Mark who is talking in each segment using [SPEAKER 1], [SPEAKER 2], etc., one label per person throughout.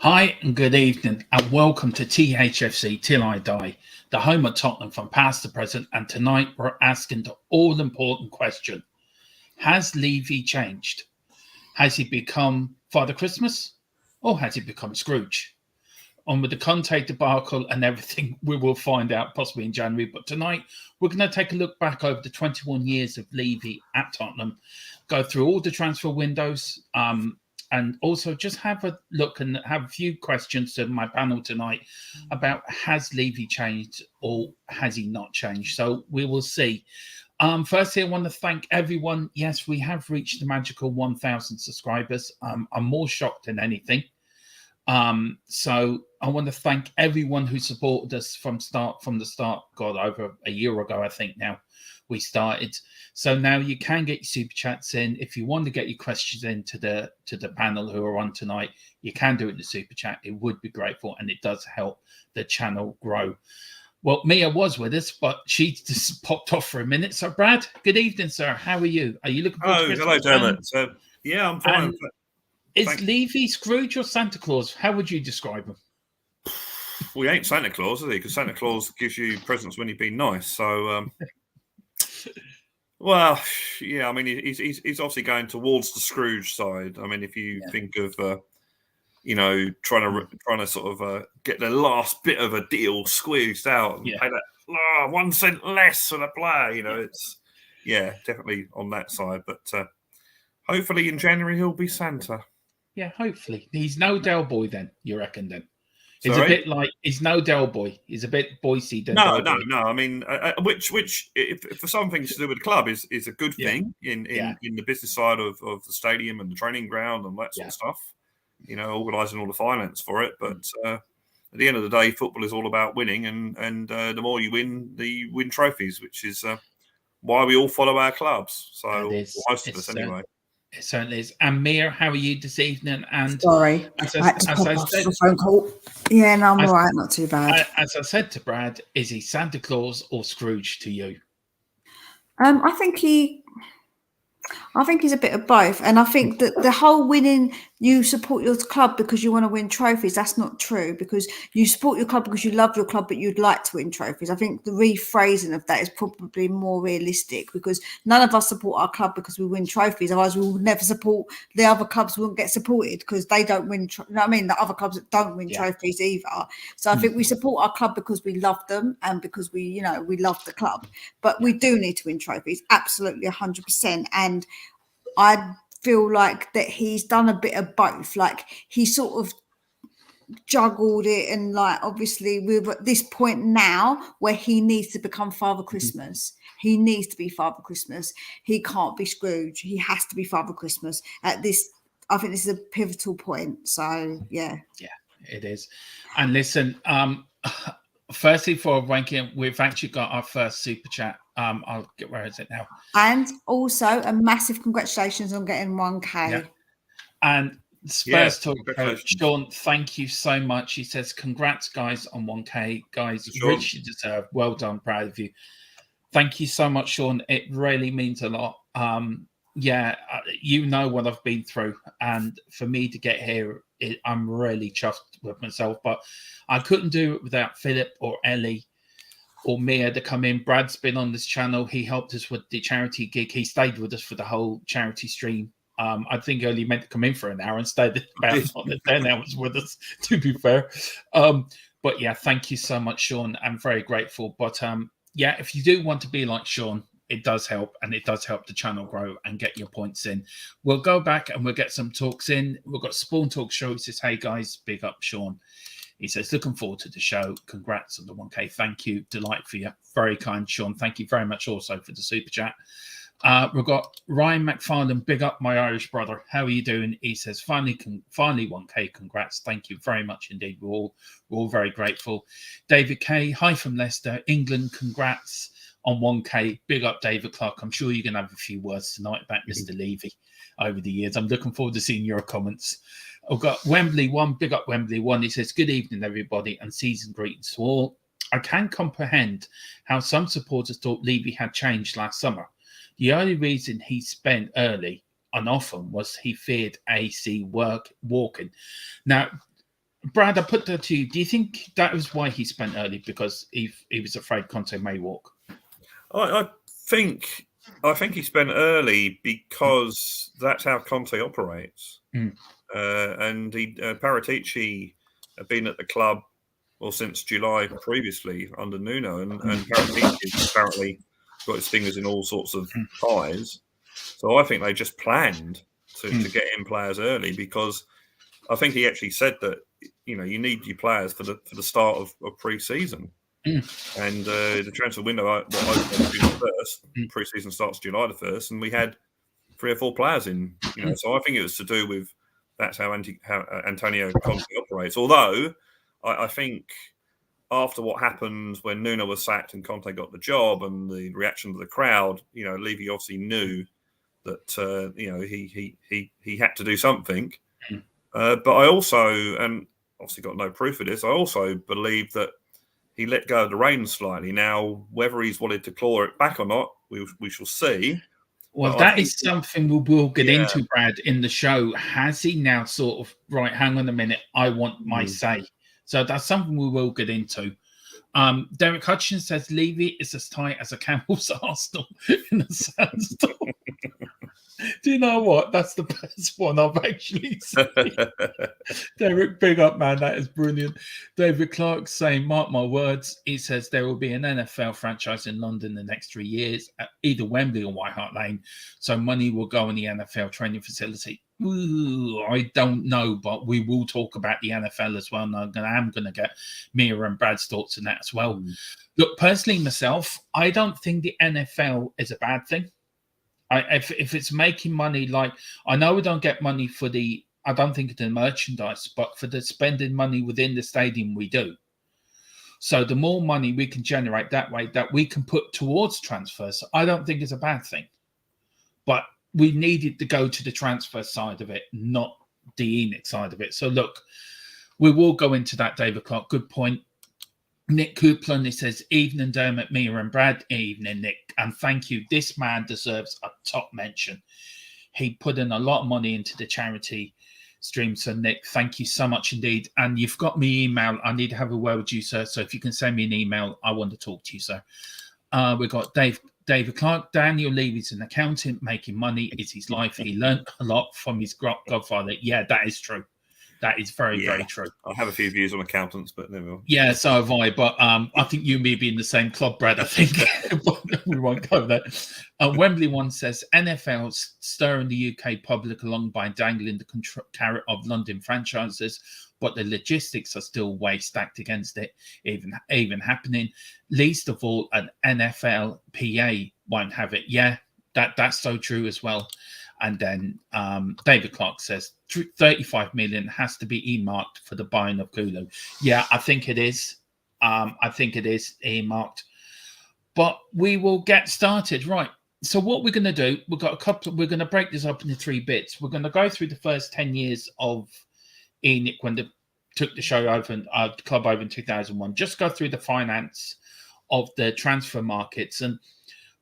[SPEAKER 1] Hi and good evening and welcome to THFC Till I Die, the home of Tottenham from past to present, and tonight we're asking the all-important question: has Levy changed? Has he become Father Christmas? or has he become Scrooge? On with the Conte debacle and everything, we will find out possibly in January. But tonight, we're going to take a look back over the 21 years of Levy at Tottenham, go through all the transfer windows, and also just have a look and have a few questions to my panel tonight about has Levy changed or has he not changed? So we will see. Firstly, I want to thank everyone. Yes, we have reached the magical 1,000 subscribers. I'm more shocked than anything. So I want to thank everyone who supported us from the start. God, over a year ago, I think now we started. So now you can get your super chats in. If you want to get your questions in to the panel who are on tonight, you can do it in the super chat. It would be grateful, and it does help the channel grow. Well, Mia was with us, but she just popped off for a minute. So, Brad, good evening, sir. How are you? Are you looking forward to Christmas?
[SPEAKER 2] Hello, Deabte. Yeah, I'm fine.
[SPEAKER 1] Is Levy Scrooge or Santa Claus? How would you describe him?
[SPEAKER 2] Well, he ain't Santa Claus, is he? Because Santa Claus gives you presents when you've been nice. So, well, yeah. I mean, he's obviously going towards the Scrooge side. I mean, if you think of, trying to sort of get the last bit of a deal squeezed out and pay that 1 cent less for the player, it's definitely on that side. But hopefully in January he'll be Santa.
[SPEAKER 1] Yeah, hopefully. He's no Del Boy then, you reckon then?
[SPEAKER 2] Sorry?
[SPEAKER 1] He's a bit like, he's no Del Boy. He's a bit Boise than
[SPEAKER 2] No.
[SPEAKER 1] Del Boy.
[SPEAKER 2] I mean, which if for some things to do with the club is a good thing in the business side of the stadium and the training ground and that sort of stuff. Organising all the finance for it. But at the end of the day, football is all about winning, and the more you win trophies, which is why we all follow our clubs. So most of us anyway.
[SPEAKER 1] It certainly is. And Mia, how are you this evening? And
[SPEAKER 3] sorry, I had to pop off the phone call. Yeah, no, I'm all right, not too bad.
[SPEAKER 1] As I said to Brad, is he Santa Claus or Scrooge to you?
[SPEAKER 3] I think he's a bit of both. And I think that the whole winning, you support your club because you want to win trophies, that's not true, because you support your club because you love your club, but you'd like to win trophies. I think the rephrasing of that is probably more realistic, because none of us support our club because we win trophies. Otherwise, we would never support the other clubs, wouldn't get supported because they don't win. You know what I mean? The other clubs that don't win trophies either. So I think we support our club because we love them and because we love the club. But we do need to win trophies, absolutely 100%. And I feel like that he's done a bit of both. Like he sort of juggled it, and like obviously we're at this point now where he needs to become Father Christmas. He needs to be Father Christmas. He can't be Scrooge. He has to be Father Christmas at this. I think this is a pivotal point. So yeah,
[SPEAKER 1] it is. And listen, firstly, for ranking, we've actually got our first super chat. I'll get, where is it now?
[SPEAKER 3] And also a massive congratulations on getting 1K.
[SPEAKER 1] Yeah. And Spurs Talk Coach Sean, thank you so much. He says, congrats, guys, on 1K. Guys, richly deserved. Well done. Proud of you. Thank you so much, Sean. It really means a lot. You know what I've been through. And for me to get here, I'm really chuffed with myself. But I couldn't do it without Philip or Ellie or Mia to come in. Brad's been on this channel. He helped us with the charity gig. He stayed with us for the whole charity stream. I think only meant to come in for an hour and stayed about 10 hours with us, to be fair. But yeah, thank you so much, Sean. I'm very grateful. But if you do want to be like Sean, it does help, and it does help the channel grow and get your points in. We'll go back and we'll get some talks in. We've got Spawn Talk Show. He says, hey guys, big up Sean. He says, looking forward to the show. Congrats on the 1K. Thank you. Delight for you. Very kind, Sean. Thank you very much also for the super chat. We've got Ryan McFarlane. Big up, my Irish brother. How are you doing? He says, finally 1K. Congrats. Thank you very much indeed. We're all very grateful. David K. Hi from Leicester, England. Congrats on 1K. Big up, David Clark. I'm sure you're going to have a few words tonight about Mr. Levy over the years. I'm looking forward to seeing your comments. I've got Wembley 1, big up Wembley 1. He says, good evening, everybody, and season greetings to all. I can comprehend how some supporters thought Levy had changed last summer. The only reason he spent early and often was he feared AC walking. Now, Brad, I put that to you. Do you think that was why he spent early, because he was afraid Conte may walk?
[SPEAKER 2] I think he spent early because that's how Conte operates. and Paratici had been at the club since July previously under Nuno, and Paratici apparently got his fingers in all sorts of pies. So I think they just planned to get in players early, because I think he actually said that you need your players for the start of pre-season. And the transfer window opened June 1st. Pre-season starts July the 1st, and we had 3 or 4 players in. So I think it was to do with that's how Antonio Conte operates. Although I think after what happened when Nuno was sacked and Conte got the job, and the reaction of the crowd, Levy obviously knew that he had to do something. But I also, and obviously got no proof of this, I also believe that he let go of the reins slightly. Now, whether he's wanted to claw it back or not, we shall see.
[SPEAKER 1] Well, that is something we will get into, Brad, in the show. Has he now sort of, right, hang on a minute, I want my say. So that's something we will get into. Derek Hutchins says Levy is as tight as a camel's arsenal in a sandstorm. Do you know what? That's the best one I've actually seen. Derek, big up, man. That is brilliant. David Clark saying, mark my words. He says there will be an NFL franchise in London the next 3 years, at either Wembley or White Hart Lane. So money will go in the NFL training facility. Ooh, I don't know, but we will talk about the NFL as well. And I'm going to get Mia and Brad's thoughts on that as well. Look, personally, myself, I don't think the NFL is a bad thing. If it's making money, like, I know we don't get money for I don't think it's the merchandise, but for the spending money within the stadium, we do. So the more money we can generate that way, that we can put towards transfers, I don't think it's a bad thing. But we needed to go to the transfer side of it, not the ENIC side of it. So look, we will go into that, David Clark. Good point. Nick Coupland, he says, evening, Dermot, Mia and Brad. Evening, Nick. And thank you. This man deserves a top mention. He put in a lot of money into the charity stream. So, Nick, thank you so much indeed. And you've got me email. I need to have a word with you, sir. So if you can send me an email, I want to talk to you, sir. We've got David Clark. Daniel Levy's an accountant making money. It's his life. He learned a lot from his godfather. Yeah, that is true. That is very, very true.
[SPEAKER 2] I have a few views on accountants, but never mind.
[SPEAKER 1] Yeah, so have I. But I think you and me be in the same club, Brad, I think. But we won't go there. Wembley one says, NFL stirring the UK public along by dangling the carrot of London franchises, but the logistics are still way stacked against it, even happening. Least of all, an NFL PA won't have it. Yeah, that's so true as well. And then David Clark says 35 million has to be earmarked for the buying of Kulu. Yeah, I think it is. I think it is earmarked. But we will get started. Right. So what we're going to do, we're going to break this up into 3 bits. We're going to go through the first 10 years of ENIC when they took the show over, the club over in 2001. Just go through the finance of the transfer markets. And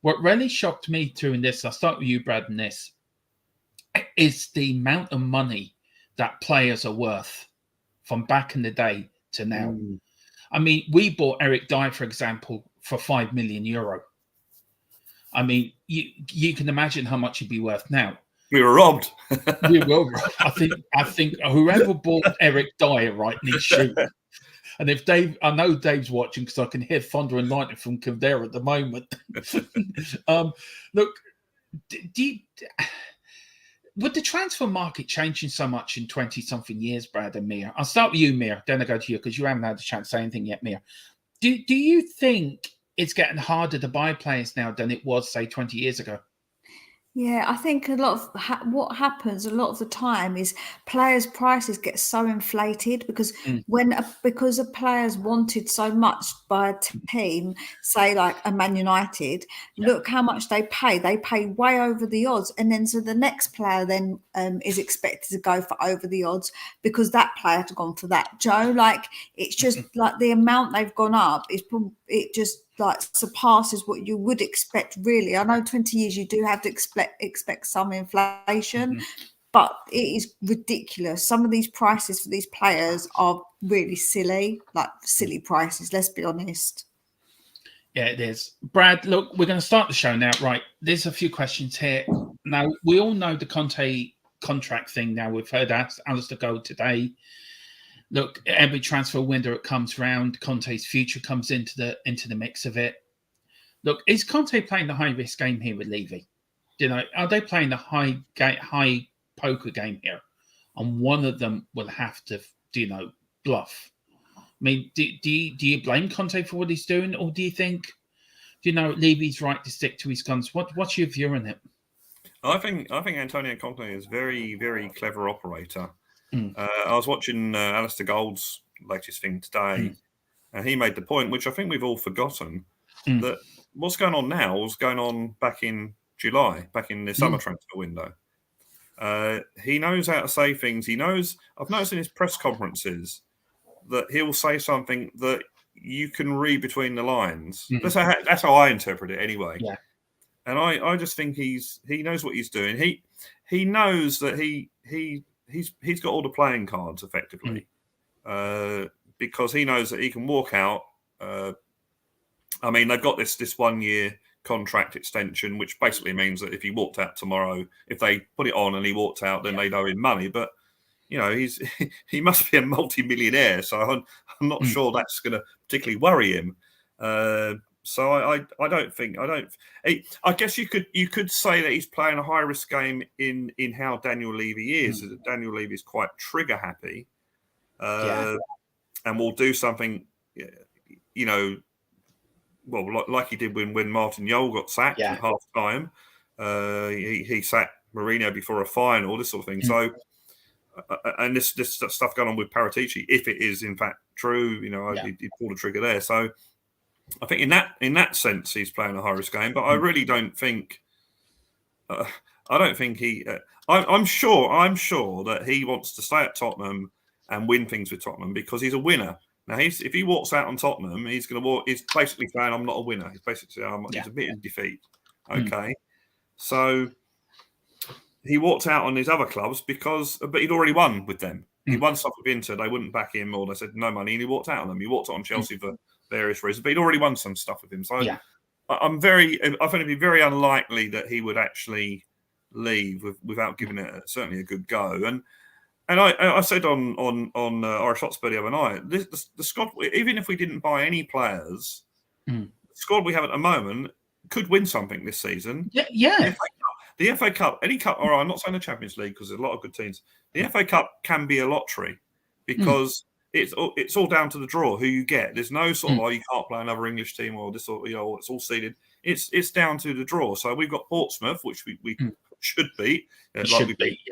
[SPEAKER 1] what really shocked me doing this, I'll start with you, Brad, and this, is the amount of money that players are worth from back in the day to now. I mean, we bought Eric Dyer, for example, for €5 million. I mean, you can imagine how much he'd be worth now.
[SPEAKER 2] We were robbed.
[SPEAKER 1] We were robbed. I think whoever bought Eric Dyer, right, needs shoot. And if Dave, I know Dave's watching because I can hear thunder and lightning from Kildare at the moment. Look, with the transfer market changing so much in 20-something years, Brad and Mia, I'll start with you, Mia, then I'll go to you because you haven't had a chance to say anything yet, Mia. Do you think it's getting harder to buy players now than it was, say, 20 years ago?
[SPEAKER 3] Yeah, I think a lot of what happens a lot of the time is players' prices get so inflated because because a player's wanted so much by a team, say like a Man United, look how much they pay. They pay way over the odds, and then so the next player then is expected to go for over the odds because that player had gone for that. Joe, like it's just like the amount they've gone up is it just like surpasses what you would expect, really. I know 20 years you do have to expect some inflation, but it is ridiculous. Some of these prices for these players are really silly, like silly prices, let's be honest.
[SPEAKER 1] Yeah, it is. Brad, look, we're going to start the show now. Right, there's a few questions here. Now, we all know the Conte contract thing now. We've heard Alistair go today. Look, every transfer window that comes round, Conte's future comes into the mix of it. Look, is Conte playing the high risk game here with Levy? Are they playing the high poker game here? And one of them will have to, bluff. I mean, do you blame Conte for what he's doing, or do you think, Levy's right to stick to his guns? What's your view on it?
[SPEAKER 2] I think Antonio Conte is a very, very clever operator. I was watching Alistair Gold's latest thing today, and he made the point, which I think we've all forgotten, that what's going on now was going on back in July, back in the summer transfer window. He knows how to say things. He knows. I've noticed in his press conferences that he'll say something that you can read between the lines. That's how I interpret it, anyway.
[SPEAKER 1] Yeah. And
[SPEAKER 2] I just think he knows what he's doing. He knows that he's got all the playing cards effectively, because he knows that he can walk out. I mean, they've got this 1 year contract extension, which basically means that if he walked out tomorrow, if they put it on and he walked out, then they owe him money. But he must be a multi-millionaire, so I'm not sure that's going to particularly worry him. So I don't think I guess you could say that he's playing a high risk game in how Daniel Levy is. Daniel Levy is quite trigger happy, and will do something, well, like he did when Martin Jol got sacked at half time. He sacked Mourinho before a final, this sort of thing. So, and this stuff going on with Paratici, if it is in fact true, he pulled the trigger there. So, I think in that sense he's playing a high risk game. But I really don't think. I don't think he. I'm sure that he wants to stay at Tottenham and win things with Tottenham because he's a winner. Now, if he walks out on Tottenham, he's going to walk. He's basically saying, "I'm not a winner." He's basically saying, he's admitting defeat. Okay, so he walked out on his other clubs but he'd already won with them. He won stuff with Inter. They wouldn't back him, or they said no money, and he walked out on them. He walked out on Chelsea for various reasons, but he'd already won some stuff with him. So I think it'd be very unlikely that he would actually leave without giving it certainly a good go. And I said on Irish Hotspur the other night, the squad, even if we didn't buy any players, the squad we have at the moment could win something this season.
[SPEAKER 1] Yeah.
[SPEAKER 2] The FA Cup, any cup, or I'm not saying the Champions League because there's a lot of good teams. The FA Cup can be a lottery because it's all down to the draw who you get. There's no sort of you can't play another English team or this or it's all seeded. It's down to the draw. So we've got Portsmouth, which we should beat.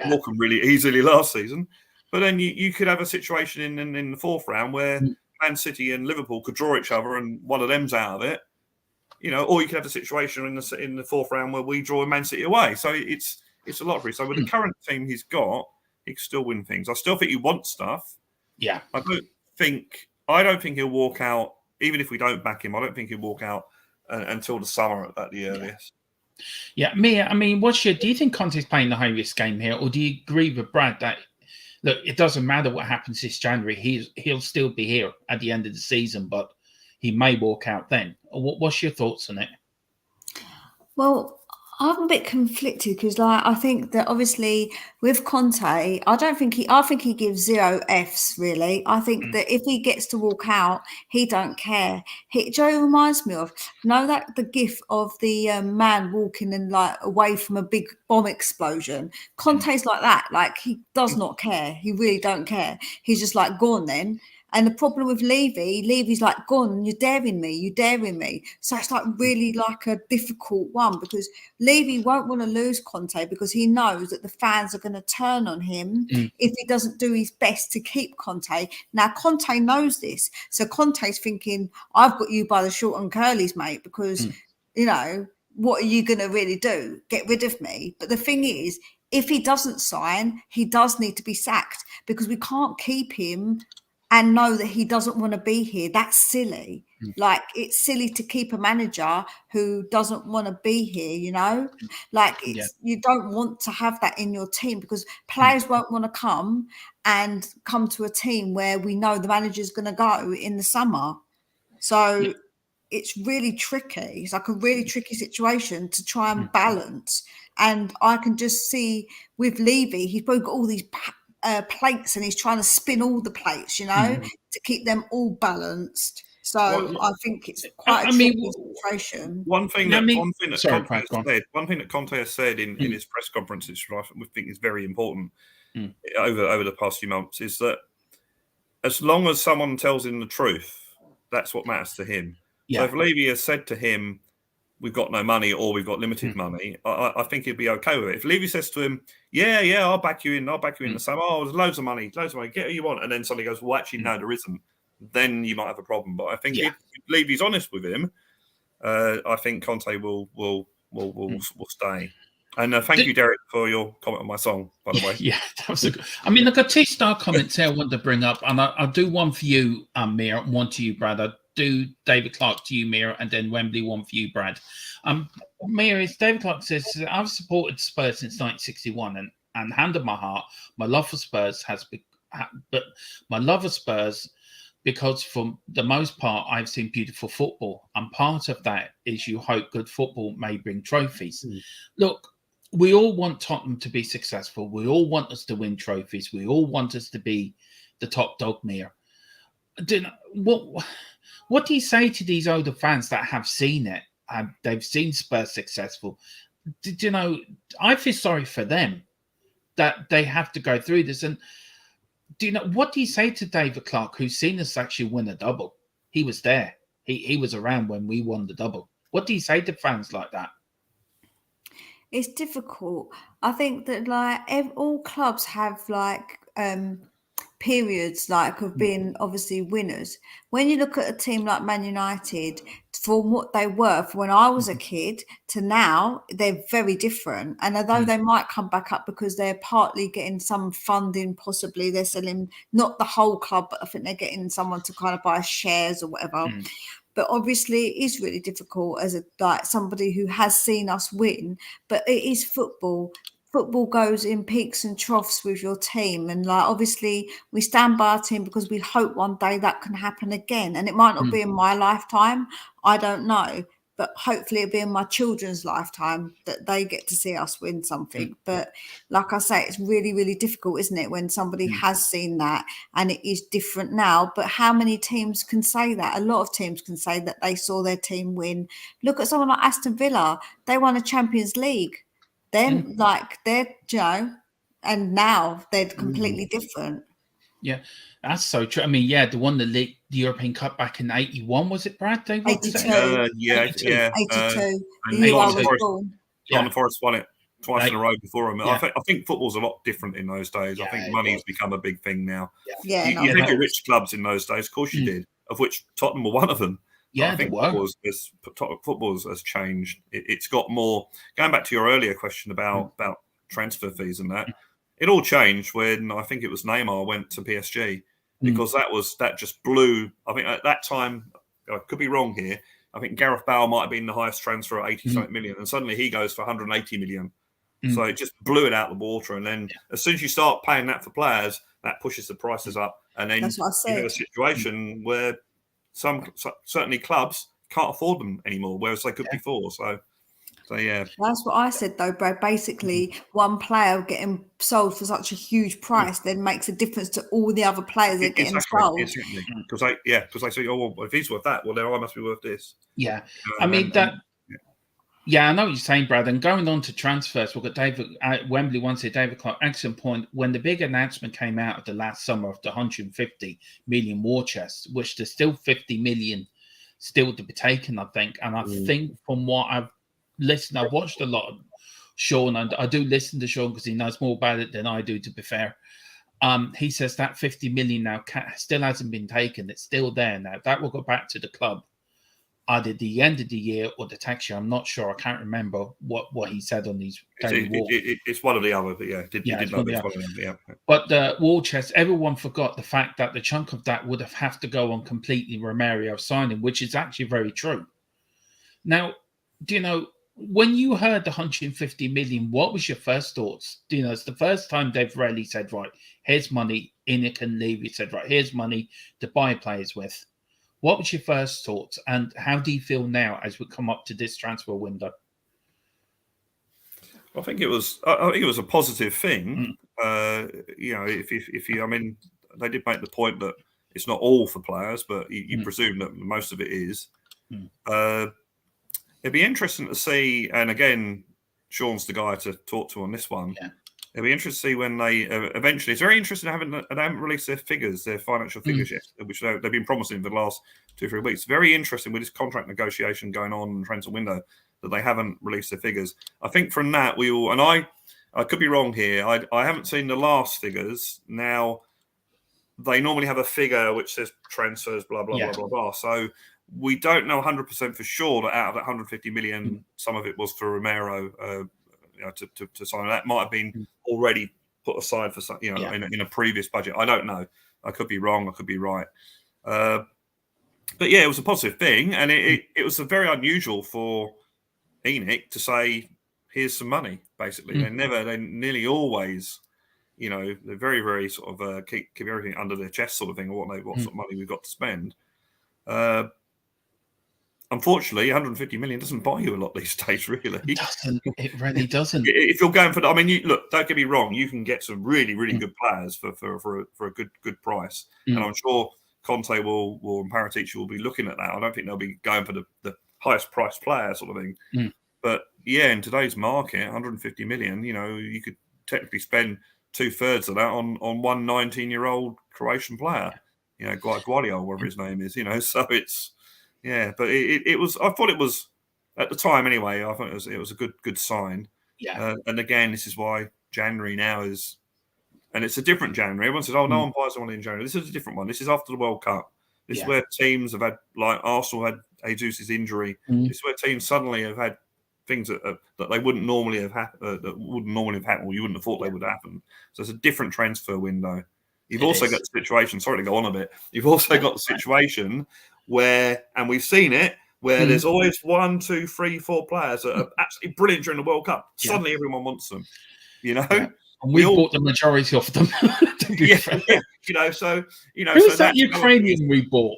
[SPEAKER 2] Morecambe really easily last season. But then you could have a situation in the fourth round where Man City and Liverpool could draw each other and one of them's out of it. Or you could have a situation in the fourth round where we draw Man City away. So it's a lottery. So with the current team he's got, he can still win things. I still think he wants stuff. Yeah. I don't think he'll walk out, even if we don't back him. I don't think he'll walk out until the summer at the earliest.
[SPEAKER 1] Yeah, Mia, I mean, do you think Conte's playing the high risk game here, or do you agree with Brad that look, it doesn't matter what happens this January, he'll still be here at the end of the season, but he may walk out then? What's your thoughts on it?
[SPEAKER 3] Well, I'm a bit conflicted because, I think that obviously with Conte, I think he gives 0 Fs really. I think that if he gets to walk out, he don't care. Joe reminds me of that the gif of the man walking and away from a big bomb explosion. Conte's like that. He does not care. He really don't care. He's just go on then. And the problem with Levy's go on, you're daring me. So it's really a difficult one because Levy won't want to lose Conte because he knows that the fans are going to turn on him if he doesn't do his best to keep Conte. Now, Conte knows this. So Conte's thinking, I've got you by the short and curlies, mate, because, what are you going to really do? Get rid of me? But the thing is, if he doesn't sign, he does need to be sacked because we can't keep him and know that he doesn't want to be here. That's silly. It's silly to keep a manager who doesn't want to be here, you don't want to have that in your team because players won't want to come to a team where we know the manager's going to go in the summer. So it's really tricky. It's a really tricky situation to try and balance. And I can just see with Levy, he's probably got all these plates and he's trying to spin all the plates, to keep them all balanced. So I think it's quite a tricky situation.
[SPEAKER 2] One thing that Conte has said in his press conferences, which I think is very important over the past few months, is that as long as someone tells him the truth, that's what matters to him. Yeah. So if Levy has said to him, we've got no money or we've got limited money, I think he'd be okay with it. If Levy says to him, yeah, I'll back you in the summer. Oh, there's loads of money, get what you want. And then somebody goes, well, actually, no, there isn't. Then you might have a problem. But I think if Levy's honest with him, I think Conte will stay. And thank you, Derek, for your comment on my song, by the way.
[SPEAKER 1] Yeah, that was a good. I mean, I've got 2 star comments here I wanted to bring up, and I'll do one for you, Mira, and one to you, Brad. I'll do David Clark to you, Mira, and then Wembley one for you, Brad. Mira, David Clark says, I've supported Spurs since 1961, and hand on my heart, my love for Spurs because for the most part, I've seen beautiful football. And part of that is you hope good football may bring trophies. Look, we all want Tottenham to be successful. We all want us to win trophies. We all want us to be the top dog, Mir. What do you say to these older fans that have seen it and they've seen Spurs successful? I feel sorry for them that they have to go through this. And what do you say to David Clark, who's seen us actually win a double? He was there. He was around when we won the double. What do you say to fans like that?
[SPEAKER 3] It's difficult. I think that all clubs have periods of being obviously winners. When you look at a team like Man United, from what they were from when I was a kid to now, they're very different. And although they might come back up because they're partly getting some funding, possibly they're selling not the whole club, but I think they're getting someone to kind of buy shares or whatever. But obviously it is really difficult as somebody who has seen us win, but it is football. Football goes in peaks and troughs with your team. And obviously we stand by our team because we hope one day that can happen again. And it might not be in my lifetime. I don't know. But hopefully it'll be in my children's lifetime that they get to see us win something. But like I say, it's really, really difficult, isn't it, when somebody has seen that and it is different now. But how many teams can say that? A lot of teams can say that they saw their team win. Look at someone like Aston Villa. They won a Champions League. Then and now they're completely different. Yeah,
[SPEAKER 1] that's so true. I mean, they won the European Cup back in 81, was it, Brad?
[SPEAKER 3] 82.
[SPEAKER 2] 82. Nottingham Forest won it twice in a row before him. I think football's a lot different in those days. I think money has become a big thing now. You had your rich clubs in those days, of course you did, of which Tottenham were one of them.
[SPEAKER 1] Yeah,
[SPEAKER 2] I think football has changed. It's got more. Going back to your earlier question about transfer fees and that, it all changed when I think it was Neymar went to PSG because that just blew. I think at that time, I could be wrong here. I think Gareth Bale might have been the highest transfer at 80 million, and suddenly he goes for 180 million. So it just blew it out of the water. And then as soon as you start paying that for players, that pushes the prices up. And then you have a situation where certainly clubs can't afford them anymore, whereas they could before. So yeah.
[SPEAKER 3] That's what I said though, Brad. Basically, one player getting sold for such a huge price then makes a difference to all the other players that are getting sold.
[SPEAKER 2] Exactly. Because they say, oh, well, if he's worth that, well, then I must be worth this.
[SPEAKER 1] Yeah. I mean, I know what you're saying, Brad. And going on to transfers, we've got David Wembley once here, David Clark, excellent point. When the big announcement came out of the last summer of the 150 million war chest, which there's still 50 million still to be taken, I think. And I think from what I've listened, I've watched a lot of Sean, and I do listen to Sean because he knows more about it than I do, to be fair. He says that 50 million now still hasn't been taken. It's still there now. That will go back to the club either the end of the year or the tax year. I'm not sure. I can't remember what he said on these daily walks.
[SPEAKER 2] It's one of the other, but it's one of the other.
[SPEAKER 1] But the war chest, everyone forgot the fact that the chunk of that would have to go on completely Romario signing, which is actually very true. Now, when you heard the 150 million, what was your first thoughts? It's the first time they've really said, right, here's money. ENIC and Levy said, right, here's money to buy players with. What was your first thoughts, and how do you feel now as we come up to this transfer window?
[SPEAKER 2] I think it was a positive thing. If you, I mean, they did make the point that it's not all for players, but you presume that most of it is. It'd be interesting to see, and again, Sean's the guy to talk to on this one.
[SPEAKER 1] Yeah.
[SPEAKER 2] It'd be interesting to see when they eventually. It's very interesting they haven't released their figures, their financial figures yet, which they've been promising for the last 2 or 3 weeks. Very interesting with this contract negotiation going on in the transfer window that they haven't released their figures. I think from that we all, and I could be wrong here. I haven't seen the last figures. Now they normally have a figure which says transfers, blah blah blah blah blah. So we don't know 100% for sure that out of that 150 million, some of it was for Romero. To sign. That might have been already put aside for some, in a previous budget. I don't know. I could be wrong. I could be right. But yeah, it was a positive thing, and it was a very unusual for ENIC to say, "Here's some money." Basically, they nearly always, they're very very sort of keep everything under their chest, sort of thing, or what sort of money we've got to spend. Unfortunately, 150 million doesn't buy you a lot these days, really.
[SPEAKER 1] It really doesn't.
[SPEAKER 2] If you're going for, I mean, look, don't get me wrong, you can get some really, really good players for a good price, and I'm sure Conte and Paratici will be looking at that. I don't think they'll be going for the highest priced player sort of thing. But yeah, in today's market, 150 million, you could technically spend 2/3 of that on one 19-year-old Croatian player, Guardiola, whatever his name is, So it's. Yeah, but it was. I thought it was at the time anyway. I thought it was a good sign.
[SPEAKER 1] Yeah.
[SPEAKER 2] And again, this is why January now is, and it's a different January. Everyone says, "Oh, no one buys someone in January." This is a different one. This is after the World Cup. This is where teams have had, like Arsenal had Jesus' injury. This is where teams suddenly have had things that they wouldn't normally have happened. Or you wouldn't have thought they would happen. So it's a different transfer window. You've also got the situation. Sorry to go on a bit. You've also got the situation where, and we've seen it, where there's always 1, 2, 3, 4 players that are absolutely brilliant during the World Cup. Suddenly everyone wants them,
[SPEAKER 1] And we bought the majority of them.
[SPEAKER 2] So
[SPEAKER 1] who's that Ukrainian we bought?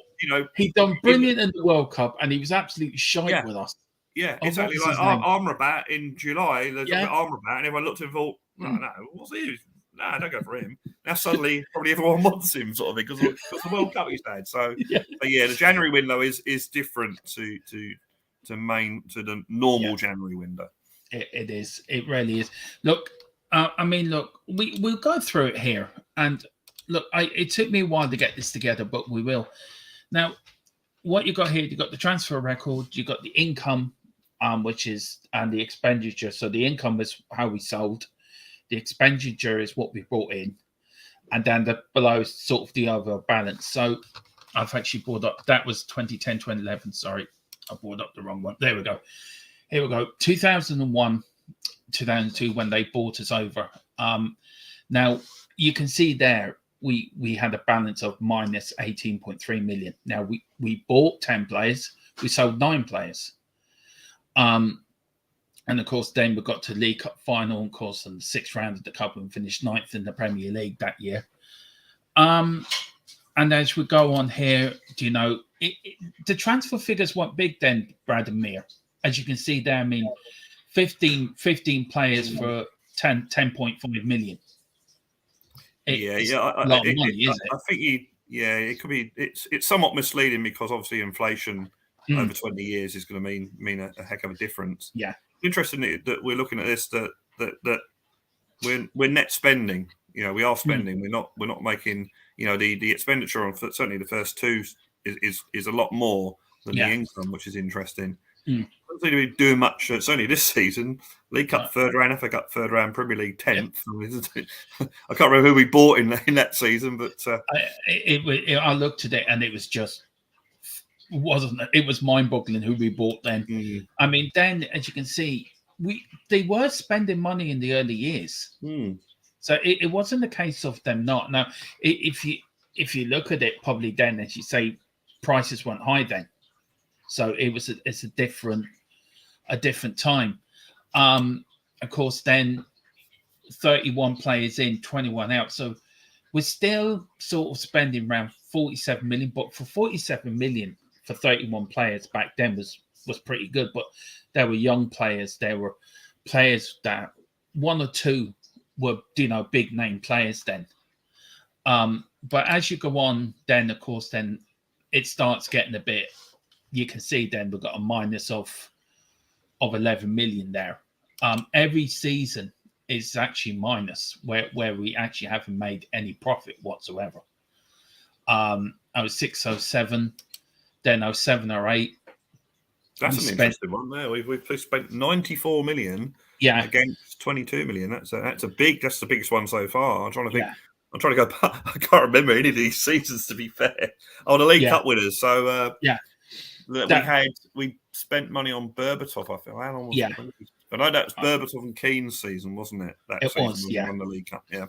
[SPEAKER 1] He'd done brilliant in the World Cup, and he was absolutely shite with us.
[SPEAKER 2] Yeah, exactly. Like Amrabat in July, there's Amrabat, and everyone looked at him and thought, no, what's he? No, don't go for him. Now suddenly, probably everyone wants him, sort of thing, because the World Cup he's had. So, the January window is different to the normal January window.
[SPEAKER 1] It is. It really is. Look, we'll go through it here, and look, it took me a while to get this together, but we will. Now, what you got here? You got the transfer record. You got the income, and the expenditure. So the income is how we sold. The expenditure is what we brought in, and then below is sort of the other balance. So I've actually brought up, that was 2010, 2011. Sorry, I brought up the wrong one. There we go. Here we go. 2001, 2002, when they bought us over. Now, you can see there, we had a balance of minus 18.3 million. Now, we bought 10 players. We sold 9 players. And of course, then we got to League Cup final, of course, in the 6th round of the Cup and finished 9th in the Premier League that year. And as we go on here, the transfer figures weren't big then, Brad and Mir. As you can see there, 15 players for 10.5 million. It's a lot of money, isn't it?
[SPEAKER 2] I think it could be. It's somewhat misleading because obviously inflation over 20 years is going to mean a heck of a difference.
[SPEAKER 1] Yeah.
[SPEAKER 2] Interesting that we're looking at this that we're net spending. We are spending. We're not making. The expenditure on certainly the first 2 is a lot more than the income, which is interesting. Don't seem to be doing much. It's only this season. League Cup 3rd round, FA Cup 3rd round, Premier League 10th. I can't remember who we bought in that season, but
[SPEAKER 1] I looked at it and it was just. It was mind-boggling who we bought then. I mean, then as you can see, they were spending money in the early years, so it wasn't a case of them not. Now, if you look at it, probably then, as you say, prices weren't high then, so it's a different time. Of course, then 31 players in, 21 out, so we're still sort of spending around 47 million, but for 47 million. For 31 players back then was pretty good, but there were young players. There were players that one or two were, big name players then. But as you go on, then of course, then it starts getting a bit. You can see then we've got a minus of 11 million there. Every season is actually minus where we actually haven't made any profit whatsoever. I was 607, then 07 or 08.
[SPEAKER 2] That's an interesting one there. We've spent 94 million against 22 million. That's the biggest one so far. I'm trying to think. Yeah. I'm trying to go. I can't remember any of these seasons, to be fair. Oh, the League Cup winners. So we spent money on Berbatov. I feel. How long was it? I know that was Berbatov and Keane's season, wasn't it? That
[SPEAKER 1] it
[SPEAKER 2] season
[SPEAKER 1] was. Yeah.
[SPEAKER 2] Won the League Cup. Yeah.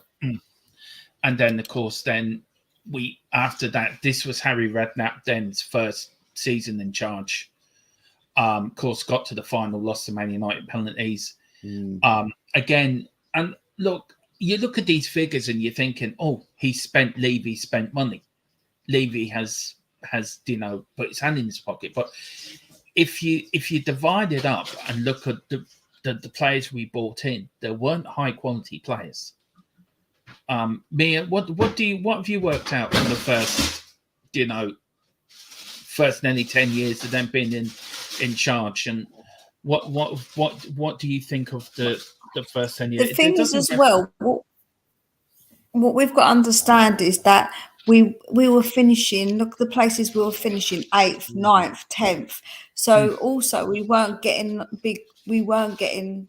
[SPEAKER 1] And then, of course, after that, this was Harry Redknapp then's first season in charge. Of course, got to the final, lost to Man United penalties. Again, and look, you look at these figures and you're thinking, oh, Levy spent money. Levy has put his hand in his pocket. But if you divide it up and look at the players we bought in, there weren't high quality players. Mia, what have you worked out in the first nearly 10 years of them being in charge, and what do you think of the first 10 years?
[SPEAKER 3] The thing is as well, what we've got to understand is that we were finishing, look at the places we were finishing 8th, 9th, 10th. So also we weren't getting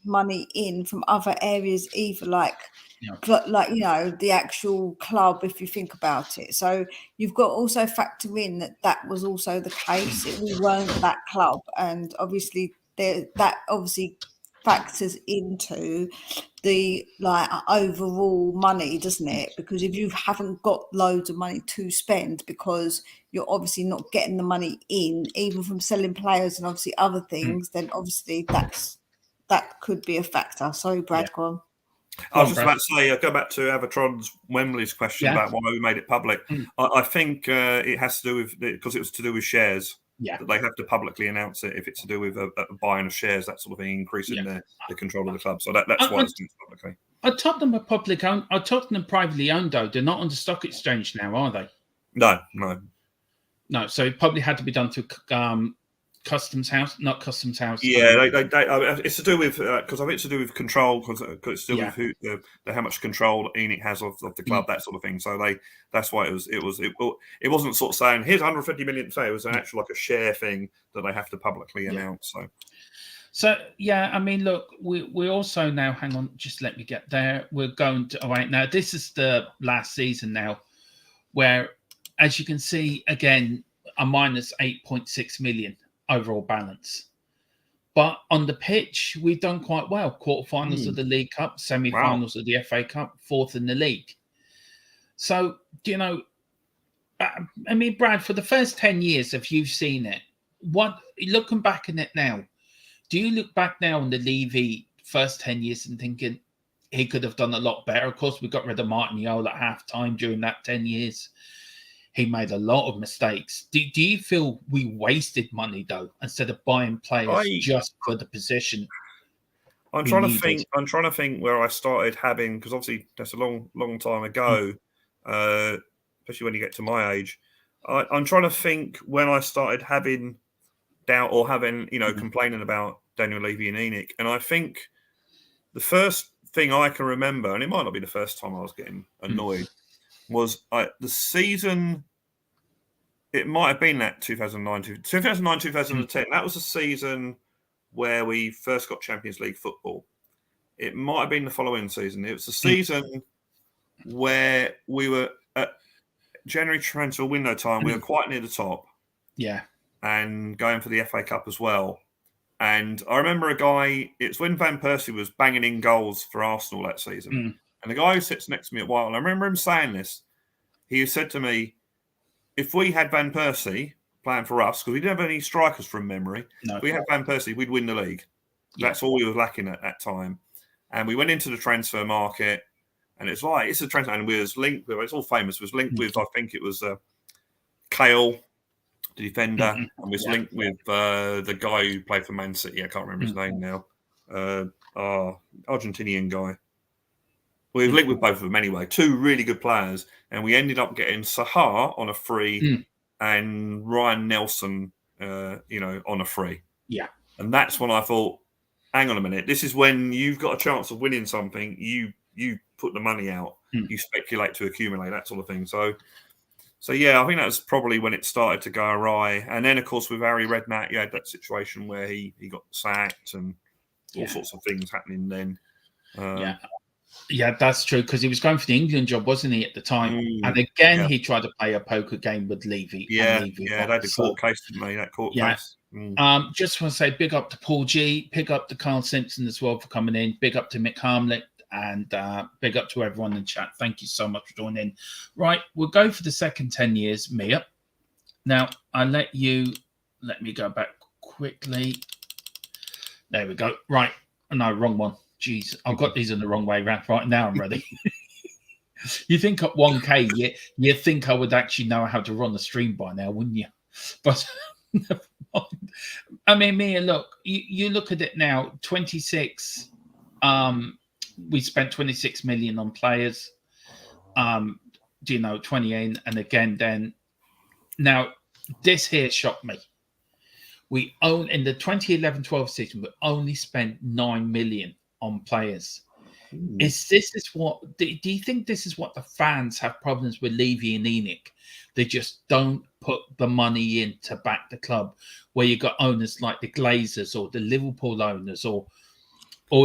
[SPEAKER 3] money in from other areas either, like the actual club, if you think about it. So you've got to also factor in that was also the case. We weren't that club, and obviously that obviously factors into the overall money, doesn't it? Because if you haven't got loads of money to spend because you're obviously not getting the money in, even from selling players and obviously other things, then obviously that could be a factor. Sorry, Brad, go on.
[SPEAKER 2] I was just about to say, go back to Avatron's Wembley's question about why we made it public. I think it has to do with, because it was to do with shares.
[SPEAKER 1] Yeah,
[SPEAKER 2] that they have to publicly announce it if it's to do with a buying of shares, that sort of thing, increasing the control of the club. So that's why it's done publicly.
[SPEAKER 1] Are Tottenham are Tottenham privately owned though? They're not on the stock exchange now, are they? No. So it probably had to be done through Customs House, not Customs House.
[SPEAKER 2] Yeah, it's to do with because I think it's to do with control, because it's to do with how much control ENIC has of the club, that sort of thing. So that's why it wasn't sort of saying here's 150 million. Say it was an actual a share thing that they have to publicly announce.
[SPEAKER 1] So I mean, look, we also now, hang on, just let me get there. We're going to now. This is the last season now, where as you can see again a minus 8.6 million. Overall balance, but on the pitch we've done quite well. Quarterfinals of the League Cup, semi-finals of the FA Cup, 4th in the league. So I mean, Brad, for the first 10 years, if you've seen it, what looking back in it now, do you look back now on the Levy first 10 years and thinking he could have done a lot better? Of course, we got rid of Martin Yole at half time during that 10 years. He made a lot of mistakes. Do you feel we wasted money though, instead of buying players just for the position?
[SPEAKER 2] I'm trying to think where I started having, because obviously that's a long time ago, especially when you get to my age. I'm trying to think when I started having doubt or having complaining about Daniel Levy and ENIC, and I think the first thing I can remember, and it might not be the first time I was getting annoyed. Was the season, it might have been that 2009-2010. That was the season where we first got Champions League football. It might have been the following season. It was the season where we were at January transfer window time. We were quite near the top.
[SPEAKER 1] Yeah.
[SPEAKER 2] And going for the FA Cup as well. And I remember it's when Van Persie was banging in goals for Arsenal that season. And the guy who sits next to me at Whitehall, I remember him saying this. He said to me, if we had Van Persie playing for us, because we didn't have any strikers from memory, if we had Van Persie, we'd win the league. That's all we were lacking at that time. And we went into the transfer market, and it's a transfer, and we was linked with, it's all famous, was linked with, I think it was Kale, the defender, and was linked with the guy who played for Man City. I can't remember his name now. Argentinian guy. We were linked with both of them anyway. 2 really good players, and we ended up getting Sahar on a free and Ryan Nelson, on a free.
[SPEAKER 1] Yeah.
[SPEAKER 2] And that's when I thought, hang on a minute, this is when you've got a chance of winning something. You put the money out, you speculate to accumulate, that sort of thing. So yeah, I think that's probably when it started to go awry. And then, of course, with Harry Redknapp, you had that situation where he got sacked and all sorts of things happening then.
[SPEAKER 1] Yeah, that's true, because he was going for the England job, wasn't he, at the time? And again, he tried to play a poker game with Levy.
[SPEAKER 2] Levy they had a court case, didn't they? That court case.
[SPEAKER 1] Just want to say big up to Paul G, big up to Carl Simpson as well for coming in, big up to Mick Harmlick, and big up to everyone in chat. Thank you so much for joining in. Right, we'll go for the second 10 years, Mia. Now, let me go back quickly. There we go. Right, no, wrong one. Jeez, I've got these in the wrong way round. Right now, I'm ready. You think at 1K, you think I would actually know how to run the stream by now, wouldn't you? But I mean, Mia, look, you look at it now. 26. We spent 26 million on players. 20 in, and again, then now this here shocked me. We own in the 2011-12 season, we only spent 9 million on players. Do you think this is what the fans have problems with Levy and ENIC? They just don't put the money in to back the club, where you got owners like the Glazers or the Liverpool owners or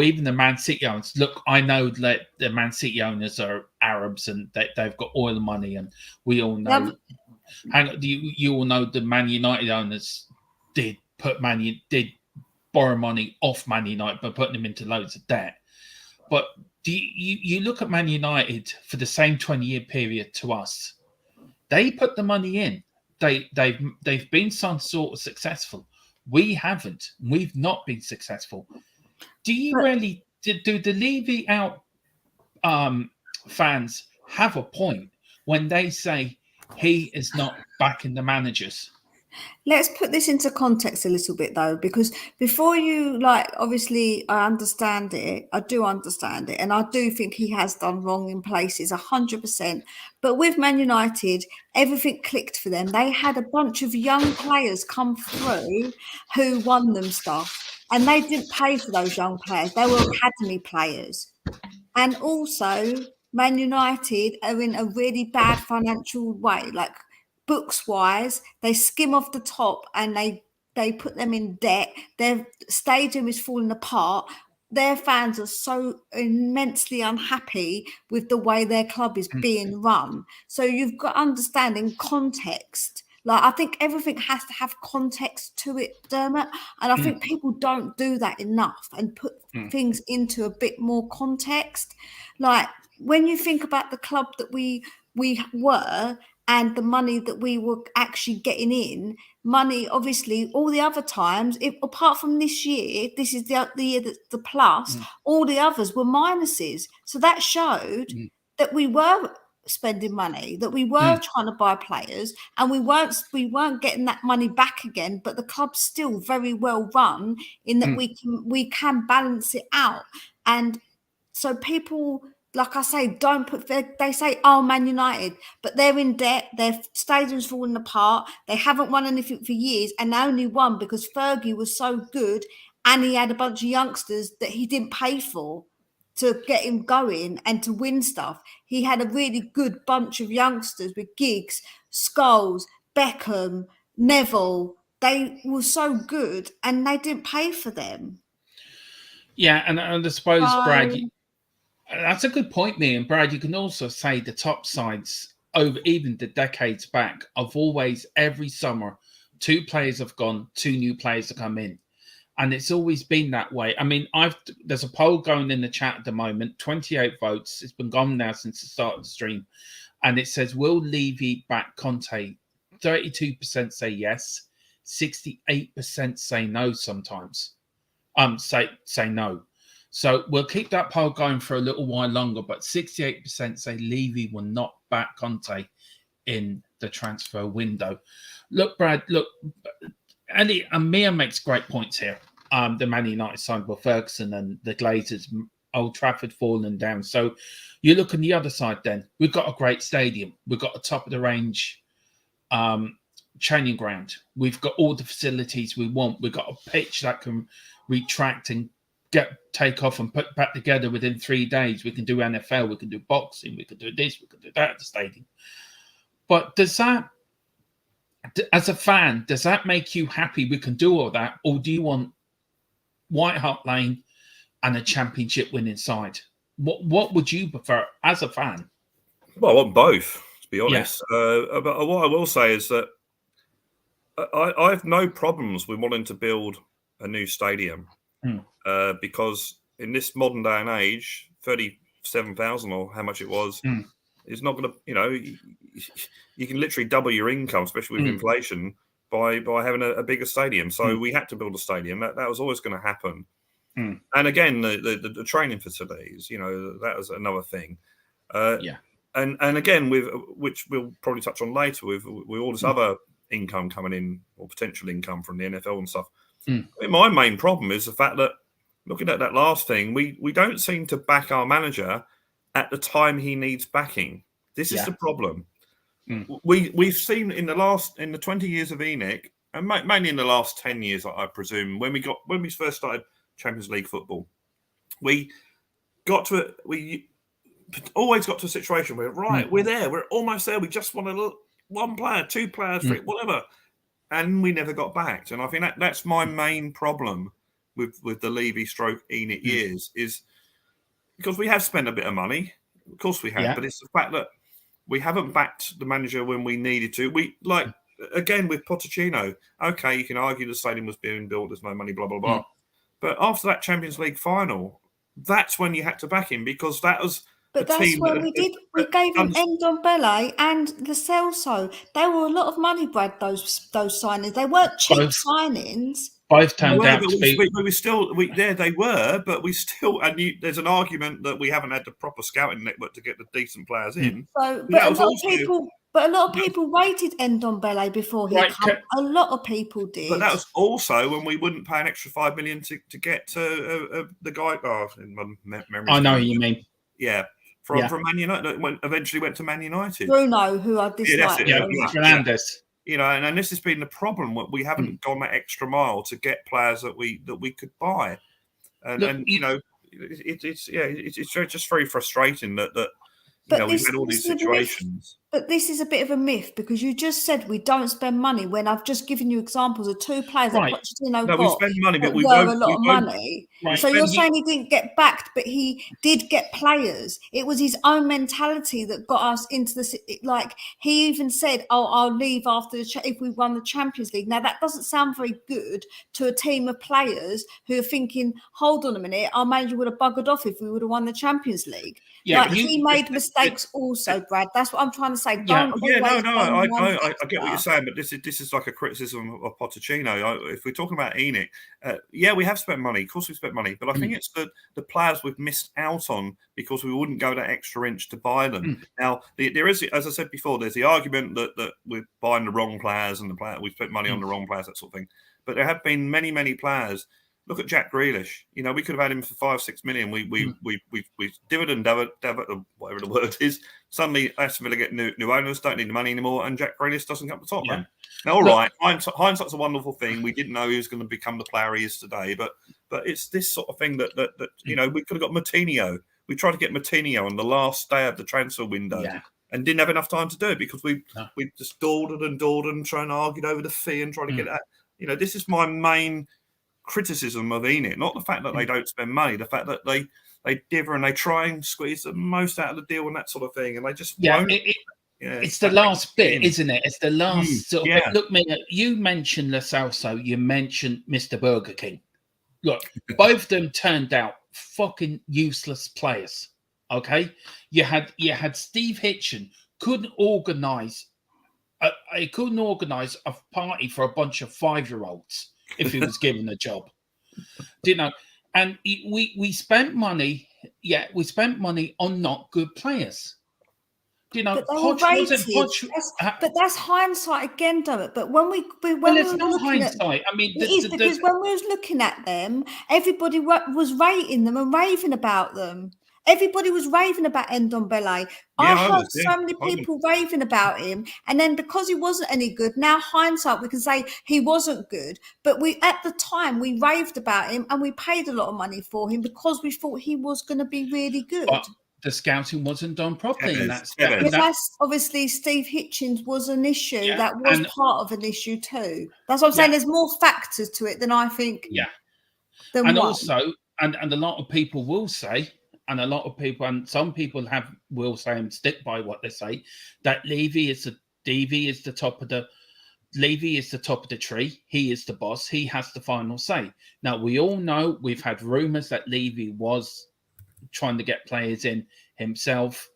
[SPEAKER 1] even the Man City owners. Look, I know that the Man City owners are Arabs and they've got oil money, and we all know. You all know the Man United owners did borrow money off Man United by putting them into loads of debt. But you look at Man United for the same 20-year period to us, they put the money in. They've been some sort of successful. We haven't. We've not been successful. Do the Levy out fans have a point when they say he is not backing the managers?
[SPEAKER 3] Let's put this into context a little bit, though, because before you, obviously, I understand it. I do understand it. And I do think he has done wrong in places, 100%. But with Man United, everything clicked for them. They had a bunch of young players come through who won them stuff. And they didn't pay for those young players. They were academy players. And also, Man United are in a really bad financial way. Books wise, they skim off the top and they put them in debt. Their stadium is falling apart. Their fans are so immensely unhappy with the way their club is being run. So you've got understanding context. I think everything has to have context to it, Dermot. And I think people don't do that enough and put things into a bit more context. When you think about the club that we were, and the money that we were actually getting in, money, obviously, all the other times, apart from this year, this is the year that's the plus, all the others were minuses. So that showed that we were spending money, that we were trying to buy players, and we weren't getting that money back again, but the club's still very well run in that we can balance it out. And so people, like I say, they say, oh, Man United, but they're in debt. Their stadium's falling apart. They haven't won anything for years, and they only won because Fergie was so good and he had a bunch of youngsters that he didn't pay for to get him going and to win stuff. He had a really good bunch of youngsters with Giggs, Scholes, Beckham, Neville. They were so good and they didn't pay for them.
[SPEAKER 1] Yeah, and I suppose, Brad, that's a good point, me. And Brad, you can also say the top sides over even the decades back of always every summer, 2 players have gone, 2 new players have come in. And it's always been that way. I mean, there's a poll going in the chat at the moment, 28 votes. It's been gone now since the start of the stream. And it says, will Levy back Conte? 32% say yes. 68% say no sometimes. Say no. So we'll keep that poll going for a little while longer, but 68% say Levy will not back Conte in the transfer window. Look, Brad, and Mia makes great points here. the Man United signed Bob Ferguson and the Glazers, Old Trafford falling down. So you look on the other side then. We've got a great stadium. We've got a top-of-the-range training ground. We've got all the facilities we want. We've got a pitch that can retract and take off and put back together within 3 days. We can do NFL. We can do boxing. We can do this. We can do that at the stadium. But does that, as a fan, does that make you happy we can do all that? Or do you want White Hart Lane and a championship winning side? What would you prefer as a fan?
[SPEAKER 2] Well, I want both, to be honest. But what I will say is that I have no problems with wanting to build a new stadium because in this modern day and age, 37,000 or how much it was, is not going to, you can literally double your income, especially with inflation, by having a bigger stadium. So we had to build a stadium. That was always going to happen. And again, the training facilities, that was another thing. And again, which we'll probably touch on later, with all this other income coming in, or potential income from the NFL and stuff. My main problem is the fact that, looking at that last thing, we don't seem to back our manager at the time he needs backing. This is the problem. We've seen in the 20 years of ENIC, and mainly in the last 10 years, I presume, when we first started Champions League football, we always got to a situation where we're there, we're almost there, we just want a one player, two players, three, whatever, and we never got backed. And I think that's my main problem with the Levy stroke ENIC years, is because we have spent a bit of money, of course we have, but it's the fact that we haven't backed the manager when we needed to. Again with Pochettino, okay, you can argue the stadium was being built, there's no money, blah blah blah. But after that Champions League final, that's when you had to back him, because that was.
[SPEAKER 3] But that's what we did. We gave him Ndombele and Lo Celso. They were a lot of money, Brad. Those signings. They weren't cheap signings.
[SPEAKER 1] Both turned out to be.
[SPEAKER 2] They were, but we still. And there's an argument that we haven't had the proper scouting network to get the decent players in.
[SPEAKER 3] So, but a lot of people rated Ndombele before he came. A lot of people did.
[SPEAKER 2] But that was also when we wouldn't pay an extra $5 million to get the guy. In my memory,
[SPEAKER 1] I know what you mean.
[SPEAKER 2] Yeah. From Man United, eventually went to Man United.
[SPEAKER 3] Bruno, who I dislike.
[SPEAKER 1] Fernandes.
[SPEAKER 2] And this has been the problem. We haven't gone that extra mile to get players that we could buy, it's just very frustrating that we've had all these situations.
[SPEAKER 3] But this is a bit of a myth, because you just said we don't spend money, when I've just given you examples of two players that Pochettino got.
[SPEAKER 2] We spend money, but we
[SPEAKER 3] were a lot of money.
[SPEAKER 1] Right.
[SPEAKER 3] So you're saying he didn't get backed, but he did get players. It was his own mentality that got us into the. Like, he even said, I'll leave after if we won the Champions League. Now that doesn't sound very good to a team of players who are thinking, hold on a minute, our manager would have buggered off if we would have won the Champions League. He made mistakes also, Brad. That's what I'm trying to say. I get
[SPEAKER 2] what you're saying, but this is like a criticism of Pochettino. If we're talking about ENIC, we have spent money. Of course, we spent money, but I think it's the players we've missed out on because we wouldn't go that extra inch to buy them. Now, there is, as I said before, there's the argument that we're buying the wrong players and we spent money on the wrong players, that sort of thing. But there have been many, many players. Look at Jack Grealish. We could have had him for $5-6 million. We dividend, whatever the word is. Suddenly, Aston Villa get new owners, don't need the money anymore, and Jack Grealish doesn't come to Tottenham. Now, all right, hindsight's a wonderful thing. We didn't know he was going to become the player he is today, but it's this sort of thing that we could have got Moutinho. We tried to get Moutinho on the last day of the transfer window. And didn't have enough time to do it because we just dawdled and trying to argue over the fee and trying to get that. This is my main criticism of ENIC, not the fact that they don't spend money, the fact that they differ and they try and squeeze the most out of the deal and that sort of thing, and they just won't.
[SPEAKER 1] It's the last bit, isn't it? It's the last sort of bit. Look, you mentioned Lo Celso, you mentioned Mr. Burger King. Look, both of them turned out fucking useless players. Okay, you had Steve Hitchen couldn't organise a party for a bunch of 5-year-olds if he was given a job. And we spent money. We spent money on not good players. You know,
[SPEAKER 3] But they
[SPEAKER 1] Poch
[SPEAKER 3] were
[SPEAKER 1] wasn't
[SPEAKER 3] rated.
[SPEAKER 1] Poch.
[SPEAKER 3] But that's hindsight again, Dermot. But when we
[SPEAKER 1] It's
[SPEAKER 3] were
[SPEAKER 1] not
[SPEAKER 3] looking at,
[SPEAKER 1] hindsight. I mean,
[SPEAKER 3] it is because when we was looking at them, everybody was rating them and raving about them. Everybody was raving about Ndombele. I heard so many people raving about him, and then because he wasn't any good, now hindsight we can say he wasn't good. But we at the time we raved about him and we paid a lot of money for him because we thought he was going to be really good.
[SPEAKER 1] But the scouting wasn't done properly, and that's
[SPEAKER 3] obviously Steve Hitchens was an issue.
[SPEAKER 1] Yeah,
[SPEAKER 3] that was part of an issue too. That's what I'm saying. There's more factors to it than I think.
[SPEAKER 1] Yeah,
[SPEAKER 3] and
[SPEAKER 1] one. Also, and a lot of people will say, and a lot of people, and some people will say and stick by what they say, that Levy is the top of the tree. He is the boss. He has the final say. Now we all know we've had rumours that Levy was trying to get players in himself,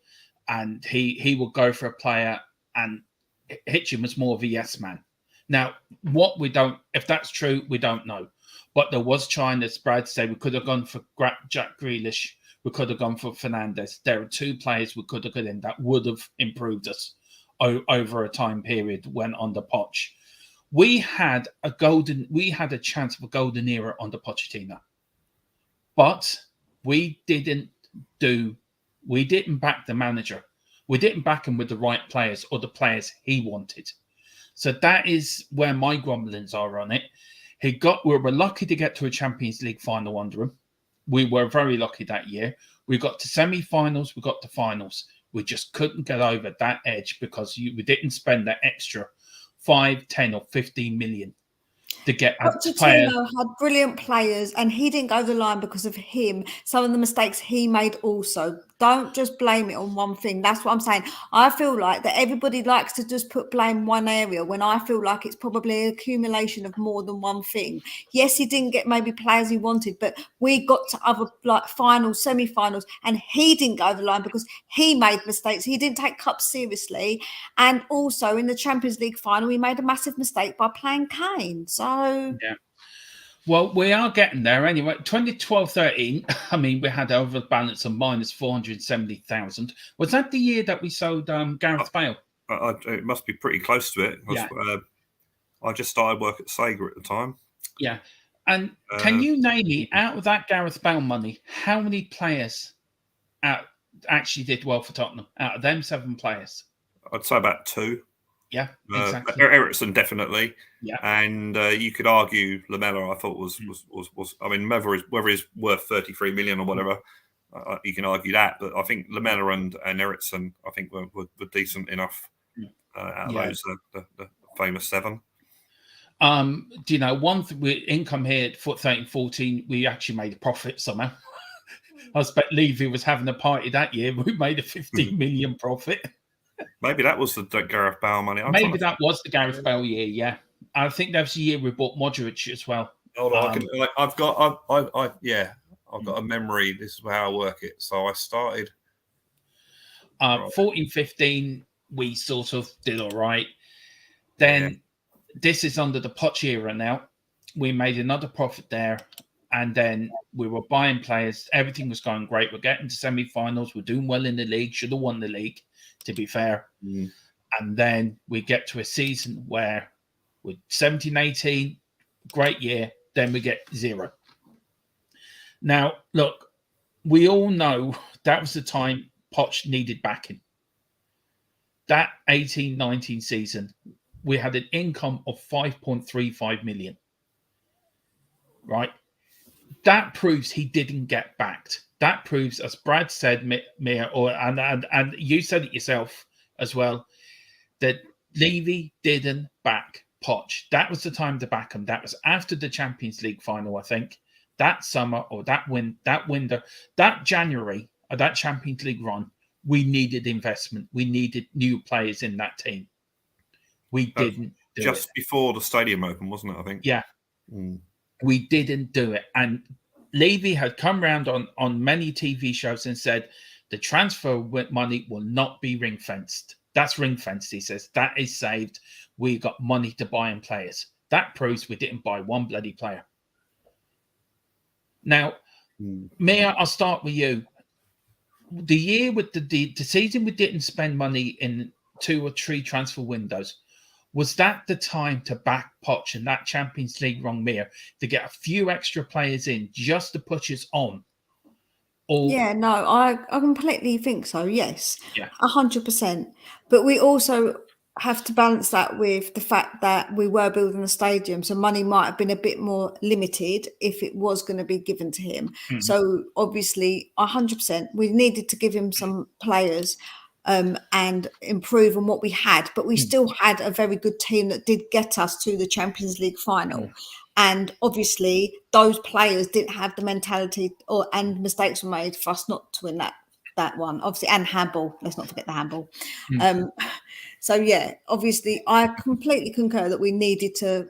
[SPEAKER 1] and he would go for a player, and Hitchin was more of a yes man. Now, if that's true, we don't know. But there was trying, as Brad said, we could have gone for Jack Grealish, we could have gone for Fernandes. There are two players we could have got in that would have improved us over a time period when under Poch. We had a chance of a golden era under Pochettino. But we didn't back the manager. We didn't back him with the right players or the players he wanted. So that is where my grumblings are on it. We were lucky to get to a Champions League final under him. We were very lucky that year. We got to semi-finals, we got to finals. We just couldn't get over that edge because we didn't spend that extra 5, 10 or 15 million to get
[SPEAKER 3] Pochettino had brilliant players and he didn't go the line because of him. Some of the mistakes he made also. Don't just blame it on one thing. That's what I'm saying. I feel like that everybody likes to just put blame one area when I feel like it's probably an accumulation of more than one thing. Yes, he didn't get maybe players he wanted, but we got to other finals, semi-finals, and he didn't go the line because he made mistakes. He didn't take cups seriously. And also in the Champions League final, he made a massive mistake by playing Kane. So
[SPEAKER 1] yeah. Well, we are getting there anyway. 2012-13, I mean, we had over balance of minus 470,000. Was that the year that we sold Gareth Bale?
[SPEAKER 2] It must be pretty close to it. Yeah. I just started work at Sega at the time.
[SPEAKER 1] Yeah. And can you name me, out of that Gareth Bale money, how many players actually did well for Tottenham? Out of them 7 players?
[SPEAKER 2] I'd say about 2.
[SPEAKER 1] Yeah, exactly.
[SPEAKER 2] Ericsson definitely.
[SPEAKER 1] Yeah,
[SPEAKER 2] and you could argue Lamela. I thought was. I mean, whether he's worth 33 million or whatever, you can argue that. But I think Lamela and Ericsson, I think were decent enough out of those the famous 7.
[SPEAKER 1] Do you know one thing? Income here for 13-14, we actually made a profit somehow. I expect Levy was having a party that year. We made a 15 million profit.
[SPEAKER 2] Maybe that was the Gareth Bale money.
[SPEAKER 1] Maybe that was the Gareth Bale year. Yeah, I think that was the year we bought Modric as well.
[SPEAKER 2] Hold on, I've got a memory. This is how I work it. So I started
[SPEAKER 1] 14-15. We sort of did all right. Then this is under the Poch era now. We made another profit there. And then we were buying players. Everything was going great. We're getting to semi-finals. We're doing well in the league. Should have won the league, to be fair. And then we get to a season where with 17-18, great year. Then we get 0. Now, look, we all know that was the time Poch needed backing. That 18-19 season, we had an income of 5.35 million. Right? That proves he didn't get backed. That proves, as Brad said, Mia, and you said it yourself as well, that Levy didn't back Poch. That was the time to back him. That was after the Champions League final, I think. That summer or that window, that January of that Champions League run, we needed investment. We needed new players in that team. We didn't do
[SPEAKER 2] just before the stadium opened, wasn't it? I think.
[SPEAKER 1] Yeah. We didn't do it. And Levy had come around on many TV shows and said the transfer money will not be ring-fenced. That's ring-fenced, he says. That is saved. We got money to buy in players. That proves we didn't buy one bloody player. Now, Mia, I'll start with you. the year with the season we didn't spend money in 2 or 3 transfer windows. Was that the time to back Poch and that Champions League wrong mirror to get a few extra players in just to push us on? Or
[SPEAKER 3] Yeah, no, I completely think so. Yes,
[SPEAKER 1] yeah,
[SPEAKER 3] 100%. But we also have to balance that with the fact that we were building a stadium, so money might have been a bit more limited if it was going to be given to him. So obviously, 100%, we needed to give him some players and improve on what we had, but we still had a very good team that did get us to the Champions League final. And obviously, those players didn't have the mentality, and mistakes were made for us not to win that one. Obviously, and handball. Let's not forget the handball. So yeah, obviously, I completely concur that we needed to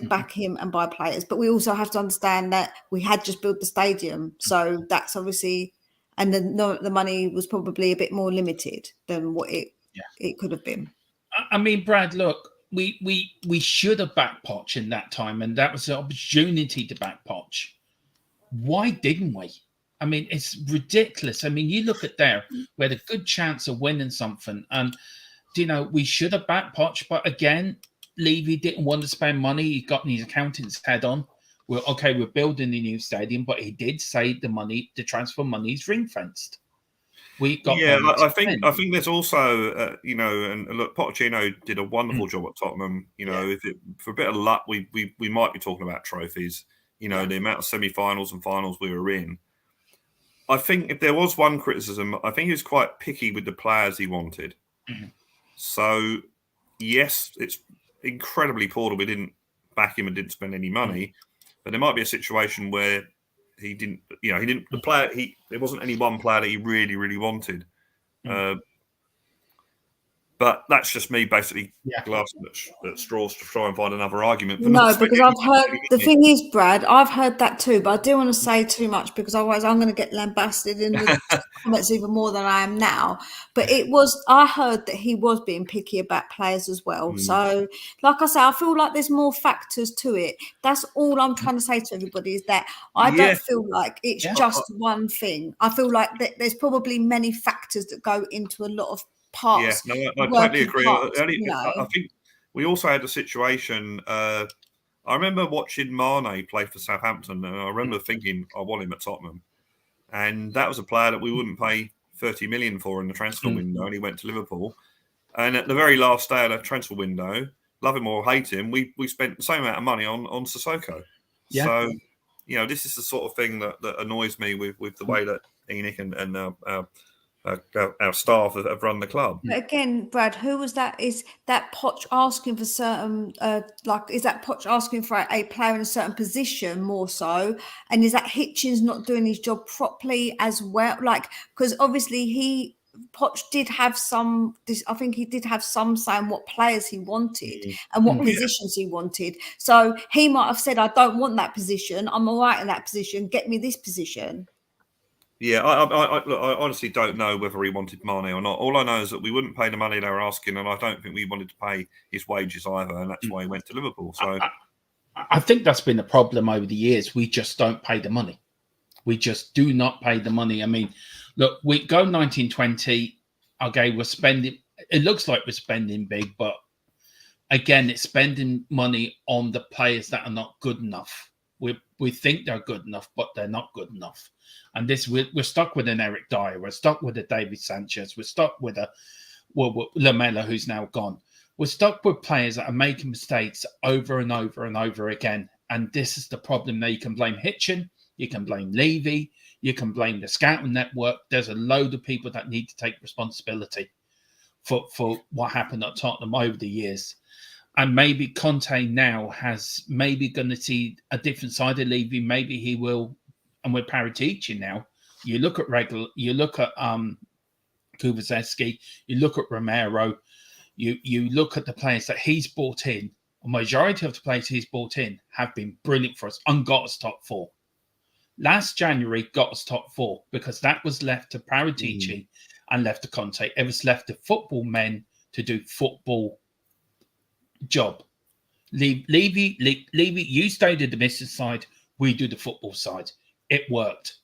[SPEAKER 3] back him and buy players, but we also have to understand that we had just built the stadium, so that's obviously, and the money was probably a bit more limited than what it could have been.
[SPEAKER 1] I mean, Brad, look. We should have backed Poch in that time, and that was the opportunity to back Poch. Why didn't we? I mean, it's ridiculous. I mean, you look at there, we had a good chance of winning something, and we should have backed Poch, but again, Levy didn't want to spend money. He got his accountant's head on. We're building a new stadium, but he did say the transfer money is ring fenced.
[SPEAKER 2] I think there's also, and look, Pochettino did a wonderful job at Tottenham. For a bit of luck, we might be talking about trophies. The amount of semi-finals and finals we were in. I think if there was one criticism, I think he was quite picky with the players he wanted. So, yes, it's incredibly poor that we didn't back him and didn't spend any money. But there might be a situation where he didn't, there wasn't any one player that he really, really wanted. But that's just me basically glassing at straws to try and find another argument.
[SPEAKER 3] No, because I've heard, the thing is, Brad, I've heard that too, but I don't want to say too much because otherwise I'm going to get lambasted in the comments even more than I am now. But I heard that he was being picky about players as well. So, like I say, I feel like there's more factors to it. That's all I'm trying to say to everybody is that I don't feel like it's just one thing. I feel like there's probably many factors that go into a lot of parts.
[SPEAKER 2] Yeah, no, I totally agree. I think we also had a situation. I remember watching Mane play for Southampton, and I remember thinking, I want him at Tottenham. And that was a player that we wouldn't pay 30 million for in the transfer window, and he went to Liverpool. And at the very last day of the transfer window, love him or hate him, we spent the same amount of money on Sissoko. Yeah. So, this is the sort of thing that annoys me with the way that ENIC and our staff have run the club.
[SPEAKER 3] But again, Brad, who was that? Is that Poch asking for certain, is that Poch asking for a player in a certain position more so? And is that Hitchens not doing his job properly as well? Because obviously Poch did have some, I think he did have some saying what players he wanted and what positions he wanted. So he might have said, I don't want that position. I'm all right in that position. Get me this position.
[SPEAKER 2] Yeah, I honestly don't know whether he wanted Mane or not. All I know is that we wouldn't pay the money they were asking, and I don't think we wanted to pay his wages either, and that's why he went to Liverpool. So
[SPEAKER 1] I think that's been a problem over the years. We just don't pay the money. We just do not pay the money. I mean, look, we go 1920. Okay, we're spending. It looks like we're spending big, but again, it's spending money on the players that are not good enough. We think they're good enough, but they're not good enough. And we're stuck with an Eric Dyer. We're stuck with a David Sanchez. We're stuck with Lamela, who's now gone. We're stuck with players that are making mistakes over and over and over again. And this is the problem. Now you can blame Hitchen, you can blame Levy, you can blame the scouting network. There's a load of people that need to take responsibility for what happened at Tottenham over the years. And maybe Conte now has maybe going to see a different side of Levy. Maybe he will. And with Paratici now, you look at Kuvazeski, you look at Romero, you look at the players that he's brought in. A majority of the players he's brought in have been brilliant for us and got us top 4. Last January got us top 4 because that was left to Paratici and left to Conte. It was left to football men to do football job. Levy, you stayed at the business side, we do the football side. It worked.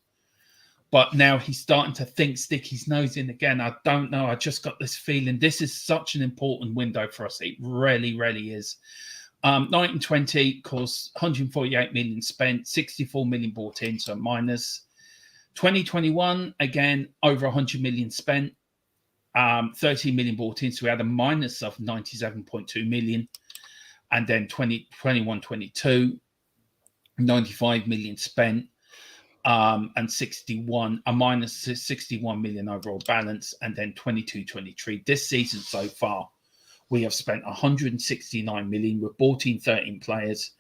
[SPEAKER 1] But now he's starting to stick his nose in again. I don't know. I just got this feeling this is such an important window for us. It really, really is. 1920, of course, 148 million spent, 64 million bought in, so minus. 2021, again, over 100 million spent, 13 million bought in, so we had a minus of 97.2 million. And then 2021, 22, 95 million spent, and a minus 61 million overall balance. And then 22, 23, this season so far, we have spent 169 million. We've bought in 13 players.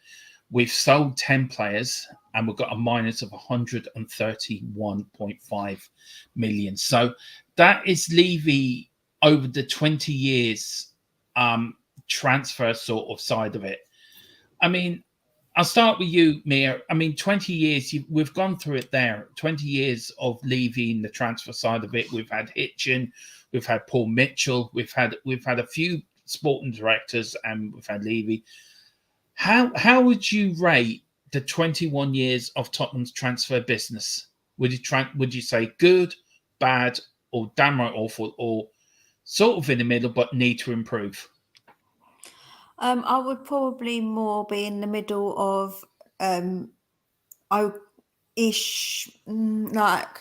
[SPEAKER 1] We've sold 10 players, and we've got a minus of 131.5 million. So that is Levy over the 20 years transfer sort of side of it. I mean, I'll start with you, Mia. I mean, 20 years, we've gone through it there. 20 years of Levy in the transfer side of it. We've had Hitchin, we've had Paul Mitchell, we've had a few sporting directors, and we've had Levy. How would you rate the 21 years of Tottenham's transfer business? Would you say good, bad, or damn right awful, or sort of in the middle but need to improve?
[SPEAKER 3] I would probably more be in the middle of ish, like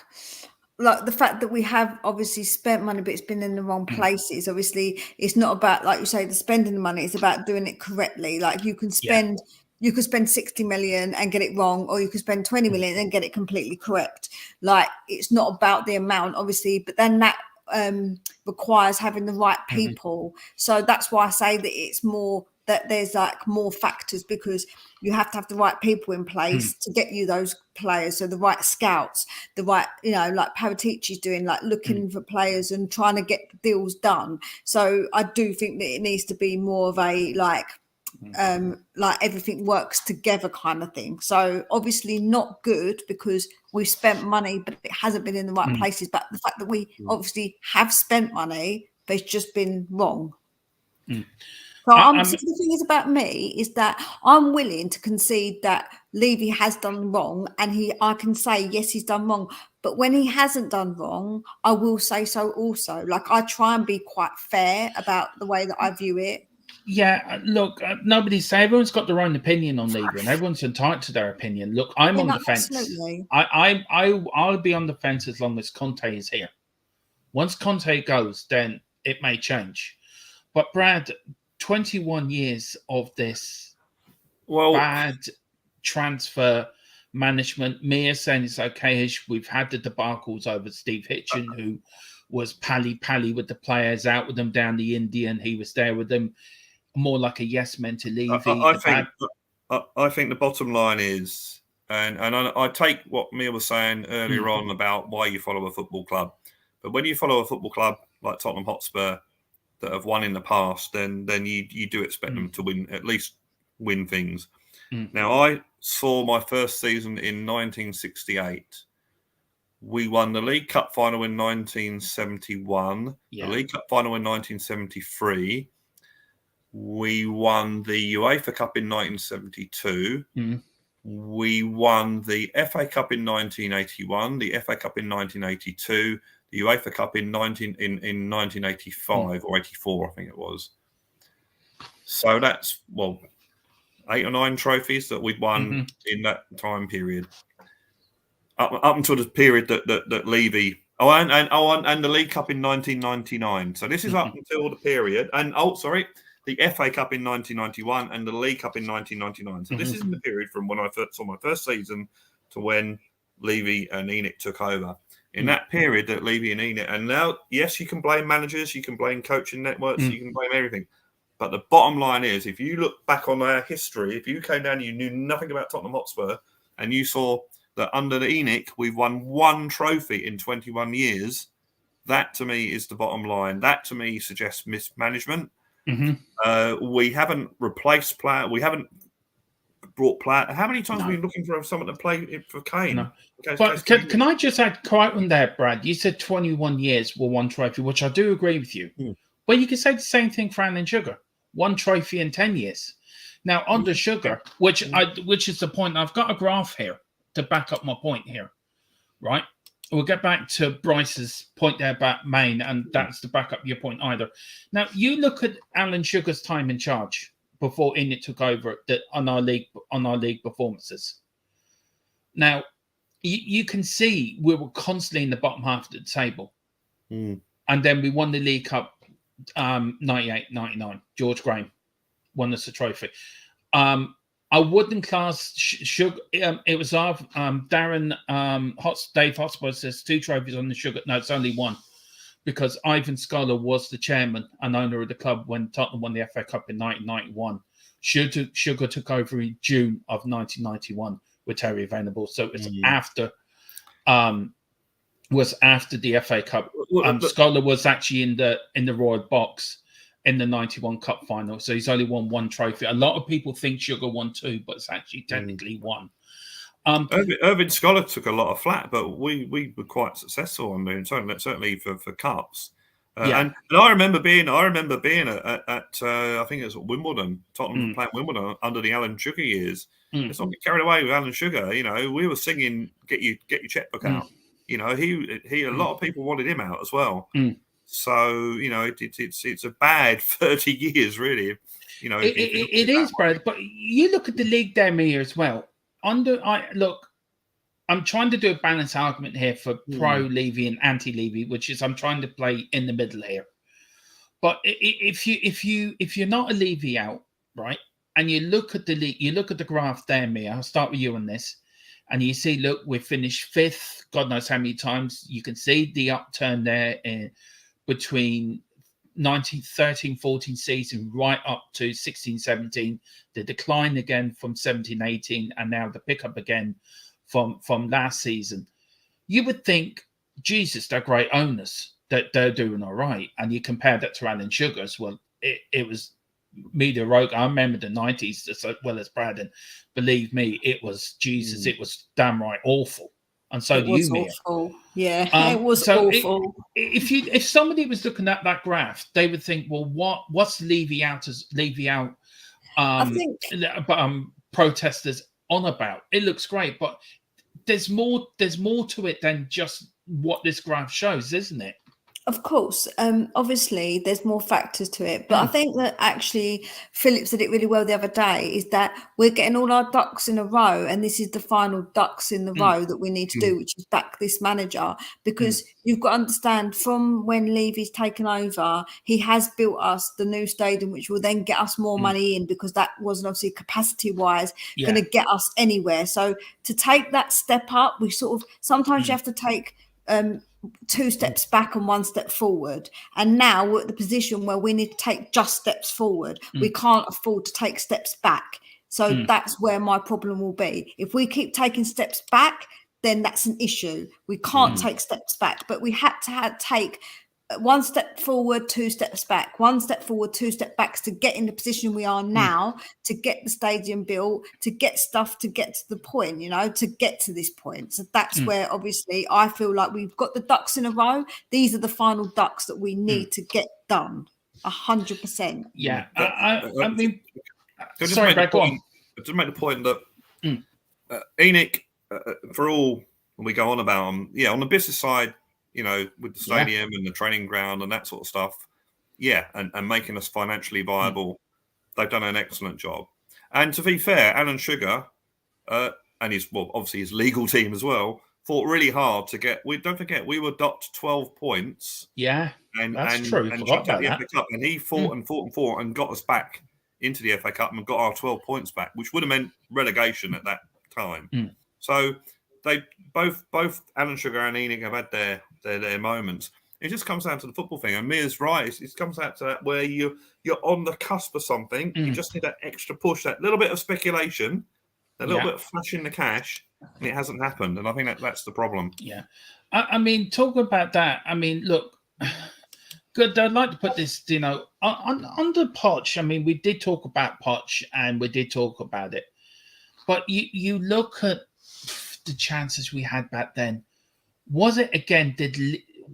[SPEAKER 3] the fact that we have obviously spent money, but it's been in the wrong places. Obviously, it's not about, like you say, the spending the money. It's about doing it correctly. Like you can spend 60 million and get it wrong, or you could spend 20 million and get it completely correct. Like it's not about the amount, obviously, but then that requires having the right people. So that's why I say that it's more that there's like more factors, because you have to have the right people in place to get you those players. So the right scouts, the right, like Paratici's doing, like looking for players and trying to get deals done. So I do think that it needs to be more of a like everything works together kind of thing. So obviously not good because we spent money, but it hasn't been in the right places. But the fact that we obviously have spent money, but it's just been wrong. So the thing is about me is that I'm willing to concede that Levy has done wrong, and I can say, yes, he's done wrong. But when he hasn't done wrong, I will say so also. Like I try and be quite fair about the way that I view it.
[SPEAKER 1] Yeah, look, everyone's got their own opinion on Levy, and everyone's entitled to their opinion. Look, I'm on the fence.
[SPEAKER 3] Absolutely.
[SPEAKER 1] I'll be on the fence as long as Conte is here. Once Conte goes, then it may change. But Brad, 21 years of this bad transfer management. Mia saying it's okay-ish. We've had the debacles over Steve Hitchin, who was pally with the players, out with them down the Indian. He was there with them, more like a yes man to Levy.
[SPEAKER 2] I think the bottom line is, and I take what Mia was saying earlier on about why you follow a football club. But when you follow a football club like Tottenham Hotspur that have won in the past, then you do expect them to win things. Now, I saw my first season in 1968. We won the League Cup final in 1971, the League Cup final in 1973. We won the UEFA Cup in 1972. We won the FA Cup in 1981, the FA Cup in 1982, the UEFA Cup in 1985 or 84, I think it was. So that's 8 or 9 trophies that we'd won in that time period. Up until the period that Levy and the League Cup in 1999. So this is up until the period, and the FA Cup in 1991 and the League Cup in 1999. So this is in the period from when I saw my first season to when Levy and ENIC took over. In that period that Levy and ENIC, and now, yes, you can blame managers, you can blame coaching networks, you can blame everything. But the bottom line is, if you look back on our history, if you came down and you knew nothing about Tottenham Hotspur, and you saw that under the ENIC, we've won 1 trophy in 21 years, that to me is the bottom line. That to me suggests mismanagement. We haven't replaced player. We haven't brought player. How many times have we been looking for someone to play for Kane?
[SPEAKER 1] No. But can I just add quite on there, Brad? You said 21 years for 1 trophy, which I do agree with you. Well, you could say the same thing for Alan Sugar. 1 trophy in 10 years. Now, under Sugar, which is the point. I've got a graph here to back up my point here, right? we'll get back to Bryce's point there about Maine, and that's to back up your point either. Now, you look at Alan Sugar's time in charge before ENIC took over on our league performances. Now, you can see we were constantly in the bottom half of the table. And then we won the League Cup 98-99. George Graham won us a trophy. I wouldn't class Sugar. It was our Darren Dave Hotspur says 2 trophies on the Sugar. No, it's only 1, because Ivan Scholar was the chairman and owner of the club when Tottenham won the FA Cup in 1991. Sugar took over in June of 1991 with Terry Venables. So it's after the FA Cup. Scholar was actually in the Royal Box in the 91 Cup final. So he's only won 1 trophy. A lot of people think Sugar won 2, but it's actually technically 1.
[SPEAKER 2] Irving Scholar took a lot of flack, but we were quite successful on there, certainly for cups. And I remember being at I think it was Wimbledon, Tottenham playing Wimbledon under the Alan Sugar years. Let's not get carried away with Alan Sugar. You know, we were singing "Get your checkbook out." You know, he a lot of people wanted him out as well. So, you know, it's a bad 30 years, really. You know,
[SPEAKER 1] it is, Brad. But you look at the league there, Mia, as well. I'm trying to do a balanced argument here for pro-Levy and anti-Levy, which is I'm trying to play in the middle here. But if you're not a Levy out, right, and you look at the league, you look at the graph there, Mia. I'll start with you on this. And you see, look, we finished 5th, God knows how many times. You can see the upturn there between 13-14 season right up to 16-17, the decline again from 17-18, and now the pickup again from last season. You would think, Jesus, they're great owners, that they're doing all right. And you compare that to Alan Sugar's, well, it was mediocre. I remember the 90s as well as Brad, and believe me, it was Jesus, it was damn right awful. And so do you, Mia.
[SPEAKER 3] Yeah, it was awful.
[SPEAKER 1] If somebody was looking at that graph, they would think, well, what's Levy out
[SPEAKER 3] I think
[SPEAKER 1] protesters on about? It looks great, but there's more to it than just what this graph shows, isn't it?
[SPEAKER 3] Of course, obviously there's more factors to it, but I think that actually Philip said it really well the other day, is that we're getting all our ducks in a row, and this is the final ducks in the row that we need to do, which is back this manager, because you've got to understand, from when Levy's taken over, he has built us the new stadium, which will then get us more money in, because that wasn't obviously capacity wise going to get us anywhere. So to take that step up, we sort of sometimes you have to take 2 steps back and 1 step forward, and now we're at the position where we need to take just steps forward. We can't afford to take steps back. So that's where my problem will be. If we keep taking steps back, then that's an issue. We can't take steps back, but we had to take 1 step forward, 2 steps back, 1 step forward, 2 steps back to get in the position we are now, to get the stadium built, to get stuff, to get to the point, you know, to get to this point. So that's where obviously I feel like we've got the ducks in a row. These are the final ducks that we need to get done 100%.
[SPEAKER 1] Yeah. I mean, sorry, Brad, go on.
[SPEAKER 2] To make the point that ENIC, for all we go on about them, on the business side, you know, with the stadium and the training ground and that sort of stuff, and making us financially viable, they've done an excellent job. And to be fair, Alan Sugar and obviously his legal team as well, fought really hard to get. Don't forget, we were docked 12 points.
[SPEAKER 1] Yeah, that's true.
[SPEAKER 2] And chucked out the FA Cup, and he fought and fought and got us back into the FA Cup and got our 12 points back, which would have meant relegation at that time. So they both Alan Sugar and ENIC have had their moments. It just comes down to the football thing, and Mia's right. It comes down to that where you're on the cusp of something. You just need that extra push, that little bit of speculation, a little bit of flashing the cash, and it hasn't happened. And I think that's the problem.
[SPEAKER 1] Yeah, I mean, talking about that. I mean, look, good. I'd like to put this, you know, under POCH. I mean, we did talk about POCH, and we did talk about it, but you look at the chances we had back then. Was it again?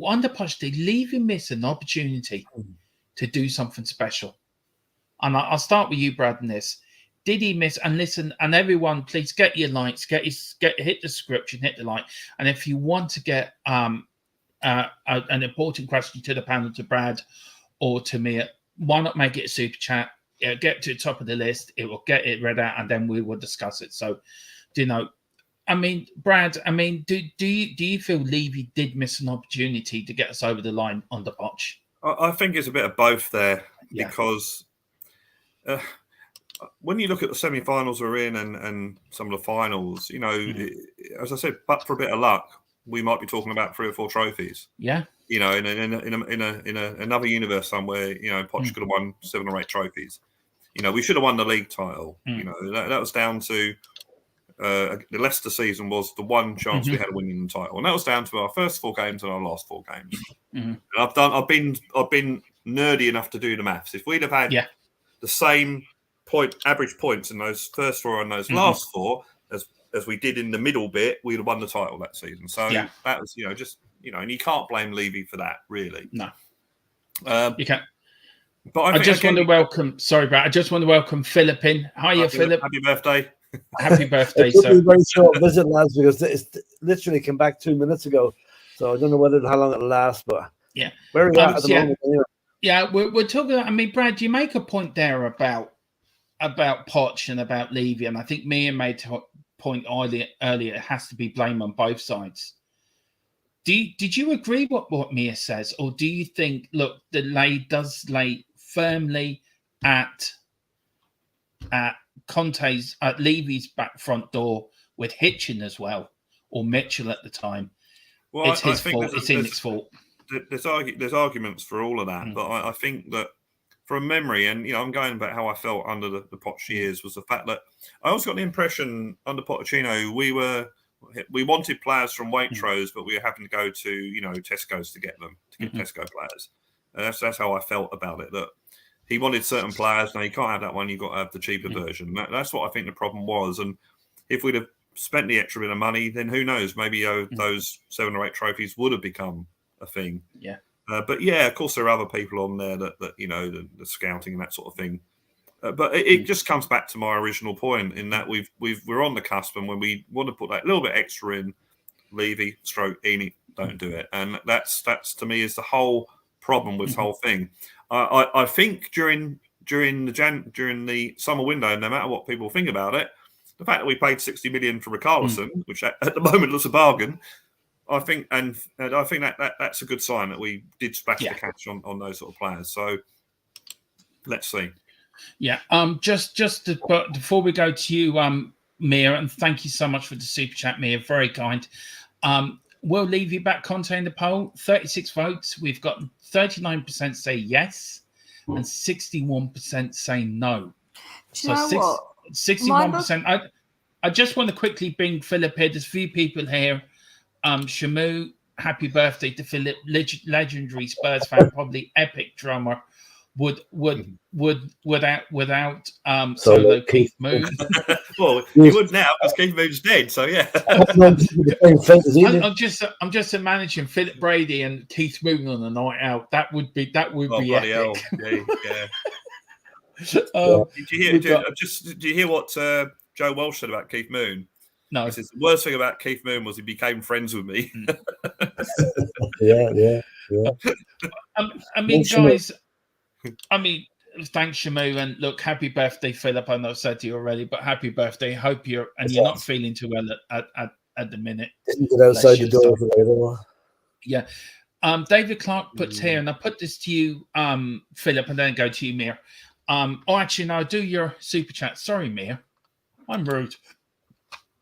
[SPEAKER 1] Under POCH, did Levy miss an opportunity to do something special? And I'll start with you, Brad, in this. did he miss? And listen, and everyone, please get your likes, hit the description, hit the like. And if you want to get an important question to the panel, to Brad or to me, why not make it a super chat? It'll get to the top of the list. It will get it read out, and then we will discuss it. So, I mean, Brad, do you feel Levy did miss an opportunity to get us over the line on the POCH?
[SPEAKER 2] I think it's a bit of both there, because when you look at the semi-finals we're in and some of the finals, as I said, but for a bit of luck, we might be talking about 3 or 4 trophies.
[SPEAKER 1] Yeah.
[SPEAKER 2] In another universe somewhere, POCH could have won 7 or 8 trophies. We should have won the league title. That was down to the Leicester season was the one chance we had of winning the title, and that was down to our first 4 games and our last 4 games. And I've been nerdy enough to do the maths. If we'd have had the same average points in those first 4 and those last 4 as we did in the middle bit, we'd have won the title that season. So that was and you can't blame Levy for that, really.
[SPEAKER 1] No, you can't.
[SPEAKER 2] But
[SPEAKER 1] I just want to welcome. Sorry, Brad. I just want to welcome Philip in. Hiya, Philip.
[SPEAKER 2] Happy birthday.
[SPEAKER 1] Happy birthday,
[SPEAKER 4] It took
[SPEAKER 1] sir.
[SPEAKER 4] me a very short visit, lads, because it literally came back 2 minutes ago. So I don't know how long it'll last, but where are we at the moment? Anyway?
[SPEAKER 1] Yeah, we're talking. I mean, Brad, you make a point there about POCH and about Levy, and I think Mia made a point earlier. It has to be blame on both sides. Did you agree with what Mia says, or do you think, look, the lay does lay firmly at Conte's, at Levy's back front door with Hitchin as well, or Mitchell at the time?
[SPEAKER 2] Well,
[SPEAKER 1] it's his fault. It's ENIC's fault.
[SPEAKER 2] There's arguments for all of that, but I think that from memory, and I'm going back how I felt under the POCH years, was the fact that I always got the impression under Pochettino we wanted players from Waitrose, but we were having to go to Tesco's to get them, to get Tesco players. That's how I felt about it. That he wanted certain players. No, you can't have that one. You've got to have the cheaper version. That's what I think the problem was. And if we'd have spent the extra bit of money, then who knows? Maybe those 7 or 8 trophies would have become a thing.
[SPEAKER 1] Yeah.
[SPEAKER 2] But of course, there are other people on there that the scouting and that sort of thing. But it just comes back to my original point in that we're on the cusp, and when we want to put that little bit extra in, Levy / ENIC don't do it, and that's to me is the whole problem with this whole thing. I think during the summer window, no matter what people think about it, the fact that we paid 60 million for Richarlison, which at the moment looks a bargain, I think that's a good sign that we did splash the cash on those sort of players. So let's see.
[SPEAKER 1] Yeah. Before we go to you, Mia, and thank you so much for the super chat, Mia. Very kind. Will Levy back Conte in the poll? 36 votes. We've got 39% say yes, and 61% say no.
[SPEAKER 3] Do you know what?
[SPEAKER 1] 61%. I just want to quickly bring Philip here. There's a few people here. Shamu, happy birthday to Philip, legendary Spurs fan, probably epic drummer. Without solo Keith Moon.
[SPEAKER 2] Well, you would now because Keith Moon's dead. So yeah.
[SPEAKER 1] I'm just imagining Philip Brady and Keith Moon on a night out. That would be epic.
[SPEAKER 2] Hell. Yeah. Did you hear what Joe Walsh said about Keith Moon?
[SPEAKER 1] No.
[SPEAKER 2] He says the worst thing about Keith Moon was he became friends with me.
[SPEAKER 4] Yeah.
[SPEAKER 1] I mean, guys. Thanks, Shamu, and look, happy birthday, Philip. I know I said to you already, but happy birthday. Hope you're not feeling too well at the minute.
[SPEAKER 4] Didn't get outside the door for later.
[SPEAKER 1] Yeah. David Clark puts here, and I put this to you, Philip, and then go to you, Mia. Actually, no, do your super chat. Sorry, Mia. I'm rude.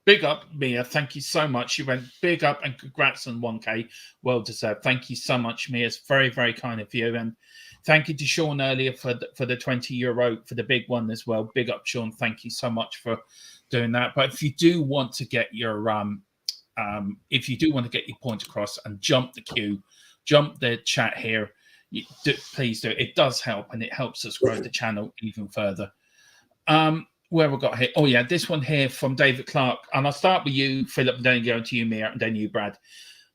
[SPEAKER 1] Big up, Mia. Thank you so much. You went big up, and congrats on 1K. Well deserved. Thank you so much, Mia. It's very, very kind of you. And thank you to Sean earlier for the €20 for the big one as well. Big up, Sean. Thank you so much for doing that. But if you do want to get your point across and jump the queue, jump the chat here, please do. It does help, and it helps us grow the channel even further. Where we got here? Oh yeah, this one here from David Clark, and I'll start with you, Philip, and then go to you, Mia, and then you, Brad.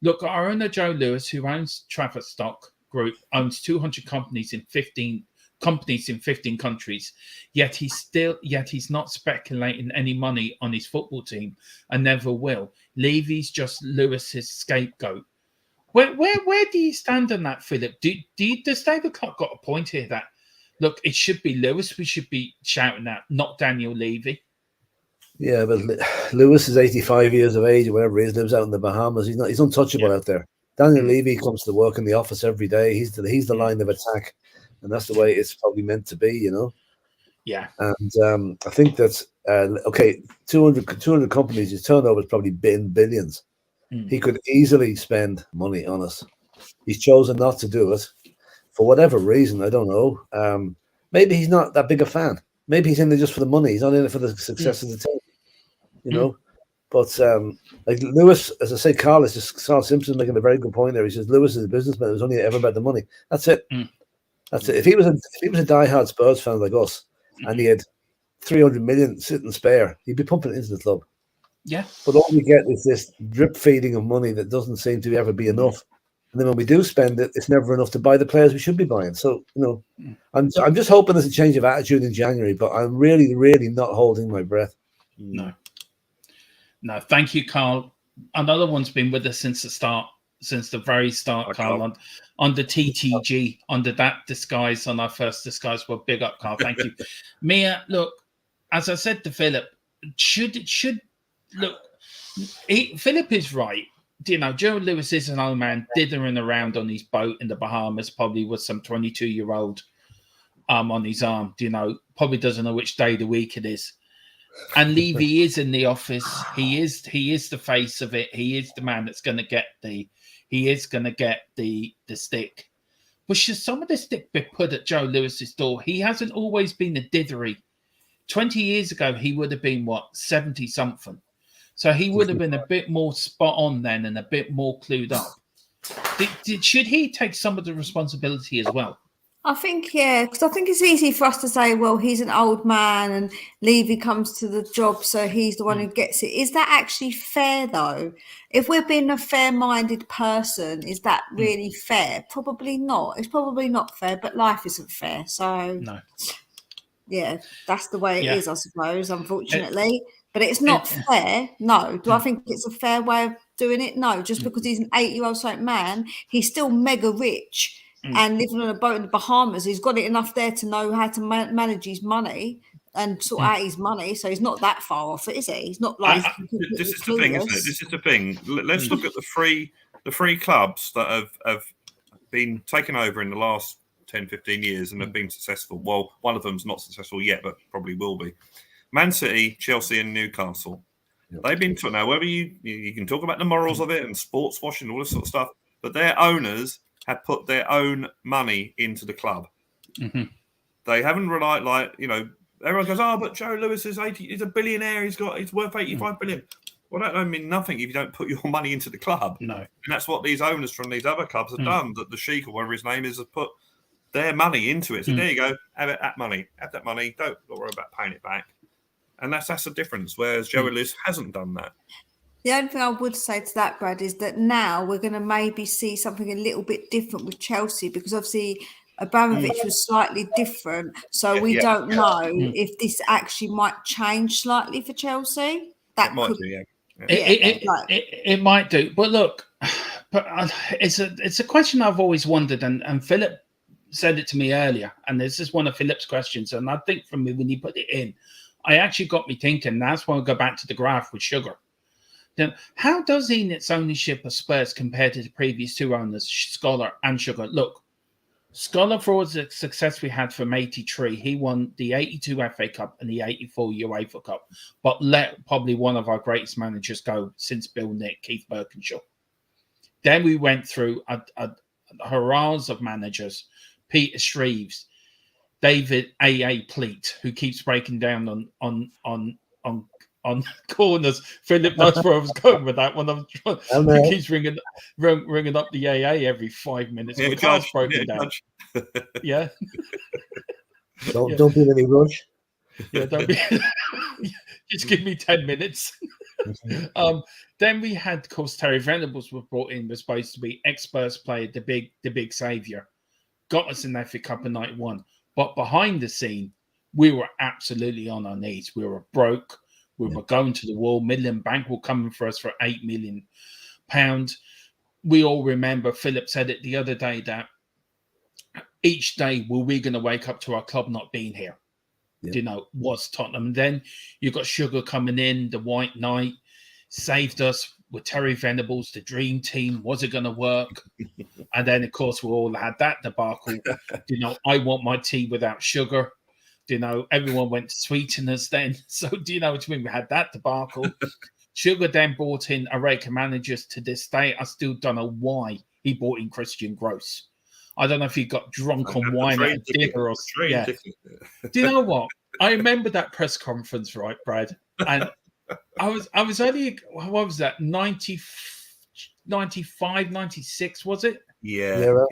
[SPEAKER 1] Look, our owner Joe Lewis, who owns Trafford Stock Group, owns 200 companies in 15 companies in 15 countries, yet he's not speculating any money on his football team and never will. Levy's just Lewis's scapegoat. Where do you stand on that, Philip? Does David Clark got a point here that, look, it should be Lewis we should be shouting at, not Daniel Levy?
[SPEAKER 4] Yeah, but Lewis is 85 years of age or whatever he is, lives out in the Bahamas. He's untouchable out there. Daniel Levy comes to work in the office every day. He's the line of attack, and that's the way it's probably meant to be, you know.
[SPEAKER 1] Yeah.
[SPEAKER 4] And I think that's 200 companies. His turnover is probably billions. He could easily spend money on us. He's chosen not to do it for whatever reason. I don't know. Maybe he's not that big a fan. Maybe he's in there just for the money. He's not in it for the success of the team, you know. But like Lewis, as I say, Carl Simpson making a very good point there. He says Lewis is a businessman. It was only ever about the money. That's it. That's it. If he was a diehard Spurs fan like us, and he had 300 million sitting spare, he'd be pumping it into the club.
[SPEAKER 1] Yeah. But
[SPEAKER 4] all we get is this drip feeding of money that doesn't seem to ever be enough. And then when we do spend it, it's never enough to buy the players we should be buying. So, you know, I'm just hoping there's a change of attitude in January, but I'm really, really not holding my breath.
[SPEAKER 1] No, thank you, Carl. Another one's been with us since the very start, Carl, on the TTG, under that disguise, on our first disguise. Well, big up, Carl. Thank you. Mia, look, as I said to Philip, Philip is right. You know, Joe Lewis is an old man dithering around on his boat in the Bahamas, probably with some 22-year-old on his arm. You know, probably doesn't know which day of the week it is. And Levy is in the office. He is the face of it. He is the man that's going to get the stick. But should some of the stick be put at Joe Lewis's door? He hasn't always been a dithery. 20 years ago, he would have been 70 something. So he would have been a bit more spot on then and a bit more clued up. Should he take some of the responsibility as well?
[SPEAKER 3] I think, because I think it's easy for us to say, well, he's an old man and Levy comes to the job, so he's the one who gets it. Is that actually fair, though? If we're being a fair-minded person, is that really fair? Probably not. It's probably not fair, but life isn't fair. So,
[SPEAKER 1] no.
[SPEAKER 3] Yeah, that's the way it is, I suppose, unfortunately. But it's not fair. No. Do I think it's a fair way of doing it? No. Just because he's an 8-year-old man, he's still mega rich and living on a boat in the Bahamas. He's got it enough there to know how to manage his money and sort out his money. So he's not that far off it, is he? He's not like
[SPEAKER 2] this is the thing, isn't it? This is the thing. Let's look at the three clubs that have been taken over in the last 10, 15 years and have been successful. Well, one of them's not successful yet, but probably will be. Man City, Chelsea, and Newcastle. Yep. They've been to now. Whether you can talk about the morals of it and sports washing, all this sort of stuff, but their owners have put their own money into the club. Mm-hmm. They haven't relied everyone goes, oh, but Joe Lewis is 80. He's a billionaire. He's worth 85 billion. Well, that don't mean nothing if you don't put your money into the club.
[SPEAKER 1] No,
[SPEAKER 2] and that's what these owners from these other clubs have done. That the Sheikh or whatever his name is has put their money into it. So there you go. Have that money. Don't worry about paying it back. And that's the difference, whereas Joe Lewis hasn't done that.
[SPEAKER 3] The only thing I would say to that, Brad, is that now we're going to maybe see something a little bit different with Chelsea, because obviously Abramovich was slightly different. So we don't know if this actually might change slightly for Chelsea. That
[SPEAKER 2] might do,
[SPEAKER 1] It might do. But look, it's a question I've always wondered, and Philip said it to me earlier, and this is one of Philip's questions, and I think from me when he put it in, I actually got me thinking. That's why I go back to the graph with Sugar. Then, how does ENIC's ownership of Spurs compare to the previous two owners, Scholar and Sugar? Look, Scholar, for all the success we had from 83, he won the 82 FA Cup and the 84 UEFA Cup, but let probably one of our greatest managers go since Bill Nick, Keith Birkinshaw. Then we went through a hurrahs of managers, Peter Shreves, David A.A. Pleat, who keeps breaking down on corners. Philip knows where I was going with that one. He keeps ringing up the AA every 5 minutes.
[SPEAKER 2] Yeah,
[SPEAKER 1] car's broken down. Yeah.
[SPEAKER 4] Don't be in any rush.
[SPEAKER 1] Yeah, don't be. Just give me 10 minutes. Then we had, of course, Terry Venables was brought in. Was supposed to be ex-Spurs player, the big saviour. Got us in the FA Cup in '91. But behind the scene, we were absolutely on our knees. We were broke. We were going to the wall. Midland Bank were coming for us for £8 million. We all remember, Philip said it the other day, that each day were we going to wake up to our club not being here. You know, was Tottenham. And then you got Sugar coming in, the White Knight, saved us with Terry Venables, the dream team. Was it going to work? And then, of course, we all had that debacle. You know, I want my tea without sugar. You know, everyone went to sweeteners then. So, do you know what I mean? We had that debacle. Sugar then brought in a rake of managers. To this day, I still don't know why he brought in Christian Gross. I don't know if he got drunk on wine at dinner or yeah. Do you know what? I remember that press conference, right, Brad? And I was only, what was that, 95, 96, was it?
[SPEAKER 2] Yeah.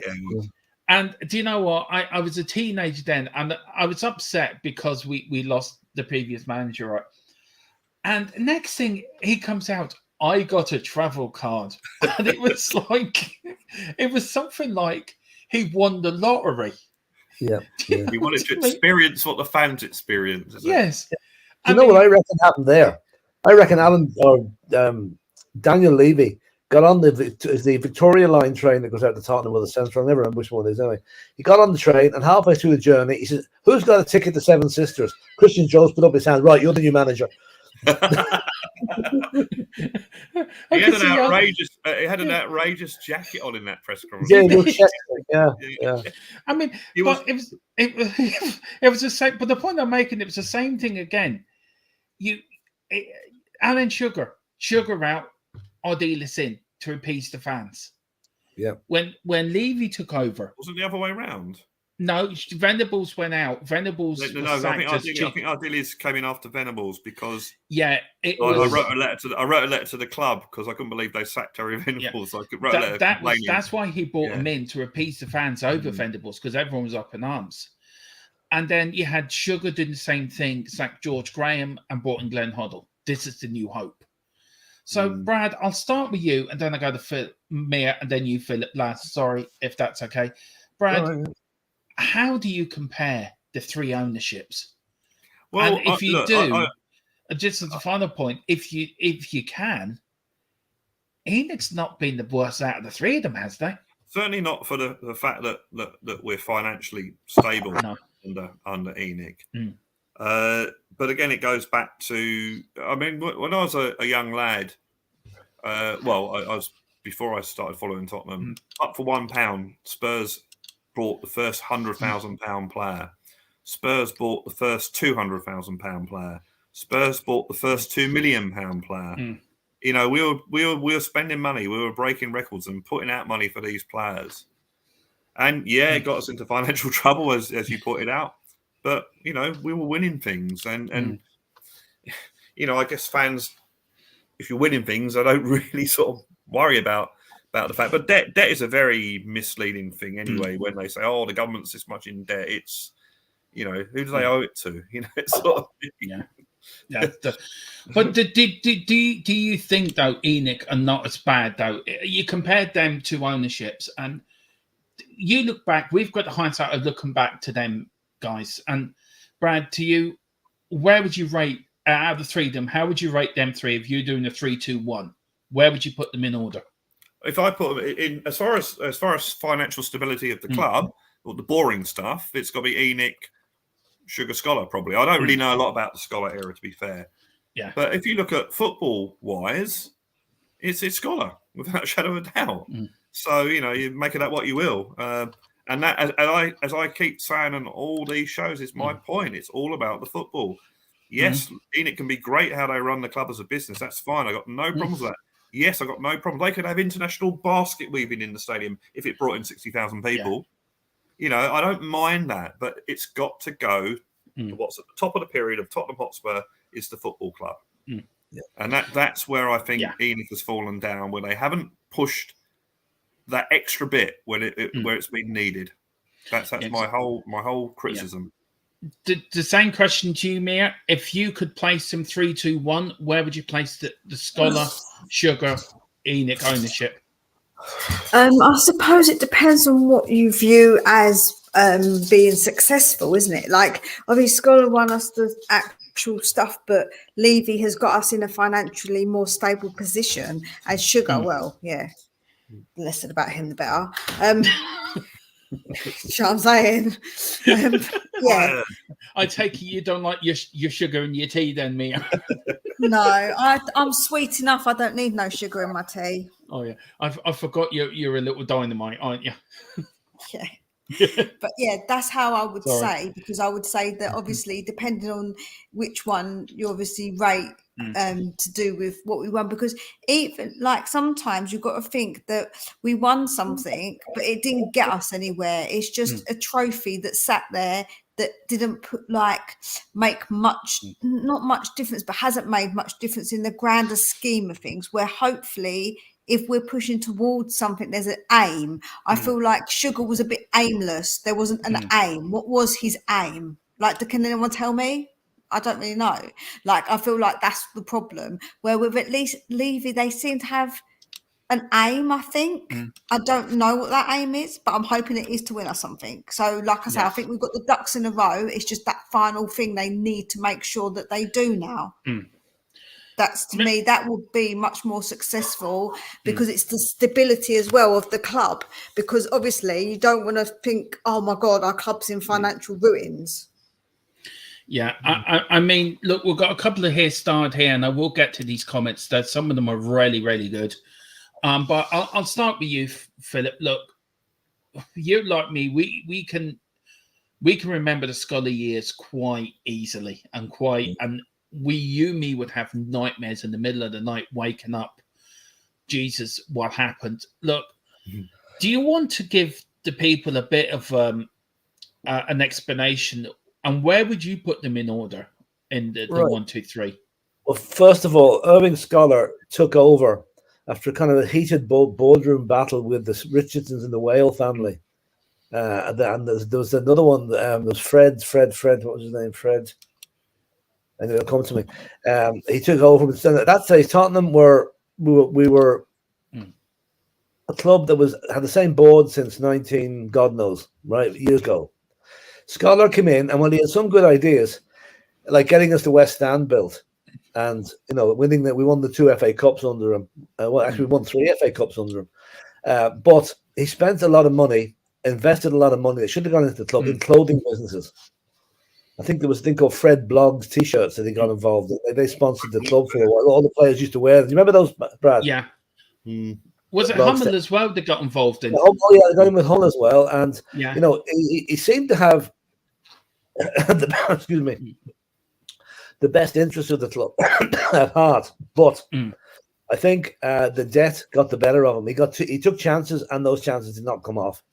[SPEAKER 1] And do you know what? I was a teenager then, and I was upset because we lost the previous manager, right? And next thing, he comes out, I got a travel card. And it was like, it was something like he won the lottery.
[SPEAKER 4] Yeah.
[SPEAKER 2] We wanted to experience what the fans experience.
[SPEAKER 1] Yes.
[SPEAKER 4] You know what I reckon happened there? I reckon Alan or Daniel Levy got on the Victoria Line train that goes out to Tottenham with a Central. I never remember which one it is anyway. He got on the train, and halfway through the journey, he said, "Who's got a ticket to Seven Sisters?" Christian Jones put up his hand. Right, you're the new manager.
[SPEAKER 2] He had an outrageous jacket on in that press conference.
[SPEAKER 4] Yeah.
[SPEAKER 1] I mean, it was the same. But the point I'm making, it was the same thing again. Alan Sugar out, Ardiles in to appease the fans.
[SPEAKER 4] Yeah.
[SPEAKER 1] When Levy took over,
[SPEAKER 2] was it the other way around?
[SPEAKER 1] No, Venables went out. Venables.
[SPEAKER 2] I think Ardiles came in after Venables because
[SPEAKER 1] I
[SPEAKER 2] wrote a letter to the club because I couldn't believe they sacked Terry Venables. So I could write a letter.
[SPEAKER 1] That's why he brought him in to appease the fans over Venables, because everyone was up in arms. And then you had Sugar doing the same thing, sacked George Graham and brought in Glenn Hoddle. This is the new hope. So, Brad, I'll start with you, and then I go to Mia, and then you, Philip, last. Sorry, if that's okay. Brad, how do you compare the three ownerships? Well, and if you just as a final point, if you can, ENIC's not been the worst out of the three of them, has they?
[SPEAKER 2] Certainly not for the fact that we're financially stable under ENIC. But again, it goes back to, I mean, when I was a young lad, I was, before I started following Tottenham, up for £1, Spurs bought the first £100,000 player. Spurs bought the first £200,000 player. Spurs bought the first £2 million player. You know, we were spending money, we were breaking records and putting out money for these players. And it got us into financial trouble, as you pointed out. But, you know, we were winning things. And you know, I guess fans, if you're winning things, I don't really sort of worry about the fact. But debt is a very misleading thing anyway, when they say, oh, the government's this much in debt. It's, you know, who do they owe it to? You know, it's sort of...
[SPEAKER 1] But do you think, though, ENIC are not as bad, though? You compared them to ownerships, and you look back, we've got the hindsight of looking back to them guys. And Brad, to you, where would you rate out of the three of them? How would you rate them three if you're doing a 3-2-1? Where would you put them in order?
[SPEAKER 2] If I put them in, as far as financial stability of the club, or the boring stuff, it's got to be ENIC, Sugar, Scholar, probably. I don't really know a lot about the Scholar era, to be fair. Yeah. But if you look at football-wise, it's Scholar, without a shadow of a doubt. So, you know, you make of that what you will. And that, as I keep saying on all these shows, it's my point. It's all about the football. Yes, ENIC can be great how they run the club as a business. That's fine. I got no problems with that. Yes, I got no problem. They could have international basket weaving in the stadium if it brought in 60,000 people. You know, I don't mind that, but it's got to go. What's at the top of the period of Tottenham Hotspur is the football club. And that's where I think ENIC has fallen down, where they haven't pushed that extra bit where it's been needed. That's my whole criticism.
[SPEAKER 1] The same question to you, Mia. If you could place them 3-2-1, where would you place the Scholar, Sugar, ENIC ownership?
[SPEAKER 3] I suppose it depends on what you view as being successful, isn't it? Like, obviously, Scholar won us the actual stuff, but Levy has got us in a financially more stable position. And Sugar, well, yeah, the less said about him, the better. You know what I'm saying? Yeah.
[SPEAKER 1] I take it you don't like your sugar in your tea, then, Mia.
[SPEAKER 3] No, I'm sweet enough. I don't need no sugar in my tea.
[SPEAKER 1] Oh yeah, I forgot you're a little dynamite, aren't you?
[SPEAKER 3] Yeah. But yeah, that's how I would say, because I would say that obviously depending on which one you obviously rate to do with what we won, because even like sometimes you've got to think that we won something but it didn't get us anywhere. It's just a trophy that sat there that didn't make much, not much difference, but hasn't made much difference in the grander scheme of things, where hopefully if we're pushing towards something, there's an aim. I feel like Sugar was a bit aimless. There wasn't an aim. What was his aim? Like, can anyone tell me? I don't really know. Like, I feel like that's the problem. Where with at least Levy, they seem to have an aim, I think. I don't know what that aim is, but I'm hoping it is to win us something. So, like I say, I think we've got the ducks in a row. It's just that final thing they need to make sure that they do now. That's, to me, that would be much more successful, because it's the stability as well of the club. Because obviously you don't want to think, oh my God, our club's in financial ruins.
[SPEAKER 1] Yeah, I mean, look, we've got a couple of here starred here, and I will get to these comments. That some of them are really, really good. But I'll start with you, Philip. Look, you like me, we can remember the Scholar years quite easily, and me would have nightmares in the middle of the night, waking up. Jesus, what happened? Look, do you want to give the people a bit of an explanation? And where would you put them in order in the 1, 2, 3?
[SPEAKER 4] Well, first of all, Irving Scholar took over after kind of a heated boardroom battle with the Richardsons and the Whale family. And there was another one. There was Fred. What was his name? Fred. And it'll come to me. He took over. That stage, Tottenham we were a club that had the same board since 19 God knows, right, years ago. Scholar came in, and when he had some good ideas, like getting us the West Stand built, and winning that, we won the 2 FA Cups under him. We won 3 FA Cups under him. But he spent a lot of money, invested a lot of money that should have gone into the club in clothing businesses. I think there was a thing called Fred Blogg's T-shirts that he got involved in. They sponsored the club for a while. All the players used to wear them. Do you remember those, Brad?
[SPEAKER 1] Yeah. Was it Hummel as well that got involved in?
[SPEAKER 4] Oh yeah, they got him with Hull as well. And he seemed to have the best interest of the club at heart. But I think the debt got the better of him. He took chances, and those chances did not come off.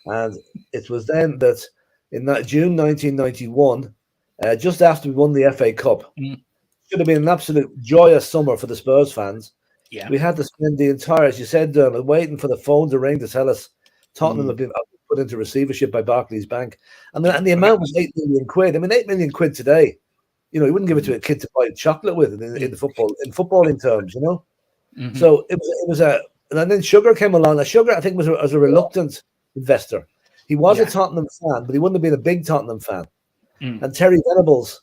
[SPEAKER 4] And it was then that in that June 1991, just after we won the FA Cup, should have been an absolute joyous summer for the Spurs fans. Yeah. We had to spend the entire, as you said, waiting for the phone to ring to tell us Tottenham had been put into receivership by Barclays Bank. And the amount was £8 million. I mean, £8 million today, you wouldn't give it to a kid to buy chocolate with in the footballing terms, So it was and then Sugar came along. Now, Sugar, I think, was a reluctant investor. He was a Tottenham fan, but he wouldn't have been a big Tottenham fan. And Terry Venables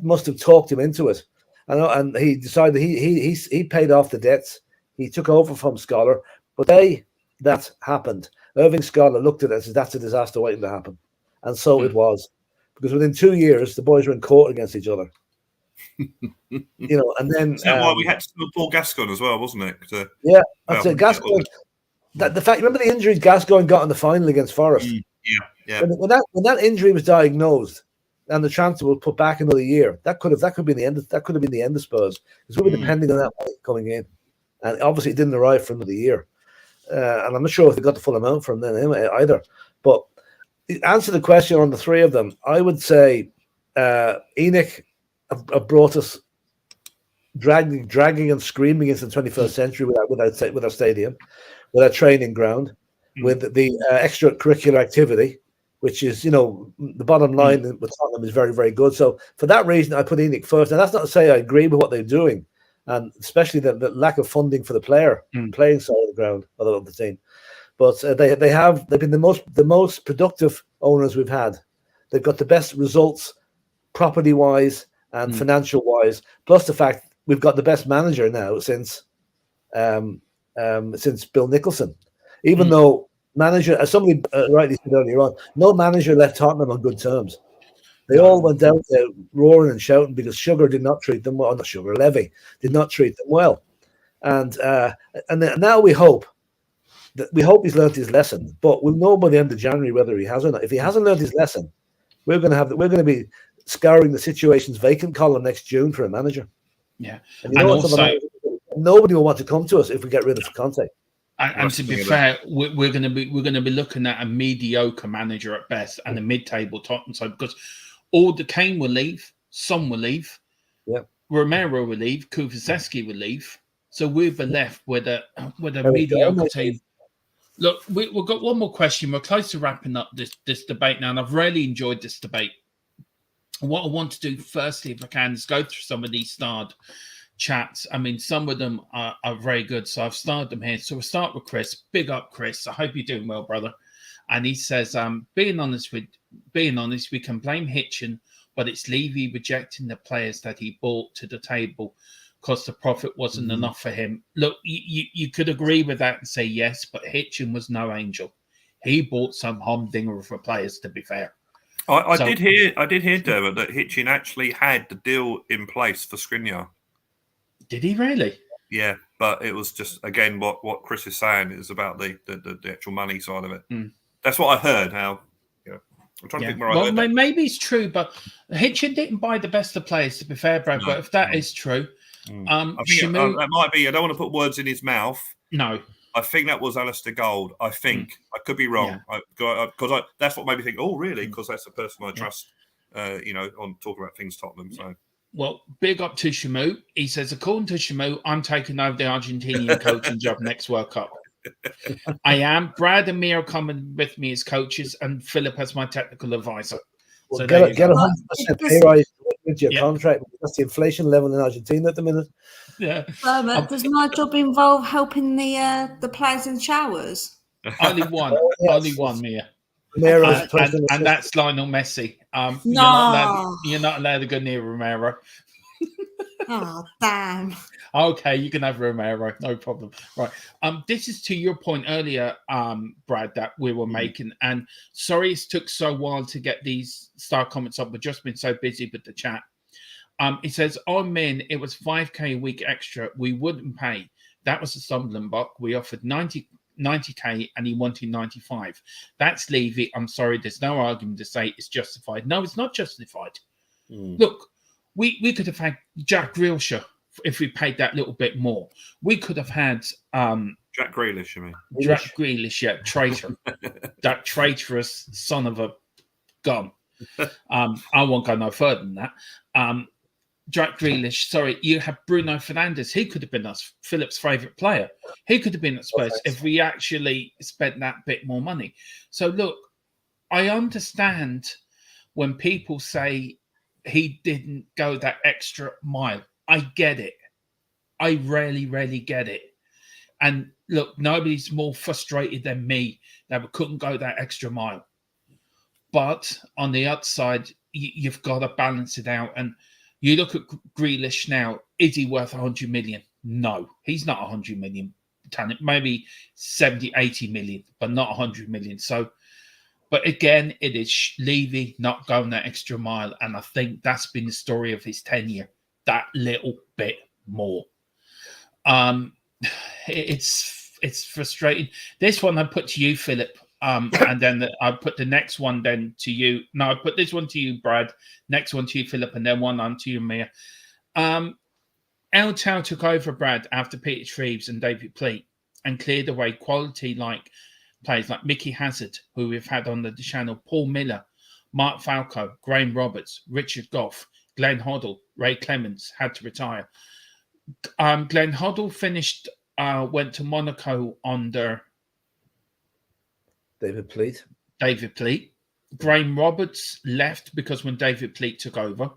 [SPEAKER 4] must have talked him into it. And he decided he paid off the debts. He took over from Scholar. But that happened. Irving Scholar looked at it and said, that's a disaster waiting to happen. And so it was. Because within 2 years, the boys were in court against each other. And then...
[SPEAKER 2] Is that why we had to do Paul Gascoigne as well, wasn't it?
[SPEAKER 4] That's it. Gascoigne... The fact, remember the injuries Gascoigne got in the final against Forest?
[SPEAKER 2] Yeah.
[SPEAKER 4] When that injury was diagnosed and the transfer was put back another year, that could have been the end of Spurs, because we were depending on that money coming in, and obviously it didn't arrive for another year. And I'm not sure if they got the full amount from them either. But to answer the question on the three of them, I would say ENIC have brought us dragging and screaming into the 21st century with our stadium, with our training ground, with the extracurricular activity, which is, the bottom line with Tottenham is very, very good. So for that reason, I put ENIC first. And that's not to say I agree with what they're doing, and especially the lack of funding for the playing side of the ground of the team. But they've been the most productive owners we've had. They've got the best results, property wise and financial wise. Plus the fact we've got the best manager now since Bill Nicholson. Even though manager, as somebody rightly said earlier on, no manager left Tottenham on good terms. They all went out there roaring and shouting because Sugar did not treat them well. Not Sugar, Levy did not treat them well. And now we hope he's learned his lesson. But we'll know by the end of January whether he has or not. If he hasn't learned his lesson, we're going to be scouring the situation's vacant column next June for a manager.
[SPEAKER 1] Yeah,
[SPEAKER 4] and also nobody will want to come to us if we get rid of Conte.
[SPEAKER 1] And to be fair, we're going to be looking at a mediocre manager at best and a mid-table Tottenham side, because all the Kane will leave, Son will leave, Romero will leave, Kufaseski will leave, so we'll be left with a mediocre team. Look, we've got one more question. We're close to wrapping up this debate now, and I've really enjoyed this debate. What I want to do firstly, if I can, is go through some of these starred chats. I mean, some of them are very good, so I've started them here. So we'll start with Chris. Big up, Chris. I hope you're doing well, brother. And he says, being honest, we can blame Hitchen, but it's Levy rejecting the players that he brought to the table because the profit wasn't enough for him. Look, you could agree with that and say yes, but Hitchen was no angel. He bought some humdinger for players, to be fair.
[SPEAKER 2] I did hear, Deabte, that Hitchen actually had the deal in place for Skriniar. Did
[SPEAKER 1] he really?
[SPEAKER 2] Yeah, but it was just, again, what Chris is saying is about the actual money side of it. That's what I heard. Now, I'm trying to think where I heard that.
[SPEAKER 1] Maybe it's true, but Hitchen didn't buy the best of players, to be fair, Brad. But if that is true,
[SPEAKER 2] that might be. I don't want to put words in his mouth.
[SPEAKER 1] No.
[SPEAKER 2] I think that was Alistair Gold. I think. I could be wrong. Because that's what made me think, oh, really? Because that's the person I trust, on talking about things Tottenham. So.
[SPEAKER 1] Well, big up to Shamu. He says, according to Shamu, I'm taking over the Argentinian coaching job next World Cup. I am. Brad and Mia are coming with me as coaches, and Philip as my technical advisor.
[SPEAKER 4] Well, so get 100% pay rise with your contract. That's the inflation level in Argentina at the minute.
[SPEAKER 1] Yeah.
[SPEAKER 3] Does my job involve helping the players in showers?
[SPEAKER 1] Only one. Only one, Mia. And that's Lionel Messi. You're not allowed to go near Romero.
[SPEAKER 3] Oh, damn.
[SPEAKER 1] Okay, you can have Romero, no problem. Right. This is to your point earlier, Brad, that we were making. And sorry it took so while to get these star comments up. We've just been so busy with the chat. It says, on men, it was 5K a week extra. We wouldn't pay. That was a stumbling block. We offered 90K and he wanted 95. That's Levy. I'm sorry, there's no argument to say it's justified. No, it's not justified. Look, we could have had Jack Grealish if we paid that little bit more. We could have had
[SPEAKER 2] Jack Grealish, you mean?
[SPEAKER 1] Jack Grealish, yeah, traitor. That traitorous son of a gun. I won't go no further than that. Jack Grealish, sorry, you have Bruno Fernandes. He could have been Philip's favourite player. He could have been at Spurs if we actually spent that bit more money. So look, I understand when people say he didn't go that extra mile. I get it. I really get it. And look, nobody's more frustrated than me that we couldn't go that extra mile. But on the other side, you've got to balance it out. And you look at Grealish now, is he worth 100 million? No, he's not 100 million. Maybe 70, 80 million, but not 100 million. So, but again, it is Levy not going that extra mile. And I think that's been the story of his tenure, that little bit more. It's frustrating. This one I put to you, Philip. And then I put the next one then to you. No, I put this one to you, Brad. Next one to you, Philip, and then one on to you, Mia. El Tau took over Brad after Peter Treves and David Pleat and cleared away quality like players like Mickey Hazard, who we've had on the channel, Paul Miller, Mark Falco, Graham Roberts, Richard Goff, Glenn Hoddle, Ray Clements had to retire. Glenn Hoddle went to Monaco under
[SPEAKER 4] David Pleat.
[SPEAKER 1] Graham Roberts left because when David Pleat took over,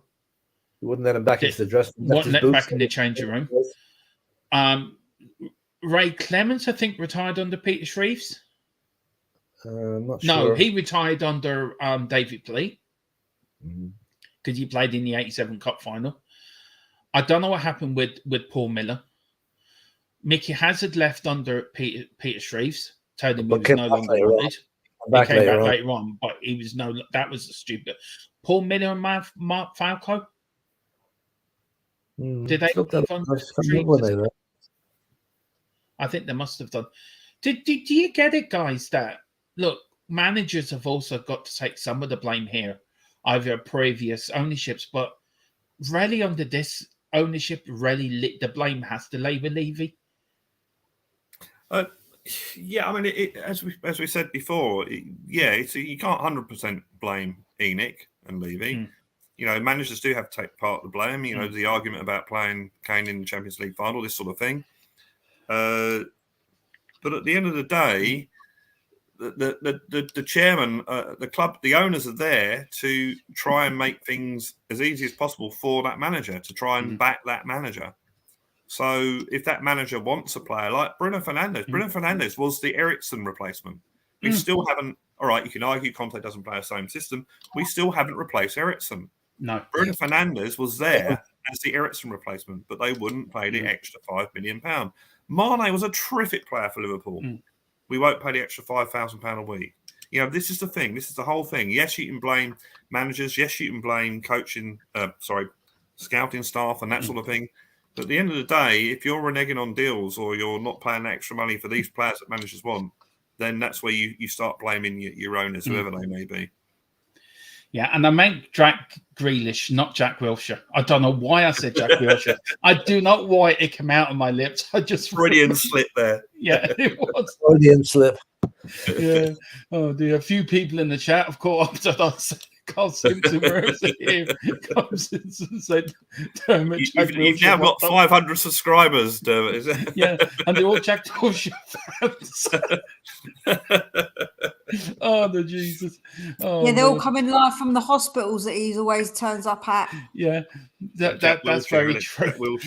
[SPEAKER 4] he wouldn't let him back into the dressing room.
[SPEAKER 1] Wouldn't let him back in the changing room. Ray Clements, I think, retired under Peter Shreves.
[SPEAKER 4] I'm not
[SPEAKER 1] No,
[SPEAKER 4] sure.
[SPEAKER 1] he retired under Deabte because he played in the '87 Cup final. I don't know what happened with Paul Miller. Mickey Hazard left under Peter Shreves, told him he was no longer wanted. He came back later on, but he was that was stupid. Paul Miller and Mark Falco. Did they leave under Shreves? I think they must have done. Do you get it, guys? That look, managers have also got to take some of the blame here, either previous ownerships, but really under this ownership, really the blame has to lay with Levy.
[SPEAKER 2] Yeah, I mean, as we said before, you can't 100% blame ENIC and Levy. You know, managers do have to take part of the blame. You know, the argument about playing Kane in the Champions League final, this sort of thing. But at the end of the day, the chairman, the club, the owners are there to try and make things as easy as possible for that manager, to try and back that manager. So if that manager wants a player like Bruno Fernandes, Bruno Fernandes was the Eriksen replacement. We still haven't, all right, you can argue Conte doesn't play the same system. We still haven't replaced Eriksen.
[SPEAKER 1] No.
[SPEAKER 2] Bruno Fernandes was there as the Eriksen replacement, but they wouldn't pay the extra £5 million. Mane was a terrific player for Liverpool. We won't pay the extra £5,000 a week. You know, this is the thing. This is the whole thing. Yes, you can blame managers. Yes, you can blame scouting staff and that sort of thing. But at the end of the day, if you're reneging on deals or you're not paying extra money for these players that managers want, then that's where you start blaming your owners, whoever they may be.
[SPEAKER 1] Yeah, and I meant Jack Grealish, not Jack Wilshere. I don't know why I said Jack Wilshere. I do not know why it came out of my lips. I just
[SPEAKER 2] Freudian slip there.
[SPEAKER 1] Yeah, it was
[SPEAKER 4] Freudian slip.
[SPEAKER 1] Yeah. Oh dear. A few people in the chat have caught up to us. Carl Simpson, where is it here? Carl Simpson said,
[SPEAKER 2] You've now got 500 subscribers, Dermot, is it?
[SPEAKER 1] Yeah, and they all Jack Wilshere fans. Oh, the Jesus. Oh,
[SPEAKER 3] yeah, they're all coming live from the hospitals that he always turns up at.
[SPEAKER 1] Yeah, that's very true.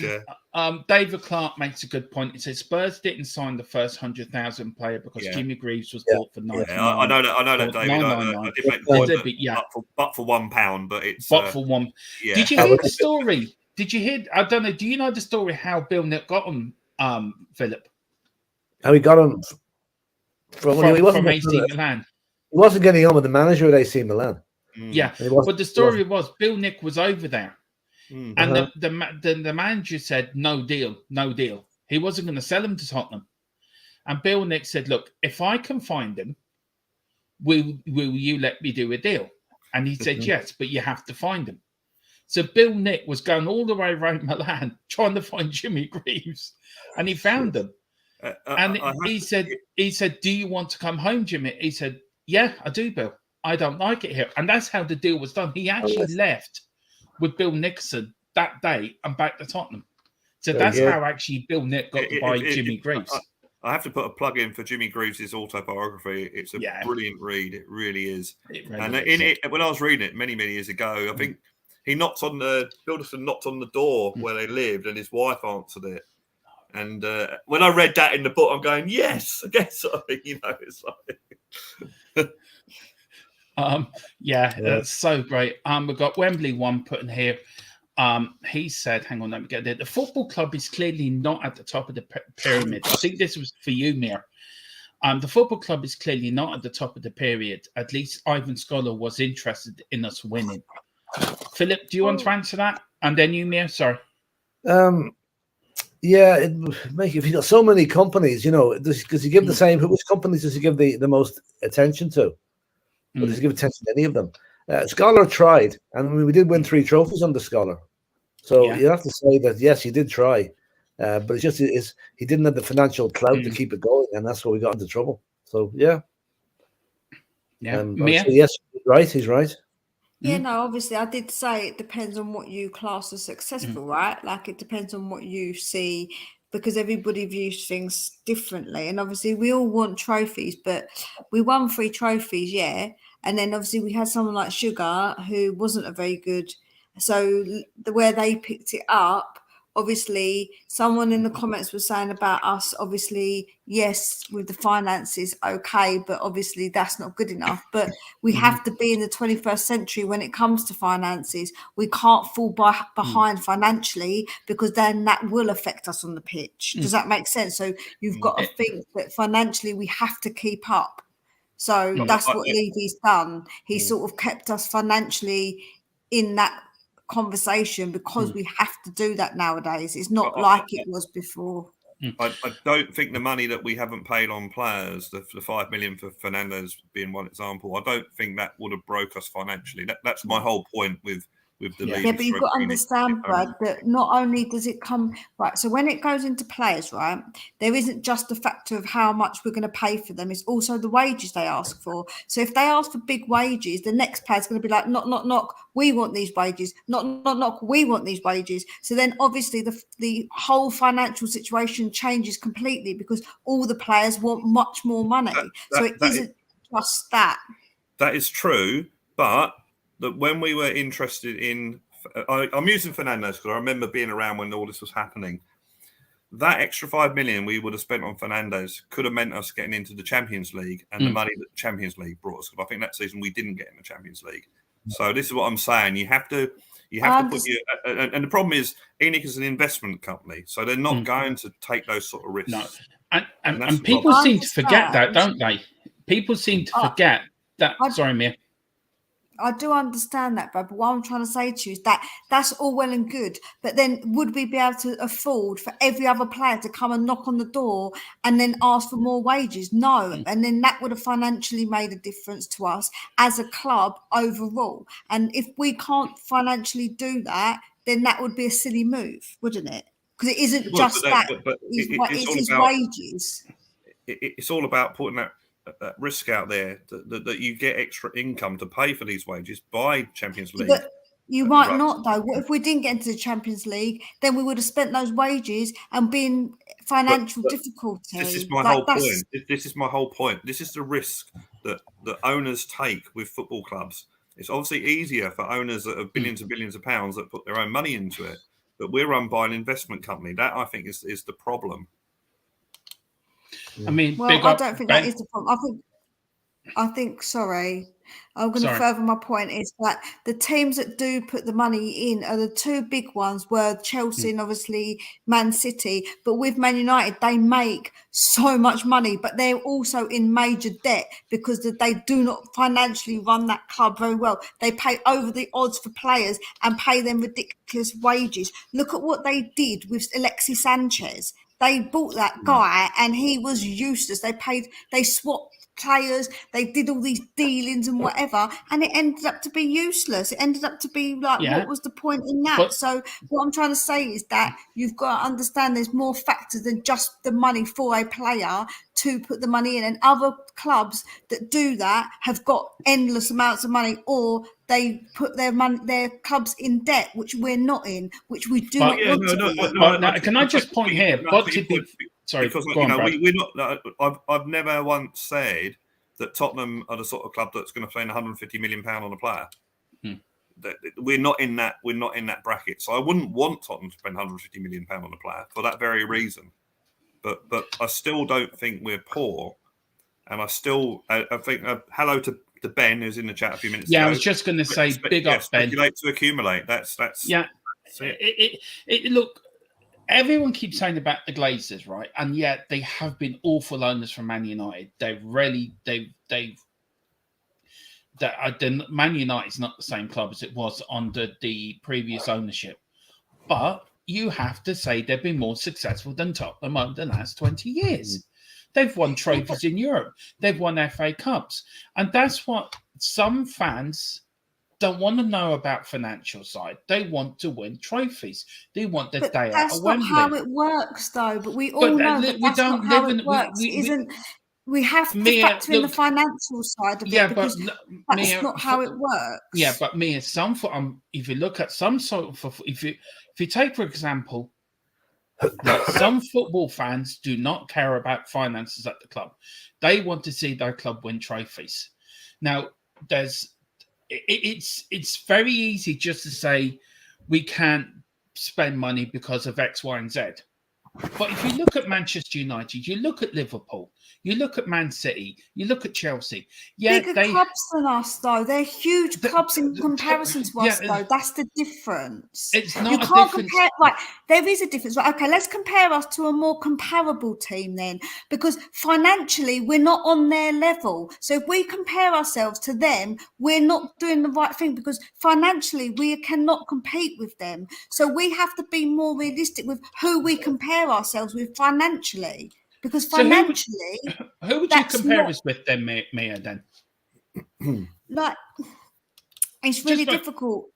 [SPEAKER 1] David Clark makes a good point. He says Spurs didn't sign the first 100,000 player because Jimmy Greaves was bought for 99.
[SPEAKER 2] Yeah, I know that, David. I did make the point, but for £1, but it's
[SPEAKER 1] for one. Yeah. Did you hear the story? Did you hear? I don't know. Do you know the story how Bill Nick got on Philip?
[SPEAKER 4] How he got on
[SPEAKER 1] from AC Milan.
[SPEAKER 4] He wasn't getting on with the manager at AC Milan.
[SPEAKER 1] Yeah, but the story was Bill Nick was over there. And the manager said, no deal. He wasn't going to sell him to Tottenham. And Bill Nick said, look, if I can find him, will you let me do a deal? And he said, yes, but you have to find him. So Bill Nick was going all the way around Milan trying to find Jimmy Greaves. And he found him. And he said, do you want to come home, Jimmy? He said, yeah, I do, Bill. I don't like it here. And that's how the deal was done. He actually left with Bill Nixon that day and back to Tottenham. So that's how actually Bill Nick got to buy Jimmy Greaves.
[SPEAKER 2] I have to put a plug in for Jimmy Greaves' autobiography. It's a brilliant read. It really is. When I was reading it many years ago, I think Bilderson knocked on the door where they lived and his wife answered it. And when I read that in the book, I'm going, yes, I guess so. You know, it's like...
[SPEAKER 1] That's so great. We've got Wembley one put in here. He said, hang on, let me get there. The football club is clearly not at the top of the pyramid. I think this was for you, Mir. The football club is clearly not at the top of the pyramid. At least Ivan Scholar was interested in us winning. Philip, do you want to answer that? And then you, Mir, sorry.
[SPEAKER 4] Yeah, if you've got so many companies, you know, because you give the same, which companies does he give the most attention to? Or does he give attention to any of them? Scholar tried, and we did win 3 trophies under Scholar. So you have to say that, yes, he did try. But it's just he didn't have the financial clout to keep it going, and that's where we got into trouble. So, yeah.
[SPEAKER 1] Yeah.
[SPEAKER 4] Yes, he's right.
[SPEAKER 3] Yeah, no, obviously I did say it depends on what you class as successful, right? Like it depends on what you see, because everybody views things differently. And obviously we all want trophies, but we won 3 trophies, yeah. And then obviously we had someone like Sugar who wasn't a very good. So where they picked it up, obviously someone in the comments was saying about us, obviously, yes, with the finances, okay, but obviously that's not good enough. But we have to be in the 21st century when it comes to finances. We can't fall behind financially, because then that will affect us on the pitch. Does that make sense? So you've got to think that financially we have to keep up. So that's what Levy's done. He sort of kept us financially in that conversation, because we have to do that nowadays. It's not like it was before.
[SPEAKER 2] I don't think the money that we haven't paid on players, the 5 million for Fernandes being one example, I don't think that would have broke us financially. That's my whole point with the Levy.
[SPEAKER 3] Yeah, but you've got to understand, Brad, that not only does it come right, so when it goes into players, right, there isn't just the factor of how much we're going to pay for them, it's also the wages they ask for. So if they ask for big wages, the next player's going to be like, knock, we want these wages, knock, we want these wages. So then obviously the whole financial situation changes completely, because all the players want much more money. So it isn't just that.
[SPEAKER 2] That is true, but that when we were interested in, I'm using Fernandes because I remember being around when all this was happening. That extra 5 million we would have spent on Fernandes could have meant us getting into the Champions League and the money that the Champions League brought us. Because I think that season we didn't get in the Champions League. So this is what I'm saying. You have to put your, and the problem is ENIC is an investment company, so they're not going to take those sort of risks.
[SPEAKER 1] No. And people seem to forget that, don't they? People seem to forget that. Sorry, Mia.
[SPEAKER 3] I do understand that, but what I'm trying to say to you is that that's all well and good. But then would we be able to afford for every other player to come and knock on the door and then ask for more wages? No. And then that would have financially made a difference to us as a club overall. And if we can't financially do that, then that would be a silly move, wouldn't it? Because it isn't just that. It's his wages.
[SPEAKER 2] It's all about putting that risk out there that you get extra income to pay for these wages by Champions League.
[SPEAKER 3] But you might not, though. What if we didn't get into the Champions League? Then we would have spent those wages and be in financial difficulty.
[SPEAKER 2] This is my whole point. This is my whole point. This is the risk that owners take with football clubs. It's obviously easier for owners that have billions and billions of pounds that put their own money into it. But we're run by an investment company. That, I think, is the problem.
[SPEAKER 1] I mean,
[SPEAKER 3] I don't think that is the problem. I think. Sorry, I'm going to further my point is that the teams that do put the money in are the two big ones, were Chelsea and obviously Man City. But with Man United, they make so much money, but they're also in major debt because they do not financially run that club very well. They pay over the odds for players and pay them ridiculous wages. Look at what they did with Alexis Sanchez. They bought that guy and he was useless. They swapped players, they did all these dealings and whatever, and it ended up to be useless. It ended up to be like, what was the point in that? So what I'm trying to say is that you've got to understand there's more factors than just the money for a player to put the money in. And other clubs that do that have got endless amounts of money, or they put their clubs in debt, which we're not in, which we do not want to be.
[SPEAKER 1] Can I just point here? Sorry,
[SPEAKER 2] because
[SPEAKER 1] go on,
[SPEAKER 2] we're not. I've never once said that Tottenham are the sort of club that's going to spend 150 million pound on a player. We're not in that. We're not in that bracket. So I wouldn't want Tottenham to spend 150 million pound on a player for that very reason. But I still don't think we're poor, and I think hello to Ben who's in the chat a few minutes ago.
[SPEAKER 1] I was just going to say big up Ben.
[SPEAKER 2] Speculate to accumulate. That's
[SPEAKER 1] Look, everyone keeps saying about the Glazers, right? And yet they have been awful owners from Man United. Man United is not the same club as it was under the previous ownership, but you have to say they've been more successful than Tottenham over the last 20 years. They've won trophies in Europe. They've won FA Cups. And that's what some fans don't want to know about financial side. They want to win trophies. They want the day out of Wembley.
[SPEAKER 3] That's not how it works, though. But we all know that that's not how it works. We have to factor in the financial side of it, because that's not how it works.
[SPEAKER 1] Yeah, but Mia, if you look at some sort of, if you take, for example, some football fans do not care about finances at the club. They want to see their club win trophies. Now, it's very easy just to say we can't spend money because of X, Y, and Z. But if you look at Manchester United, you look at Liverpool, you look at Man City, you look at Chelsea. Yeah,
[SPEAKER 3] bigger clubs than us, though. They're huge clubs in comparison to us, though. That's the difference.
[SPEAKER 1] It's not
[SPEAKER 3] you
[SPEAKER 1] a
[SPEAKER 3] can't
[SPEAKER 1] difference.
[SPEAKER 3] compare. Right, there is a difference. Right, okay, let's compare us to a more comparable team then, because financially we're not on their level. So if we compare ourselves to them, we're not doing the right thing because financially we cannot compete with them. So we have to be more realistic with who we compare ourselves with financially. Because financially,
[SPEAKER 1] so who would you compare us with then, Mia? Then,
[SPEAKER 3] like, it's really difficult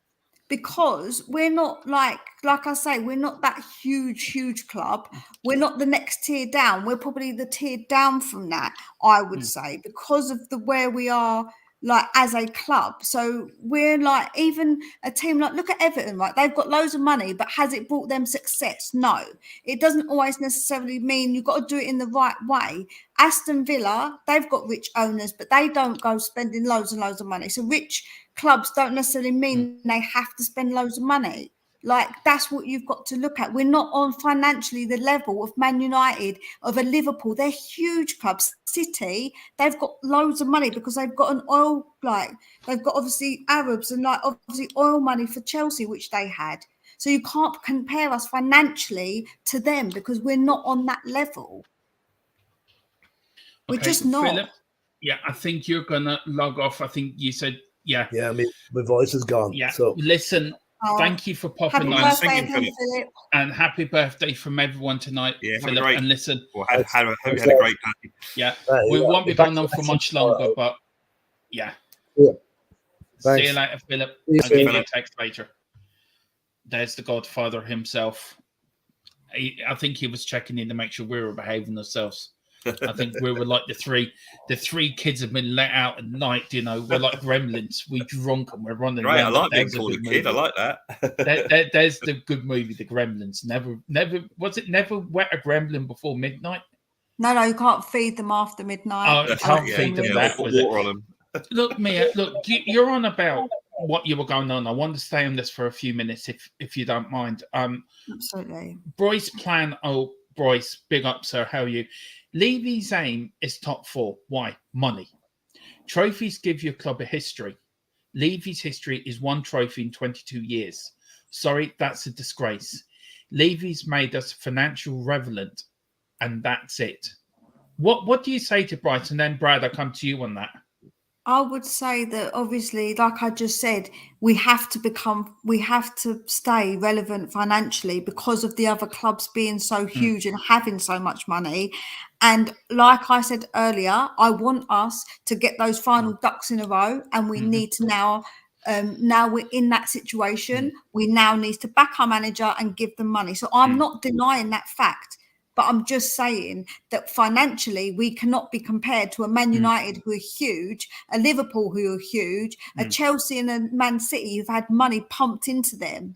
[SPEAKER 3] because we're not like I say, we're not that huge club. We're not the next tier down. We're probably the tier down from that, I would say, because of where we are. Like as a club, so we're like even a team like look at Everton, right? They've got loads of money, but has it brought them success? No, it doesn't always necessarily mean you've got to do it in the right way. Aston Villa, they've got rich owners, but they don't go spending loads and loads of money. So rich clubs don't necessarily mean they have to spend loads of money. Like that's what you've got to look at. We're not on financially the level of Man United, of a Liverpool. They're huge clubs. City, they've got loads of money because they've got an oil, like they've got obviously Arabs and like obviously oil money for Chelsea, which they had. So you can't compare us financially to them because we're not on that level. We're just not.
[SPEAKER 1] Philip, yeah, I think you're gonna log off. I think you said, yeah.
[SPEAKER 4] Yeah, I mean, my voice is gone.
[SPEAKER 1] Yeah.
[SPEAKER 4] So
[SPEAKER 1] listen, thank you for popping
[SPEAKER 3] on. Philip.
[SPEAKER 1] And happy birthday from everyone tonight, Philip. And listen,
[SPEAKER 2] hope you had a great day.
[SPEAKER 1] Yeah, we won't be going on for much longer, but yeah. See you later, Philip. I'll give you a text later. There's the Godfather himself. I think he was checking in to make sure we were behaving ourselves. I think we were like the three kids have been let out at night. You know, we're like gremlins. We drunk and we're running
[SPEAKER 2] around.
[SPEAKER 1] I
[SPEAKER 2] like being called a kid. I like
[SPEAKER 1] that. There's the good movie, The Gremlins. Never was it never wet a gremlin before midnight?
[SPEAKER 3] No, you can't feed them after midnight.
[SPEAKER 1] Oh, can't feed them that.
[SPEAKER 2] Put water on them.
[SPEAKER 1] Look, Mia. Look, you're on about what you were going on. I want to stay on this for a few minutes, if you don't mind.
[SPEAKER 3] Absolutely.
[SPEAKER 1] Bryce plan. Oh, Bryce, big up, sir. How are you? Levy's aim is top 4. Why? Money. Trophies give your club a history. Levy's history is 1 trophy in 22 years. Sorry, that's a disgrace. Levy's made us financial relevant, and that's it. What do you say to Bryce? And then, Brad, I'll come to you on that.
[SPEAKER 3] I would say that obviously, like I just said, we have to stay relevant financially because of the other clubs being so huge and having so much money. And like I said earlier, I want us to get those final ducks in a row, and we need to now we're in that situation. We now need to back our manager and give them money. So I'm not denying that fact. But I'm just saying that financially, we cannot be compared to a Man United who are huge, a Liverpool who are huge, a Chelsea and a Man City who've had money pumped into them.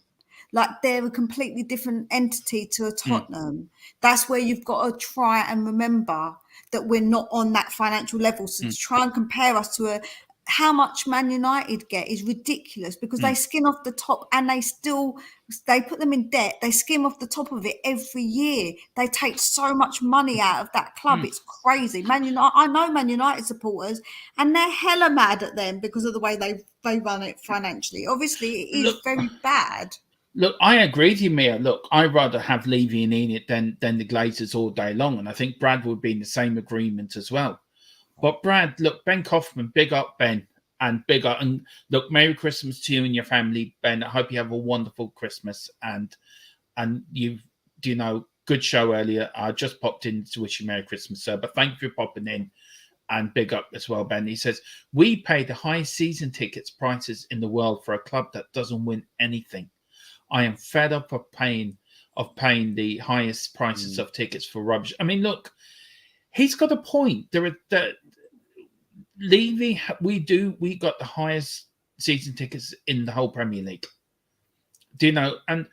[SPEAKER 3] Like they're a completely different entity to a Tottenham. That's where you've got to try and remember that we're not on that financial level. So to try and compare us to how much Man United get is ridiculous because they skin off the top and they put them in debt. They skim off the top of it every year. They take so much money out of that club. It's crazy. Man United, I know Man United supporters and they're hella mad at them because of the way they run it financially. Obviously, it is very bad.
[SPEAKER 1] Look, I agree with you, Mia. Look, I'd rather have Levy and ENIC than the Glazers all day long. And I think Brad would be in the same agreement as well. But Brad, look, Ben Kaufman, big up, Ben, and big up. And look, Merry Christmas to you and your family, Ben. I hope you have a wonderful Christmas. And good show earlier. I just popped in to wish you Merry Christmas, sir. But thank you for popping in. And big up as well, Ben. He says, we pay the highest season tickets prices in the world for a club that doesn't win anything. I am fed up of paying the highest prices of tickets for rubbish. I mean, look, he's got a point. Levy, we got the highest season tickets in the whole Premier League. Do you know? And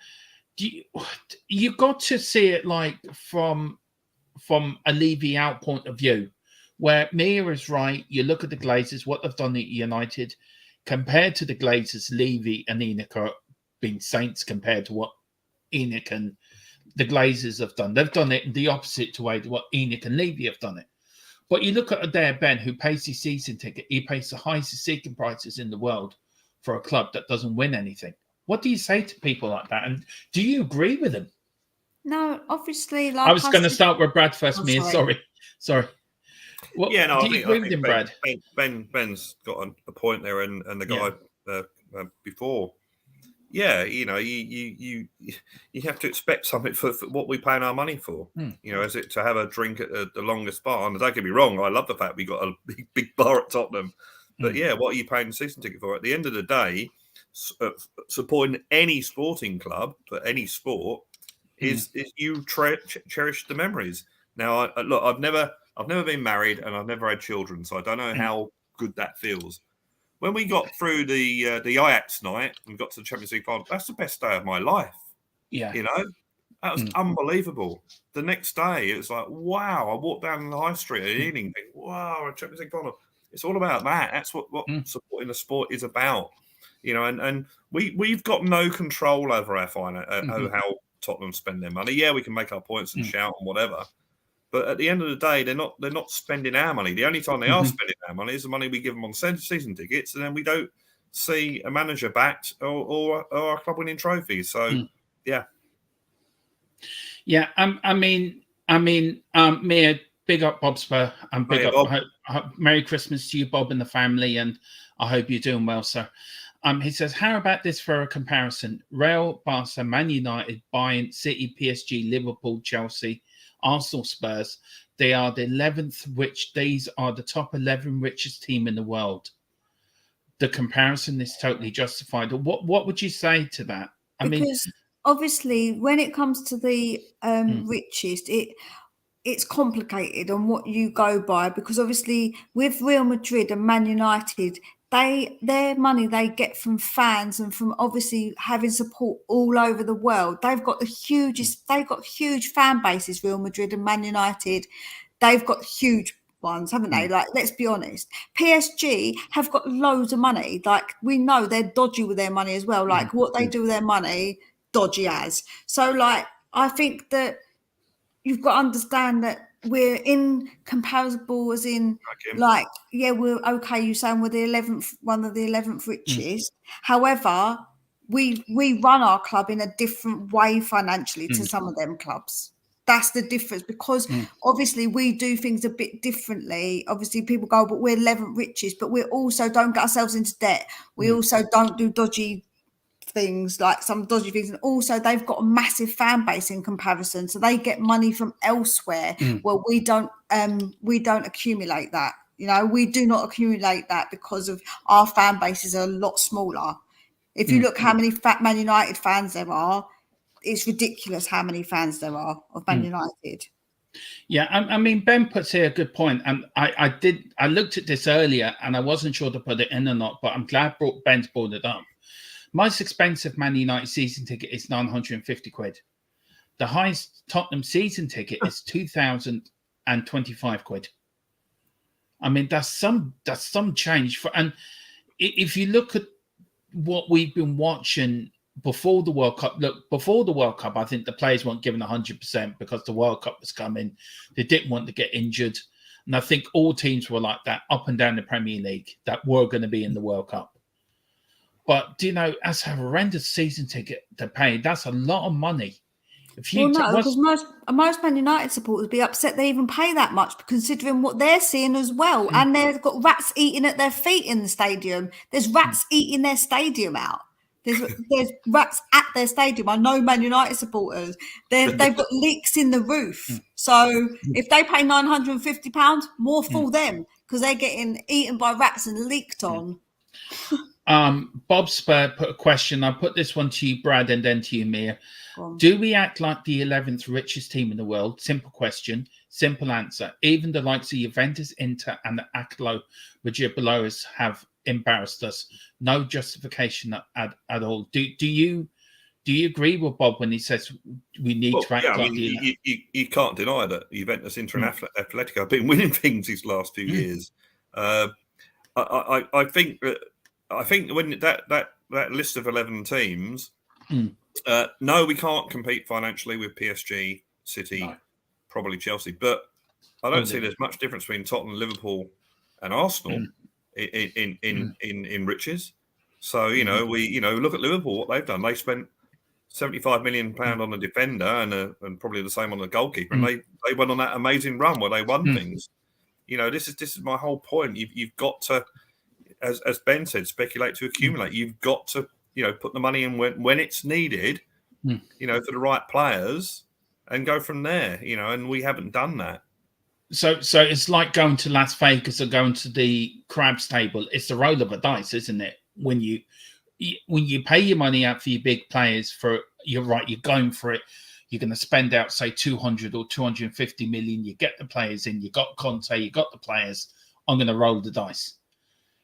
[SPEAKER 1] you got to see it like from a Levy out point of view, where Mia is right. You look at the Glazers, what they've done at United, compared to the Glazers, Levy and ENIC are being saints compared to what ENIC and the Glazers have done. They've done it the opposite to way to what ENIC and Levy have done it. But you look at Ben, who pays his season ticket. He pays the highest season prices in the world for a club that doesn't win anything. What do you say to people like that? And do you agree with him?
[SPEAKER 3] No, obviously. Like
[SPEAKER 1] I was going to start with Brad first,
[SPEAKER 3] Oh,
[SPEAKER 1] Mia. Sorry. What,
[SPEAKER 2] yeah, no,
[SPEAKER 1] do you agree with him, Brad?
[SPEAKER 2] Ben's got a point there, and the guy before. Yeah, you know, you have to expect something for what we paying our money for. You know, is it to have a drink at the longest bar? And don't get me wrong, I love the fact we got a big bar at Tottenham. But yeah, what are you paying the season ticket for? At the end of the day, supporting any sporting club for any sport is you cherish the memories. Now, look, I've never been married and I've never had children, so I don't know how good that feels. When we got through the Ajax night and got to the Champions League final, that's the best day of my life.
[SPEAKER 1] Yeah.
[SPEAKER 2] You know, that was unbelievable. The next day, it was like, wow, I walked down the high street at evening, think, wow, a Champions League final. It's all about that. That's what supporting the sport is about. You know, and we've got no control over our finance, how Tottenham spend their money. Yeah, we can make our points and shout and whatever. But at the end of the day, they're not spending our money. The only time they are spending our money is the money we give them on season tickets, and then we don't see a manager backed or our club winning trophies. So, yeah.
[SPEAKER 1] I mean, Mia, big up Bob Spur, and big up. Merry Christmas to you, Bob, and the family, and I hope you're doing well, sir. He says, how about this for a comparison? Real, Barca, Man United, Bayern, City, PSG, Liverpool, Chelsea, Arsenal, Spurs, they are the 11th, which these are the top 11 richest team in the world. The comparison is totally justified. What would you say to that?
[SPEAKER 3] Because obviously, when it comes to the richest, it's complicated on what you go by, because obviously with Real Madrid and Man United, their money they get from fans and from obviously having support all over the world. They've got huge fan bases, Real Madrid and Man United. They've got huge ones, haven't they? Like, let's be honest. PSG have got loads of money. Like, we know they're dodgy with their money as well. Like, what they do with their money, dodgy as. So, like, I think that you've got to understand that we're incomparable, as in, like, yeah, we're okay. You're saying we're the 11th, one of the 11th richest. However, we run our club in a different way financially to some of them clubs. That's the difference, because obviously we do things a bit differently. Obviously, people go, but we're 11th richest, but we also don't get ourselves into debt. We also don't do dodgy things, like some dodgy things, and also they've got a massive fan base in comparison, so they get money from elsewhere. Well, we don't accumulate that. You know, we do not accumulate that because of our fan bases are a lot smaller. If you look how many Man United fans there are, it's ridiculous how many fans there are of Man United.
[SPEAKER 1] Yeah, I mean, Ben puts here a good point, and I looked at this earlier and I wasn't sure to put it in or not, but I'm glad Ben's brought it up. Most expensive Man United season ticket is 950 quid. The highest Tottenham season ticket is 2,025 quid. I mean, that's some change. And if you look at what we've been watching before the World Cup, I think the players weren't given 100% because the World Cup was coming. They didn't want to get injured. And I think all teams were like that up and down the Premier League that were going to be in the World Cup. But, do you know, as a horrendous season ticket to pay, that's a lot of money.
[SPEAKER 3] Because most Man United supporters would be upset they even pay that much, considering what they're seeing as well. And they've got rats eating at their feet in the stadium. There's rats eating their stadium out. There's rats at their stadium. I know Man United supporters. They've got leaks in the roof. So if they pay £950, more for them, because they're getting eaten by rats and leaked on.
[SPEAKER 1] Bob Spur put a question. I'll put this one to you, Brad, and then to you, Mia. Do we act like the 11th richest team in the world? Simple question, simple answer. Even the likes of Juventus, Inter, and the Aklo Madrid below us have embarrassed us. No justification at all. Do you agree with Bob when he says we need to act like the 11th?
[SPEAKER 2] You can't deny that Juventus, Inter, and Atletico have been winning things these last few years. I think when that list of 11 teams, No, we can't compete financially with PSG, City, probably Chelsea. But I don't see there's much difference between Tottenham, Liverpool, and Arsenal in riches. So we look at Liverpool, what they've done. They spent £75 million on a defender and probably the same on the goalkeeper, and they went on that amazing run where they won things. This is my whole point. You've got to, as Ben said, speculate to accumulate. You've got to put the money in when it's needed, for the right players, and go from there. And we haven't done that.
[SPEAKER 1] So it's like going to Las Vegas or going to the craps table. It's the roll of a dice, isn't it? When you pay your money out for your big players, you're going for it. You're going to spend out, say, 200 or 250 million. You get the players in. You got Conte. You got the players. I'm going to roll the dice.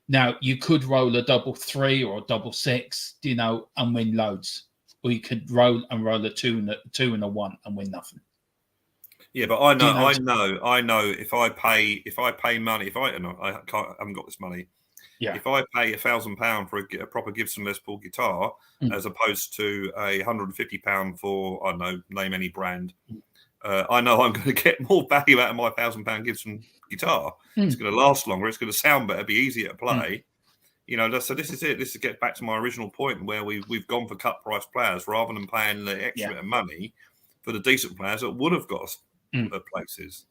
[SPEAKER 1] Now, you could roll a double 3 or a double 6, and win loads. Or you could roll a 2 and a 1 and win nothing.
[SPEAKER 2] Yeah, but I know. If I pay money, I haven't got this money. Yeah. If I pay £1,000 for a proper Gibson Les Paul guitar, as opposed to £150 for, I don't know, name any brand, I know I'm going to get more value out of my £1,000 Gibson guitar. It's going to last longer. It's going to sound better, be easier to play. So this is it. This gets back to my original point where we've gone for cut price players rather than paying the extra bit of money for the decent players that would have got us places.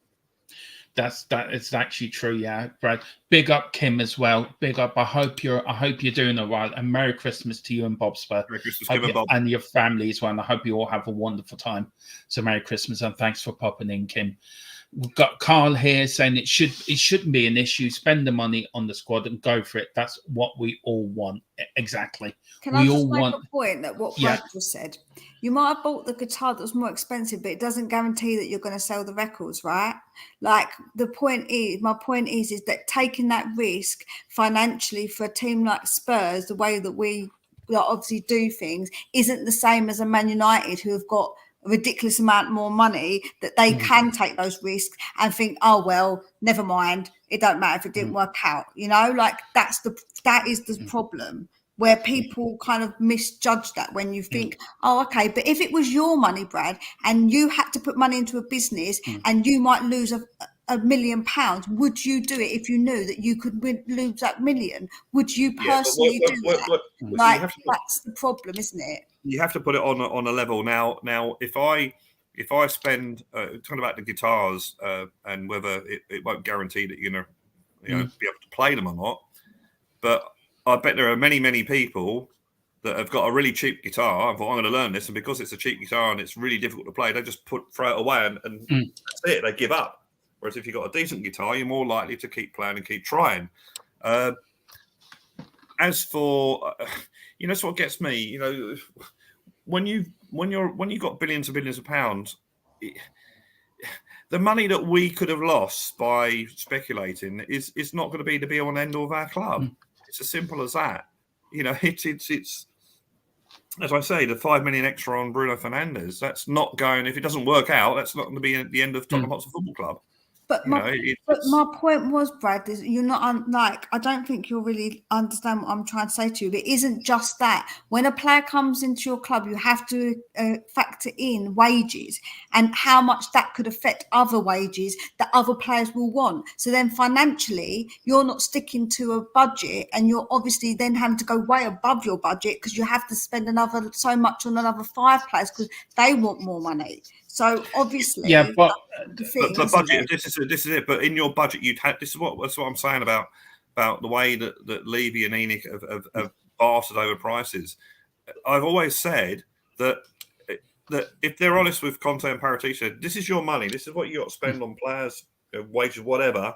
[SPEAKER 1] That is actually true, yeah, Brad. Big up Kim as well. Big up. I hope you're doing all right. And Merry Christmas to you and Bob Spur.
[SPEAKER 2] Merry Christmas, Kim and Bob,
[SPEAKER 1] and your family as well. And I hope you all have a wonderful time. So Merry Christmas and thanks for popping in, Kim. We've got Carl here saying it shouldn't be an issue. Spend the money on the squad and go for it. That's what we all want. Exactly.
[SPEAKER 3] Can I just make a point that what Brad just said? You might have bought the guitar that was more expensive, but it doesn't guarantee that you're going to sell the records, right? Like my point is that taking that risk financially for a team like Spurs, the way that we obviously do things, isn't the same as a Man United who have got a ridiculous amount more money, that they can take those risks and think, oh well, never mind, it don't matter if it didn't work out. Like that is the problem, where people kind of misjudge that when you think, oh, okay, but if it was your money, Brad, and you had to put money into a business and you might lose £1 million, would you do it if you knew that you could lose that million? Would you personally do that? That's the problem, isn't it?
[SPEAKER 2] You have to put it on a level. Now, if I spend talking about the guitars and whether it won't guarantee that you're going to be able to play them or not, but I bet there are many people that have got a really cheap guitar and thought, I'm going to learn this, and because it's a cheap guitar and it's really difficult to play, they just throw it away and that's it. They give up. Whereas if you've got a decent guitar, you're more likely to keep playing and keep trying. As for that's what gets me. When you've got billions and billions of pounds, the money that we could have lost by speculating is not going to be the be all and end all of our club. It's as simple as that. It's as I say, the 5 million extra on Bruno Fernandes. That's not going. If it doesn't work out, that's not going to be at the end of Tottenham Hotspur Football Club.
[SPEAKER 3] But my point was, Brad, is you're not I don't think you'll really understand what I'm trying to say to you. But it isn't just that. When a player comes into your club, you have to factor in wages and how much that could affect other wages that other players will want. So then financially, you're not sticking to a budget, and you're obviously then having to go way above your budget because you have to spend so much on another 5 players because they want more money. So obviously,
[SPEAKER 2] but the budget. This is it. But in your budget, that's what I'm saying about the way that Levy and ENIC have bartered over prices. I've always said that if they're honest with Conte and Pochettino, this is your money. This is what you got to spend on players, wages, whatever.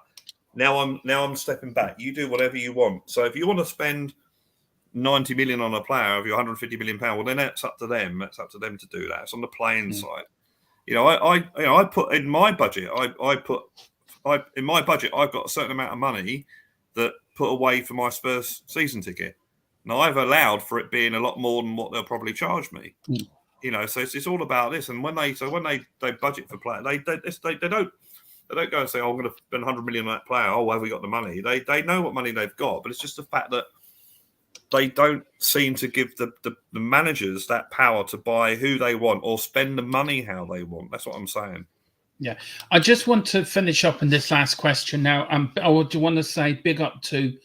[SPEAKER 2] Now I'm stepping back. You do whatever you want. So if you want to spend 90 million on a player of your 150 million pound, well then that's up to them. That's up to them to do that. It's on the playing side. I put in my budget. In my budget, I've got a certain amount of money that put away for my Spurs season ticket. Now I've allowed for it being a lot more than what they'll probably charge me. So it's all about this. And when they budget for players, they don't go and say, "Oh, I'm going to spend 100 million on that player." Oh, where have we got the money? They know what money they've got, but it's just the fact that they don't seem to give the managers that power to buy who they want or spend the money how they want. That's what I'm saying.
[SPEAKER 1] Yeah, I just want to finish up on this last question now. I would want to say big up to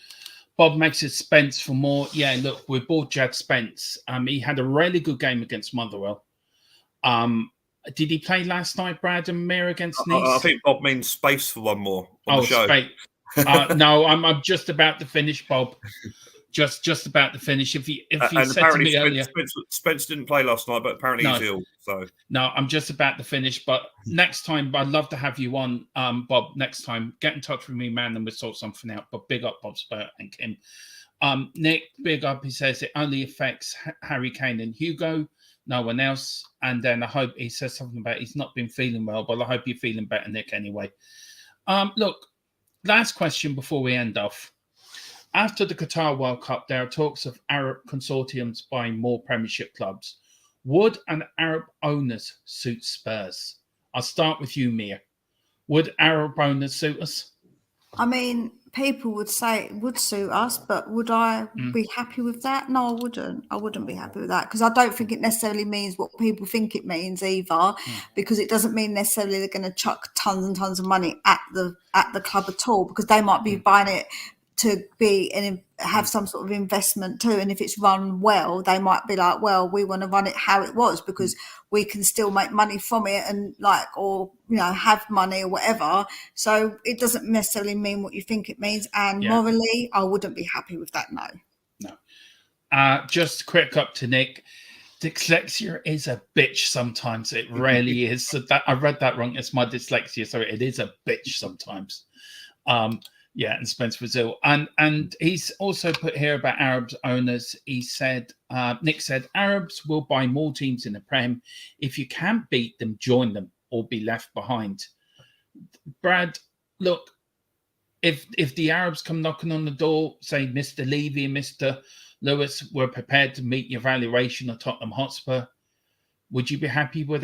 [SPEAKER 1] Bob makes it Spence for more. Yeah, look, we bought Jack Spence. He had a really good game against Motherwell. Did he play last night, Brad and Mir, against Nice?
[SPEAKER 2] I think Bob means space for one more on the show.
[SPEAKER 1] Space. No, I'm just about to finish, Bob. Just about to finish. If he said to me earlier,
[SPEAKER 2] Spence didn't play last night, but apparently he's ill. So
[SPEAKER 1] no, I'm just about to finish. But next time, I'd love to have you on, Bob. Next time, get in touch with me, man, and we'll sort something out. But big up, Bob Spurt and Kim. Nick, big up. He says it only affects Harry Kane and Hugo, no one else. And then I hope he says something about he's not been feeling well, but I hope you're feeling better, Nick. Anyway, look, last question before we end off. After the Qatar World Cup, there are talks of Arab consortiums buying more Premiership clubs. Would an Arab owners suit Spurs? I'll start with you, Mia. Would Arab owners suit us?
[SPEAKER 3] I mean, people would say it would suit us, but would I be happy with that? No, I wouldn't. I wouldn't be happy with that because I don't think it necessarily means what people think it means either, because it doesn't mean necessarily they're going to chuck tons and tons of money at the club at all, because they might be buying it to be and have some sort of investment too. And if it's run well, they might be like, well, we want to run it how it was because we can still make money from it and have money or whatever. So it doesn't necessarily mean what you think it means. And morally, I wouldn't be happy with that.
[SPEAKER 1] No. Just quick up to Nick. Dyslexia is a bitch sometimes. It really is. So that I read that wrong. It's my dyslexia. So it is a bitch sometimes. And Spence Brazil. And he's also put here about Arabs owners. He said, Nick said, Arabs will buy more teams in the Prem. If you can't beat them, join them or be left behind. Brad, look, if the Arabs come knocking on the door, say Mr. Levy and Mr. Lewis were prepared to meet your valuation of Tottenham Hotspur, would you be happy with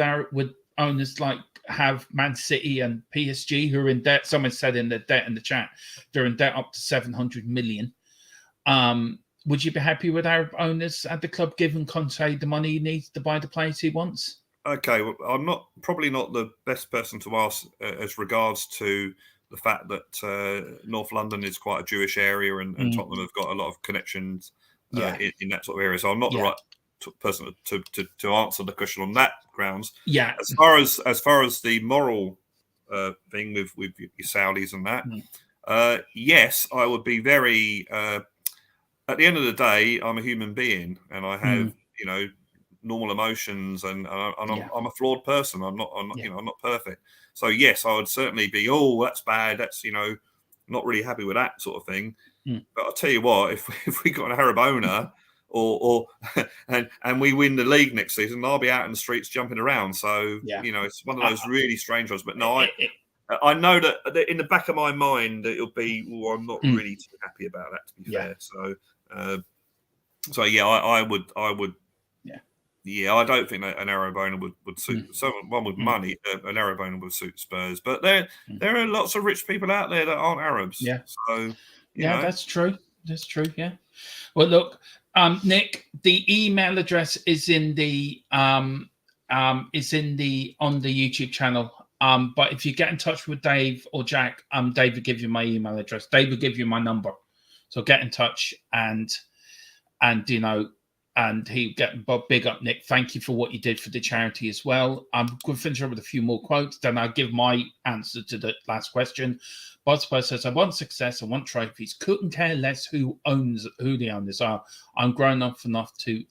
[SPEAKER 1] owners like have Man City and PSG who are in debt? Someone said in the debt in the chat, they're in debt up to 700 million. Would you be happy with Arab owners at the club giving Conte the money he needs to buy the players he wants?
[SPEAKER 2] Okay, well, I'm probably not the best person to ask as regards to the fact that North London is quite a Jewish area and Tottenham have got a lot of connections in that sort of area. So I'm not the right person to answer the question on that grounds.
[SPEAKER 1] Yeah.
[SPEAKER 2] As far as the moral thing with your Saudis and that, yes, I would be very. At the end of the day, I'm a human being, and I have normal emotions, and I'm a flawed person. I'm not I'm not perfect. So yes, I would certainly be. Oh, that's bad. That's not really happy with that sort of thing. But I'll tell you what, if we got an Arab owner. And we win the league next season, I'll be out in the streets jumping around. So it's one of those really strange ones. But no, I know that in the back of my mind it'll be. Well, I'm not really too happy about that, to be fair. So I would. Yeah, I don't think that an Arab owner would suit someone with money. An Arab owner would suit Spurs, but there are lots of rich people out there that aren't Arabs.
[SPEAKER 1] Yeah.
[SPEAKER 2] So
[SPEAKER 1] that's true. That's true. Yeah. Well, look. Nick, the email address is on the YouTube channel. But if you get in touch with Dave or Jack, Dave will give you my email address. Dave will give you my number. So get in touch and he get Bob. Big up, Nick. Thank you for what you did for the charity as well. I'm going to finish up with a few more quotes. Then I'll give my answer to the last question. Bosper says, I want success, I want trophies. Couldn't care less who the owners are. I'm grown up enough to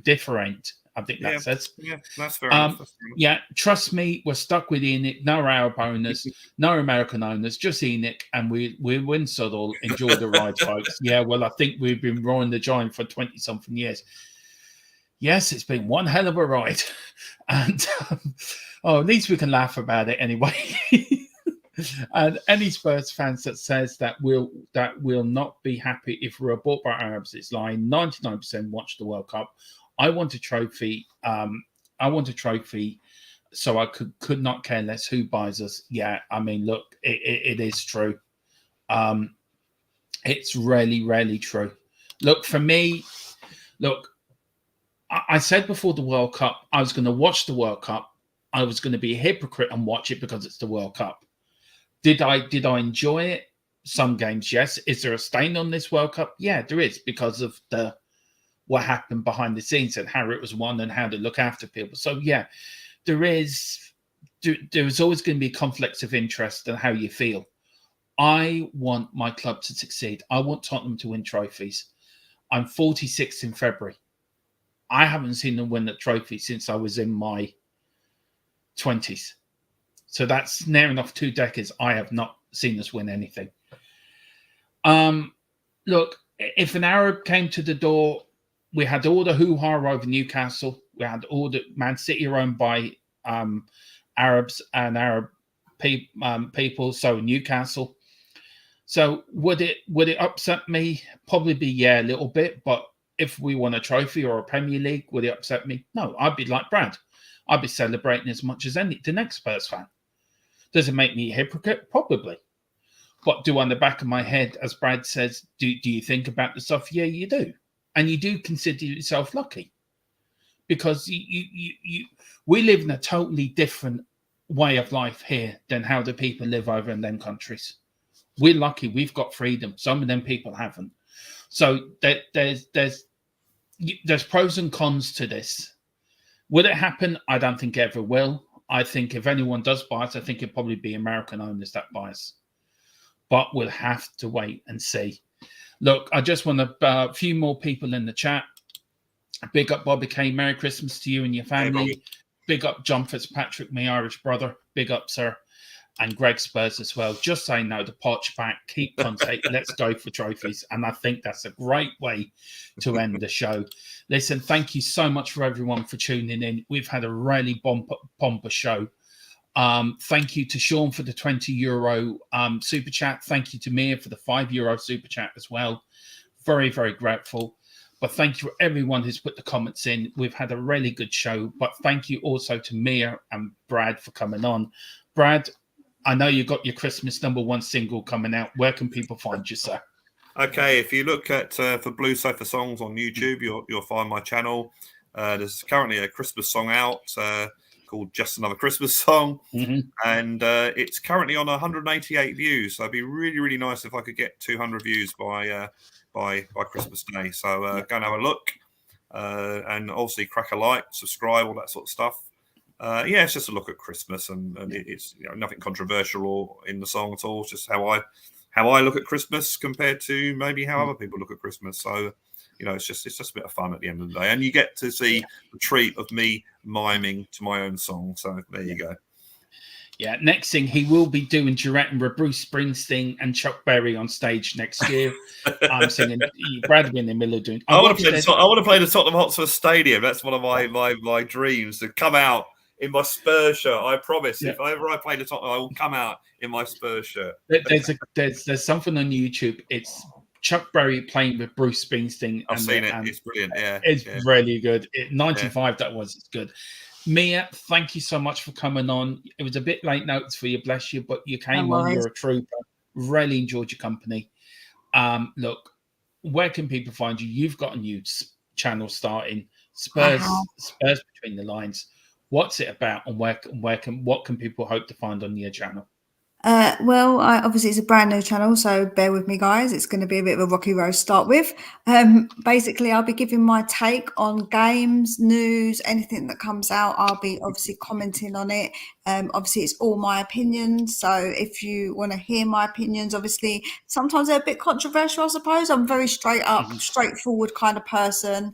[SPEAKER 1] differentiate. I think that says.
[SPEAKER 2] Yeah, that's fair enough.
[SPEAKER 1] Yeah, trust me, we're stuck with ENIC. No Arab owners, no American owners, just ENIC, and we win Southall. Enjoy the ride, folks. Yeah, well, I think we've been roaring the giant for 20-something years. Yes, it's been one hell of a ride. And at least we can laugh about it anyway. And any Spurs fans that says that will not be happy if we're bought by Arabs, it's lying. 99% watch the World Cup. I want a trophy. So I could not care less who buys us. Yeah, I mean, look, it is true. It's really, really true. Look, for me, I said before the World Cup, I was going to watch the World Cup. I was going to be a hypocrite and watch it because it's the World Cup. Did I enjoy it? Some games, yes. Is there a stain on this World Cup? Yeah, there is, because of what happened behind the scenes and how it was won and how to look after people. So yeah, there's always going to be conflicts of interest and how you feel. I want my club to succeed. I want Tottenham to win trophies. I'm 46 in February. I haven't seen them win a trophy since I was in my 20s. So that's near enough 2 decades. I have not seen us win anything. Look, if an Arab came to the door, we had all the hoo-ha over Newcastle. We had all the Man City are owned by Arabs and Arab people, so Newcastle. So would it upset me? Probably be, yeah, a little bit. But if we won a trophy or a Premier League, would it upset me? No, I'd be like Brad. I'd be celebrating as much as the next Spurs fan. Does it make me a hypocrite? Probably. But do on the back of my head, as Brad says, do you think about the stuff? Yeah, you do. And you do consider yourself lucky. Because we live in a totally different way of life here than how the people live over in them countries. We're lucky. We've got freedom. Some of them people haven't. So there's pros and cons to this. Will it happen? I don't think it ever will. I think if anyone does buy us, I think it'll probably be American owners that buy us. But we'll have to wait and see. Look, I just want a few more people in the chat. Big up Bobby K. Merry Christmas to you and your family.
[SPEAKER 2] Hey,
[SPEAKER 1] big up John Fitzpatrick, my Irish brother. Big up, sir. And Greg Spurs as well. Just say no to Poch back. Keep Conte. Let's go for trophies. And I think that's a great way to end the show. Listen, thank you so much for everyone for tuning in. We've had a really bomber show. Thank you to Sean for the €20 super chat. Thank you to Mia for the €5 super chat as well. Very, very grateful. But thank you for everyone who's put the comments in. We've had a really good show. But thank you also to Mia and Brad for coming on. Brad, I know you got your Christmas #1 single coming out. Where can people find you, sir?
[SPEAKER 2] Okay, if you look at for Blue Sofa Songs on YouTube, you'll find my channel. There's currently a Christmas song out called Just Another Christmas Song, and it's currently on 188 views. So it'd be really, really nice if I could get 200 views by Christmas Day. So go and have a look, and obviously crack a like, subscribe, all that sort of stuff. Yeah, it's just a look at Christmas, and it's nothing controversial or in the song at all. It's just how I look at Christmas compared to maybe how other people look at Christmas. So it's just a bit of fun at the end of the day, and you get to see the treat of me miming to my own song. So there you go.
[SPEAKER 1] Yeah, next thing he will be doing duetting with Bruce Springsteen and Chuck Berry on stage next year. I'm singing. Brad will be in the middle of doing.
[SPEAKER 2] I want to play the Tottenham Hotspur Stadium. That's one of my dreams, to come out in my Spurs shirt. I promise. Yeah. If ever I play the Tottenham, I will come out in my Spurs shirt.
[SPEAKER 1] There's something on YouTube. It's Chuck Berry playing with Bruce Springsteen.
[SPEAKER 2] I've seen it. It's brilliant. Yeah,
[SPEAKER 1] it's really good. 95 that was. It's good. Mia, thank you so much for coming on. It was a bit late notice for you, bless you, but you came on. You're a trooper. Really enjoyed your company. Look, where can people find you? You've got a new channel starting, Spurs Between the Lines. What's it about, and what can people hope to find on your channel?
[SPEAKER 3] Well, obviously it's a brand new channel, so bear with me, guys. It's going to be a bit of a rocky road to start with. Basically, I'll be giving my take on games, news, anything that comes out. I'll be obviously commenting on it. Obviously, it's all my opinions. So if you want to hear my opinions, obviously, sometimes they're a bit controversial, I suppose. I'm very straight up, straightforward kind of person.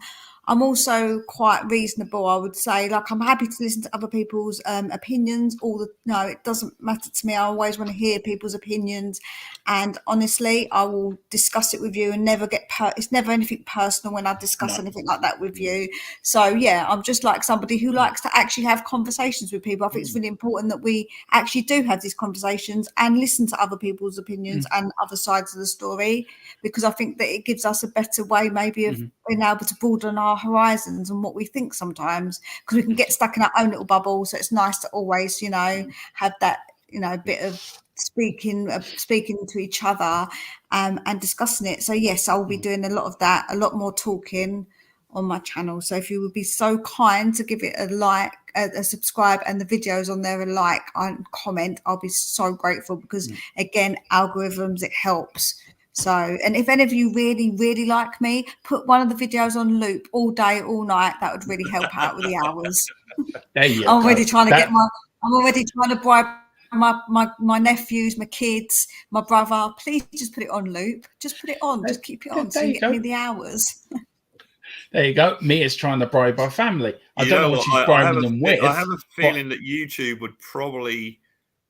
[SPEAKER 3] I'm also quite reasonable, I would say. Like, I'm happy to listen to other people's opinions. It doesn't matter to me. I always want to hear people's opinions, and honestly, I will discuss it with you and never get. It's never anything personal when I discuss anything like that with you. So yeah, I'm just like somebody who likes to actually have conversations with people. I think it's really important that we actually do have these conversations and listen to other people's opinions and other sides of the story, because I think that it gives us a better way, maybe, of being able to broaden our horizons and what we think sometimes, because we can get stuck in our own little bubble. So it's nice to always have that a bit of speaking to each other and discussing it. So yes, I'll be doing a lot of that, a lot more talking on my channel. So if you would be so kind to give it a like, a subscribe, and the videos on there a like and comment, I'll be so grateful, because again, algorithms, it helps. So, and if any of you really, really like me, put one of the videos on loop all day, all night. That would really help out with the hours.
[SPEAKER 1] There you
[SPEAKER 3] I'm
[SPEAKER 1] go.
[SPEAKER 3] already trying to bribe my nephews, my kids, my brother. Please just put it on loop. Just put it on. Just keep it on so you get me the hours.
[SPEAKER 1] There you go. Mia's trying to bribe our family. I don't know what she's bribing them with.
[SPEAKER 2] I have a feeling that YouTube would probably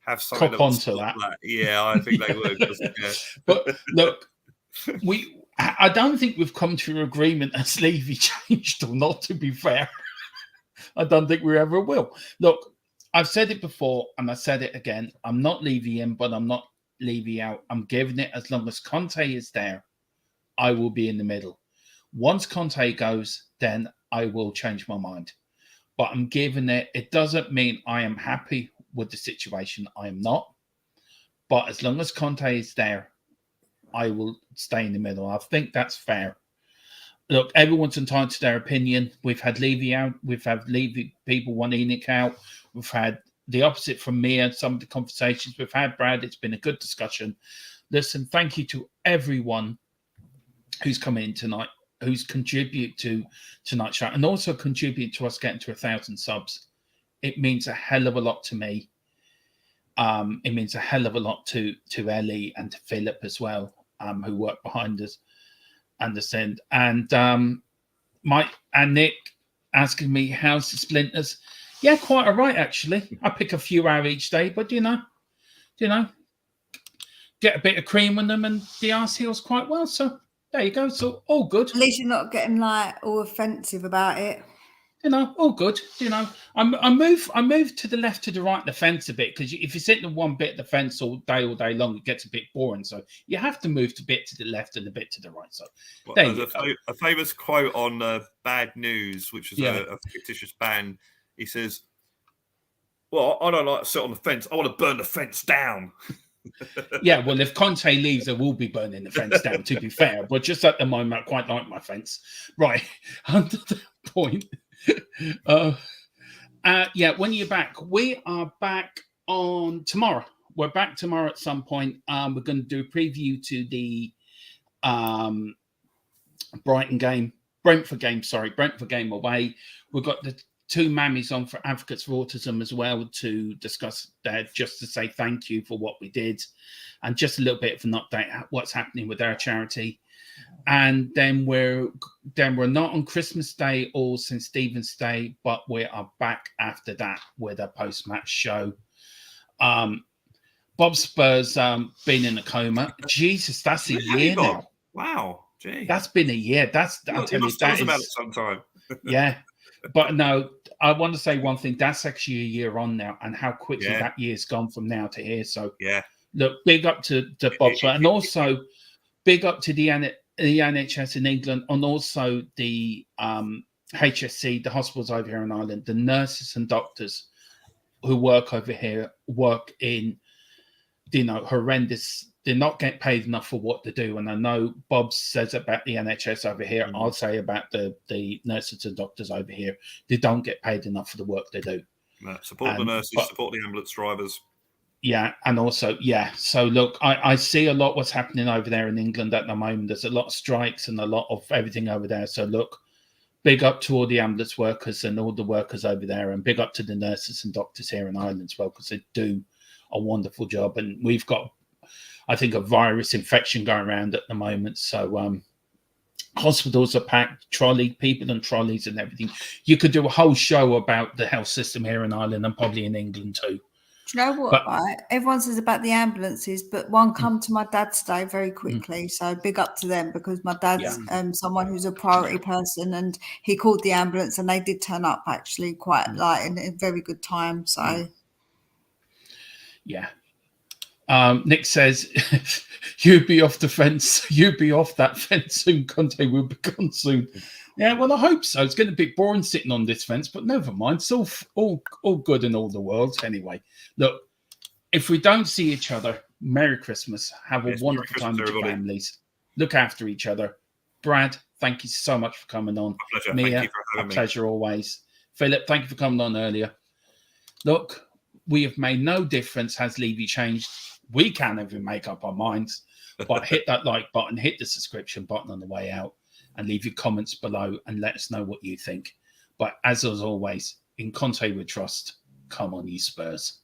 [SPEAKER 2] have something
[SPEAKER 1] cop onto that.
[SPEAKER 2] Yeah, I think they would. Yeah.
[SPEAKER 1] But look, I don't think we've come to an agreement as Levy changed or not, to be fair. I don't think we ever will. Look, I've said it before and I said it again. I'm not Levy in, but I'm not Levy out. I'm giving it as long as Conte is there, I will be in the middle. Once Conte goes, then I will change my mind. But I'm giving it. It doesn't mean I am happy with the situation. I am not. But as long as Conte is there, I will stay in the middle. I think that's fair. Look, everyone's entitled to their opinion. We've had Levy out. We've had Levy people want ENIC out. We've had the opposite from me and some of the conversations we've had, Brad. It's been a good discussion. Listen, thank you to everyone who's come in tonight, who's contributed to tonight's show, and also contribute to us getting to 1,000 subs. It means a hell of a lot to me. It means a hell of a lot to Ellie and to Philip as well, who work behind us and the send. And Mike and Nick asking me, how's the splinters? Yeah, quite all right, actually. I pick a few out each day, but you know, get a bit of cream on them and the arse heals quite well. So there you go. So all good.
[SPEAKER 3] At least you're not getting like all offensive about it.
[SPEAKER 1] All good. I move to the left, to the right of the fence a bit, because if you're sitting on one bit of the fence all day long, it gets a bit boring. So you have to move a bit to the left and a bit to the right. So
[SPEAKER 2] there's a famous quote on Bad News, which is a fictitious band. He says, "Well, I don't like to sit on the fence. I want to burn the fence down."
[SPEAKER 1] Yeah, well, if Conte leaves, I will be burning the fence down, to be fair. But just at the moment, I quite like my fence. Right, under the point. When you're back, we are back on tomorrow. We're back tomorrow at some point. We're going to do a preview to the Brentford game away. We've got the two mammies on for Advocates for Autism as well to discuss that, just to say thank you for what we did, and just a little bit of an update what's happening with our charity. And then we're not on Christmas Day or St. Stephen's Day, but we are back after that with a post-match show. Bob Spur's been in a coma. Jesus, that's a year now.
[SPEAKER 2] Wow, gee,
[SPEAKER 1] that's been a year. I'll tell you, that is
[SPEAKER 2] about it sometime.
[SPEAKER 1] Yeah. But no, I want to say one thing. That's actually a year on now, and how quickly that year's gone from now to here. So, look, big up to Bob Spur, and also big up to the NHS in England, and also the HSC, the hospitals over here in Ireland, the nurses and doctors who work over here, work in, horrendous. They're not getting paid enough for what they do. And I know Bob says about the NHS over here. I'll say about the nurses and doctors over here. They don't get paid enough for the work they do.
[SPEAKER 2] No, support the nurses, support the ambulance drivers.
[SPEAKER 1] Yeah, and also, So look, I see a lot what's happening over there in England at the moment. There's a lot of strikes and a lot of everything over there. So look, big up to all the ambulance workers and all the workers over there, and big up to the nurses and doctors here in Ireland as well, because they do a wonderful job. And we've got, I think, a virus infection going around at the moment. So hospitals are packed, people and trolleys and everything. You could do a whole show about the health system here in Ireland and probably in England too.
[SPEAKER 3] Do you know what? Right? Everyone says about the ambulances, but one come to my dad's today very quickly. So big up to them, because my dad's someone who's a priority person, and he called the ambulance and they did turn up actually quite in a very good time. So
[SPEAKER 1] Nick says, "You be off the fence. You be off that fence soon. Conte will be gone soon." Yeah, well, I hope so. It's going to be boring sitting on this fence, but never mind. It's all good in all the world. Anyway, look, if we don't see each other, Merry Christmas. Have a wonderful time with your families. Look after each other. Brad, thank you so much for coming on.
[SPEAKER 2] My pleasure.
[SPEAKER 1] Mia,
[SPEAKER 2] thank you for having me.
[SPEAKER 1] Pleasure always. Philip, thank you for coming on earlier. Look, we have made no difference. Has Levy changed? We can't even make up our minds. But hit that like button, hit the subscription button on the way out, and leave your comments below and let us know what you think. But as always, in Conte we trust. Come on, you Spurs.